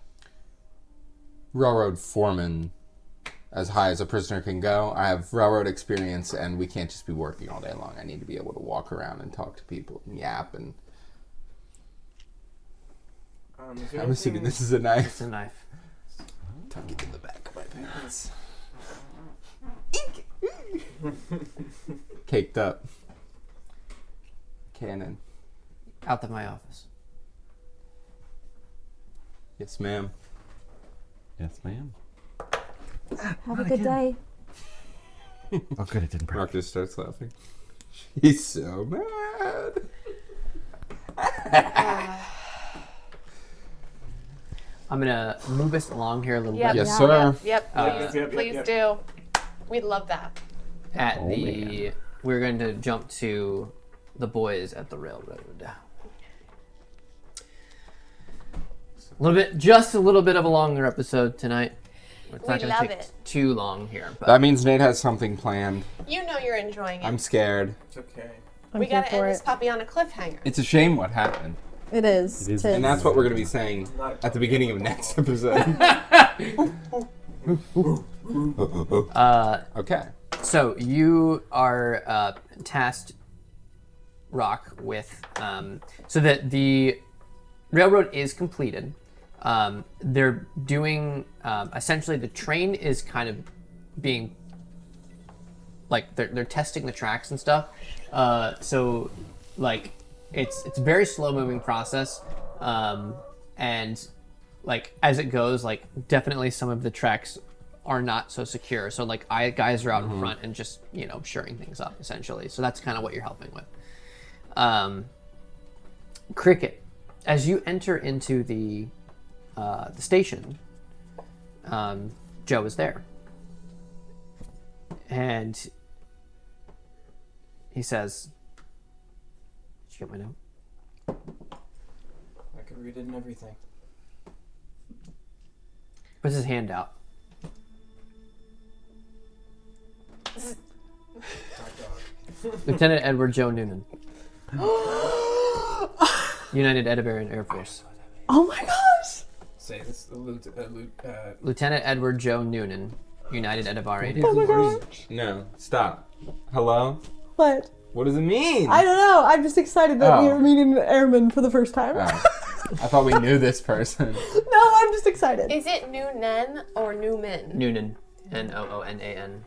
Speaker 5: railroad foreman as high as a prisoner can go. I have railroad experience, and we can't just be working all day long. I need to be able to walk around and talk to people and yap. And I'm assuming this is a knife.
Speaker 1: It's a knife.
Speaker 5: Tuck it in the back of my pants. Caked up. Cannon.
Speaker 1: Out of my office.
Speaker 5: Yes, ma'am.
Speaker 8: Yes, ma'am.
Speaker 3: Have a good day.
Speaker 4: Oh, good, it didn't break.
Speaker 5: Mark just starts laughing. He's so mad.
Speaker 1: I'm gonna move us along here a little
Speaker 2: Yep.
Speaker 1: bit.
Speaker 5: Yes, sir.
Speaker 2: Yep. Please do. We'd love that.
Speaker 1: We're going to jump to the boys at the railroad. Just a little bit of a longer episode tonight. It's not
Speaker 2: We
Speaker 1: going
Speaker 2: love
Speaker 1: to take
Speaker 2: it.
Speaker 1: too long here. But
Speaker 5: That means Nate has something planned.
Speaker 2: You know you're enjoying it.
Speaker 5: I'm scared.
Speaker 7: It's okay.
Speaker 2: We gotta end this puppy on a cliffhanger.
Speaker 5: It's a shame what happened.
Speaker 3: It is.
Speaker 8: It is.
Speaker 5: And that's what we're going to be saying at the beginning of next episode. Okay.
Speaker 1: So you are tasked, Rock, with so that the railroad is completed. They're doing essentially the train is kind of being like they're testing the tracks and stuff. So like it's a very slow moving process, and like as it goes, like definitely some of the tracks are not so secure. So like guys are out in front and just shoring things up essentially. So that's kind of what you're helping with. Cricket, as you enter into the station, Joe is there, and he says, "Did you get my note?"
Speaker 7: I could read it and everything.
Speaker 1: Puts his hand out. Lieutenant Edward Joe Noonan, United Edinburgh Air Force.
Speaker 3: Oh my gosh!
Speaker 7: Say this.
Speaker 1: Lieutenant Edward Joe Noonan, United Edinburgh Air
Speaker 3: Oh my
Speaker 1: Force.
Speaker 3: gosh!
Speaker 5: No, stop. Hello?
Speaker 3: What?
Speaker 5: What does it mean?
Speaker 3: I don't know. I'm just excited that
Speaker 5: Oh.
Speaker 3: you're meeting an airman for the first time.
Speaker 5: Oh. I thought we knew this person.
Speaker 3: No, I'm just excited.
Speaker 2: Is it Noonan or Newman?
Speaker 1: Noonan, Noonan.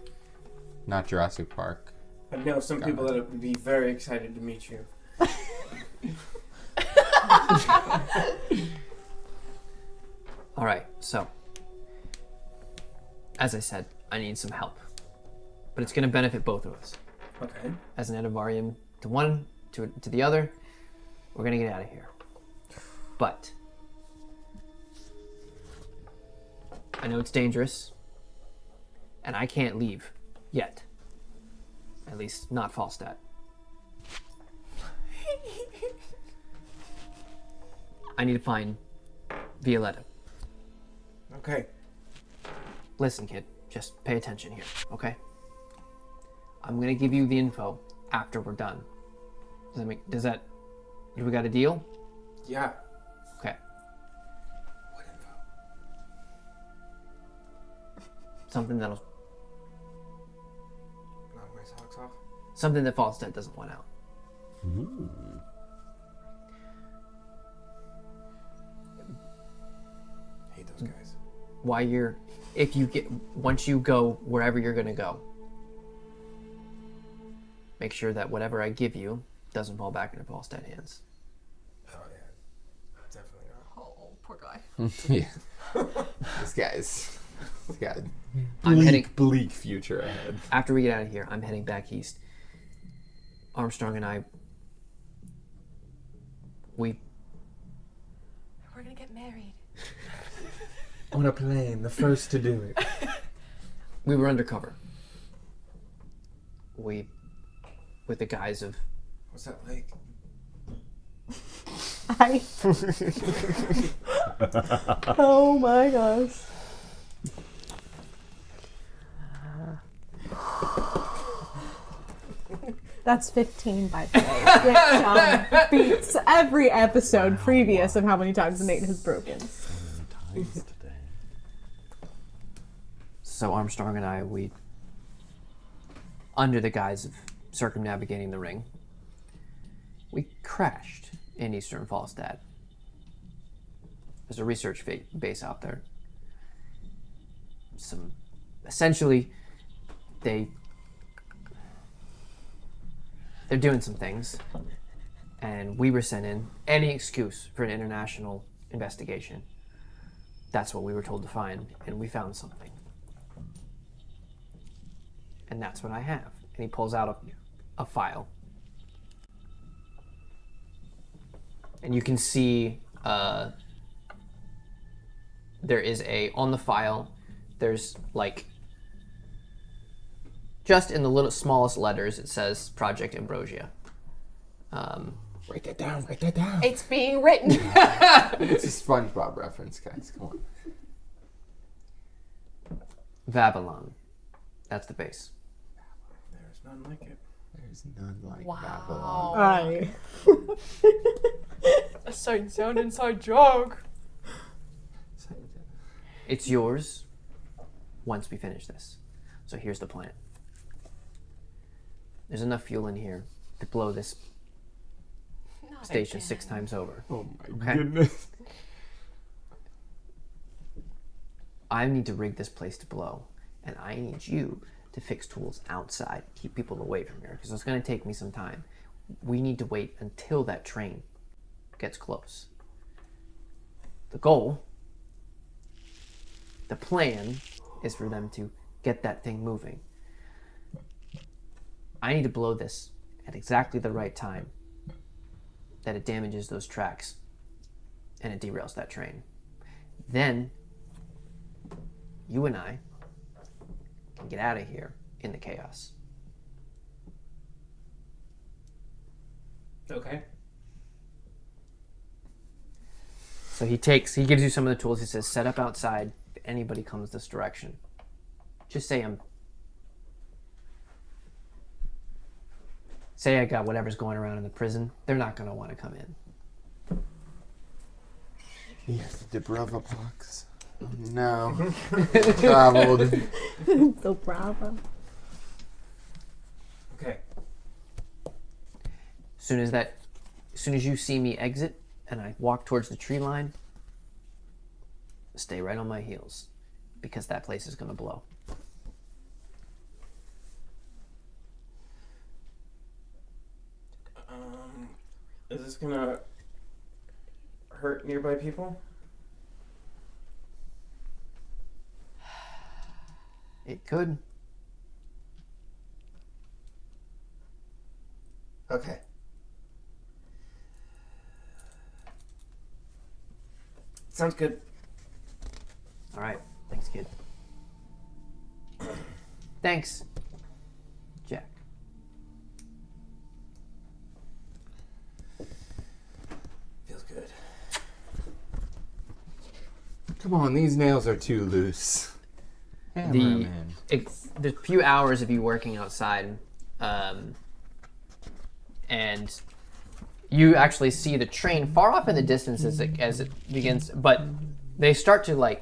Speaker 5: Not Jurassic Park.
Speaker 7: I know some people that would be very excited to meet you.
Speaker 1: All right, so as I said, I need some help, but it's going to benefit both of us.
Speaker 7: Okay.
Speaker 1: As an Edivarium to one, to the other, we're going to get out of here. But I know it's dangerous, and I can't leave yet. At least not Falstadt. I need to find Violetta.
Speaker 7: Okay.
Speaker 1: Listen, kid, just pay attention here, okay? I'm gonna give you the info after we're done. Do we got a deal?
Speaker 7: Yeah.
Speaker 1: Okay.
Speaker 7: What info?
Speaker 1: Something that'll,
Speaker 7: Knock my socks off.
Speaker 1: something that Falstadt doesn't want out.
Speaker 7: Hate those guys.
Speaker 1: Once you go wherever you're gonna go, make sure that whatever I give you doesn't fall back into Falstadt hands.
Speaker 7: Oh yeah. Definitely not.
Speaker 2: Oh, poor guy.
Speaker 5: Yeah. This guy's got
Speaker 1: I'm heading
Speaker 5: bleak future ahead.
Speaker 1: after we get out of here. I'm heading back east. Armstrong and I,
Speaker 2: We're gonna get married.
Speaker 5: On a plane, the first to do it.
Speaker 1: we were undercover. With the guise of
Speaker 7: What's that like?
Speaker 3: Oh my gosh. That's 15, by the way. Which beats every episode previous of how many times Nate has broken.
Speaker 8: 7 times today.
Speaker 1: So Armstrong and I, we, under the guise of circumnavigating the ring, we crashed in Eastern Falstad. There's a research base out there. Essentially, they're doing some things, and we were sent in. Any excuse for an international investigation. That's what we were told to find, and we found something. And that's what I have. And he pulls out a file. And you can see there is on the file, there's like, just in the little smallest letters, it says Project Ambrosia.
Speaker 5: Write that down. Write that down.
Speaker 2: It's being written.
Speaker 5: It's a SpongeBob reference, guys. Come on.
Speaker 1: Babylon. That's the base.
Speaker 7: There's none like it.
Speaker 5: There's none like
Speaker 2: Wow.
Speaker 5: Babylon.
Speaker 2: A certain sound inside joke.
Speaker 1: It's yours once we finish this. So here's the plan. There's enough fuel in here to blow this station 6 times over.
Speaker 5: Oh my
Speaker 1: Okay.
Speaker 5: goodness.
Speaker 1: I need to rig this place to blow, and I need you to fix tools outside, keep people away from here, because it's going to take me some time. We need to wait until that train gets close. The goal, the plan, is for them to get that thing moving. I need to blow this at exactly the right time that it damages those tracks and it derails that train. Then you and I can get out of here in the chaos.
Speaker 7: Okay.
Speaker 1: So he gives you some of the tools. He says, set up outside if anybody comes this direction. Just say I got whatever's going around in the prison. They're not going to want to come in.
Speaker 5: Yes, the Brava box. Oh, no. Traveled.
Speaker 3: So bravo.
Speaker 7: Okay.
Speaker 1: As soon as you see me exit and I walk towards the tree line, stay right on my heels, because that place is going to blow.
Speaker 7: Is this gonna hurt nearby people?
Speaker 1: It could.
Speaker 7: Okay. Sounds good.
Speaker 1: All right. Thanks, kid. Thanks, Jack.
Speaker 7: Feels good.
Speaker 5: Come on, these nails are too loose.
Speaker 1: The few hours of you working outside, and you actually see the train far off in the distance as it begins, but they start to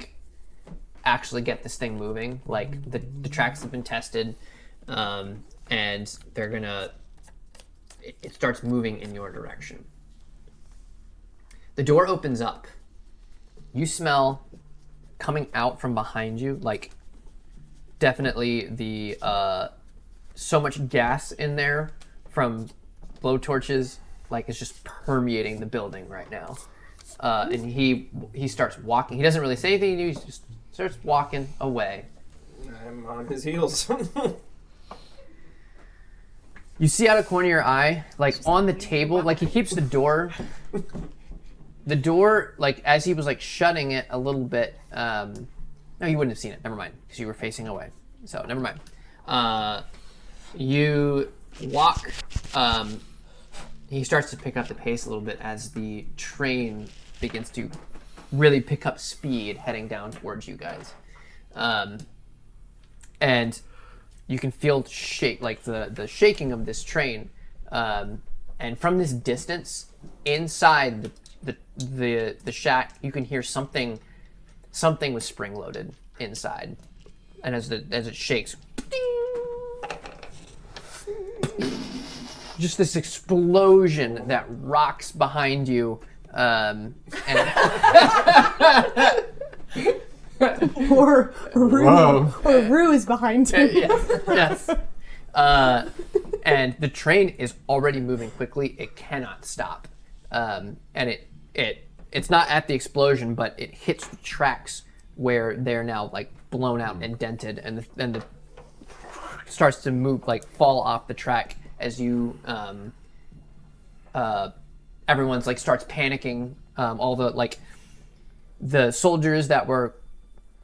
Speaker 1: actually get this thing moving. Like the tracks have been tested, and they're gonna. It starts moving in your direction. The door opens up. You smell coming out from behind you, definitely the so much gas in there from blowtorches, it's just permeating the building right now. And he starts walking. He doesn't really say anything. He just starts walking away.
Speaker 7: I'm on his heels.
Speaker 1: You see out of the corner of your eye, on the table, he keeps the door. The door, as he was shutting it a little bit. No, you wouldn't have seen it. Never mind, because you were facing away. So never mind. You walk. He starts to pick up the pace a little bit as the train begins to really pick up speed, heading down towards you guys. And you can feel the shaking of this train. And from this distance, inside the shack, you can hear something was spring loaded inside. and as it shakes, just this explosion that rocks behind you, and
Speaker 3: Or Rue is behind you.
Speaker 1: yes. And the train is already moving quickly. It cannot stop. And it's not at the explosion, but it hits the tracks where they're now like blown out and dented, and the starts to move, like fall off the track as you everyone's like starts panicking. All the soldiers that were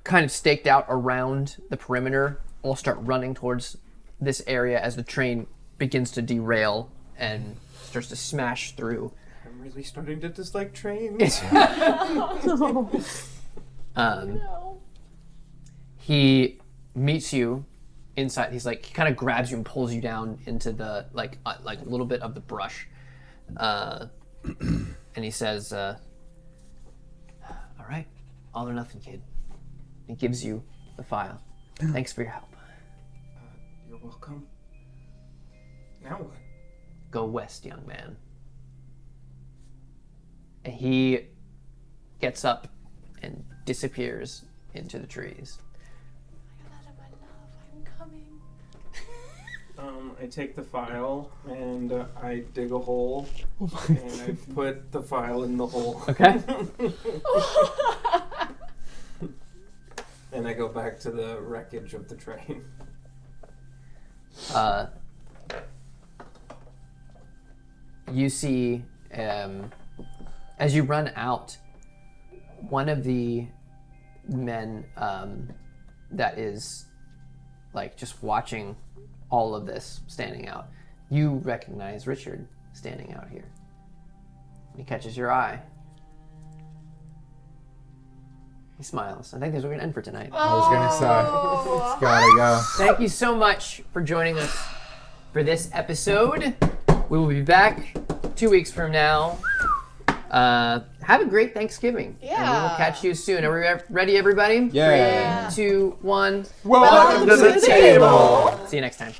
Speaker 1: kind of staked out around the perimeter all start running towards this area as the train begins to derail and starts to smash through.
Speaker 7: I'm really starting to dislike trains.
Speaker 1: He meets you inside. He kind of grabs you and pulls you down into the like a little bit of the brush, and he says, "All right, all or nothing, kid." He gives you the file. Thanks for your help.
Speaker 7: You're welcome. Now what?
Speaker 1: Go west, young man. And he gets up and disappears into the trees.
Speaker 2: Violetta, my love, I'm coming.
Speaker 7: I take the file and I dig a hole and I put the file in the hole.
Speaker 1: Okay.
Speaker 7: And I go back to the wreckage of the train.
Speaker 1: You see, as you run out, one of the men that is like just watching all of this standing out, you recognize Richard standing out here. He catches your eye. He smiles. I think that's where we're going to end for tonight.
Speaker 5: I was gonna say, it's gotta go.
Speaker 1: Thank you so much for joining us for this episode. We will be back 2 weeks from now. Have a great Thanksgiving.
Speaker 2: Yeah.
Speaker 1: And we will catch you soon. Are we ready, everybody?
Speaker 5: Yeah.
Speaker 1: 3, 2, 1.
Speaker 5: Welcome to the table.
Speaker 1: See you next time.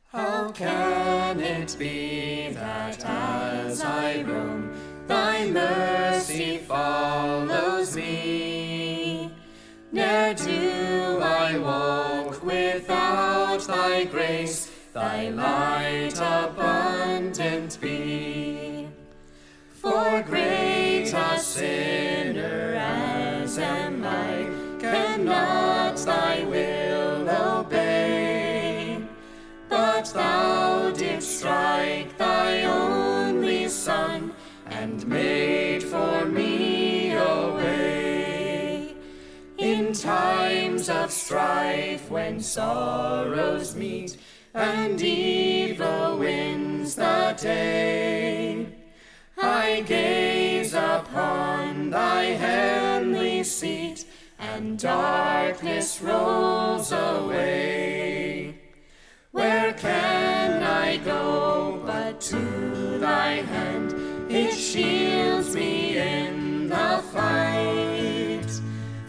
Speaker 9: How can it be that as I roam, thy mercy follows me? Ne'er do I walk without thy grace, thy light abundant be. For great a sinner as am I, cannot thy will obey. But thou didst strike thy only Son, and made for me a way. In times of strife, when sorrows meet, and evil wins the day, I gaze upon thy heavenly seat, and darkness rolls away. Where can I go but to thy hand? It shields me in the fight.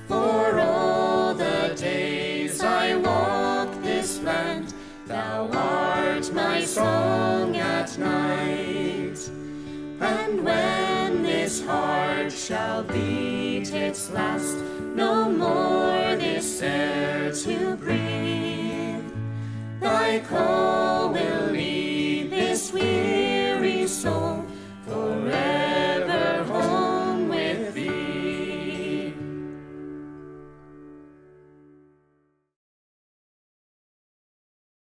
Speaker 9: For all the days I walk this land, thou art my song at night. And when this heart shall beat its last, no more this air to breathe, thy call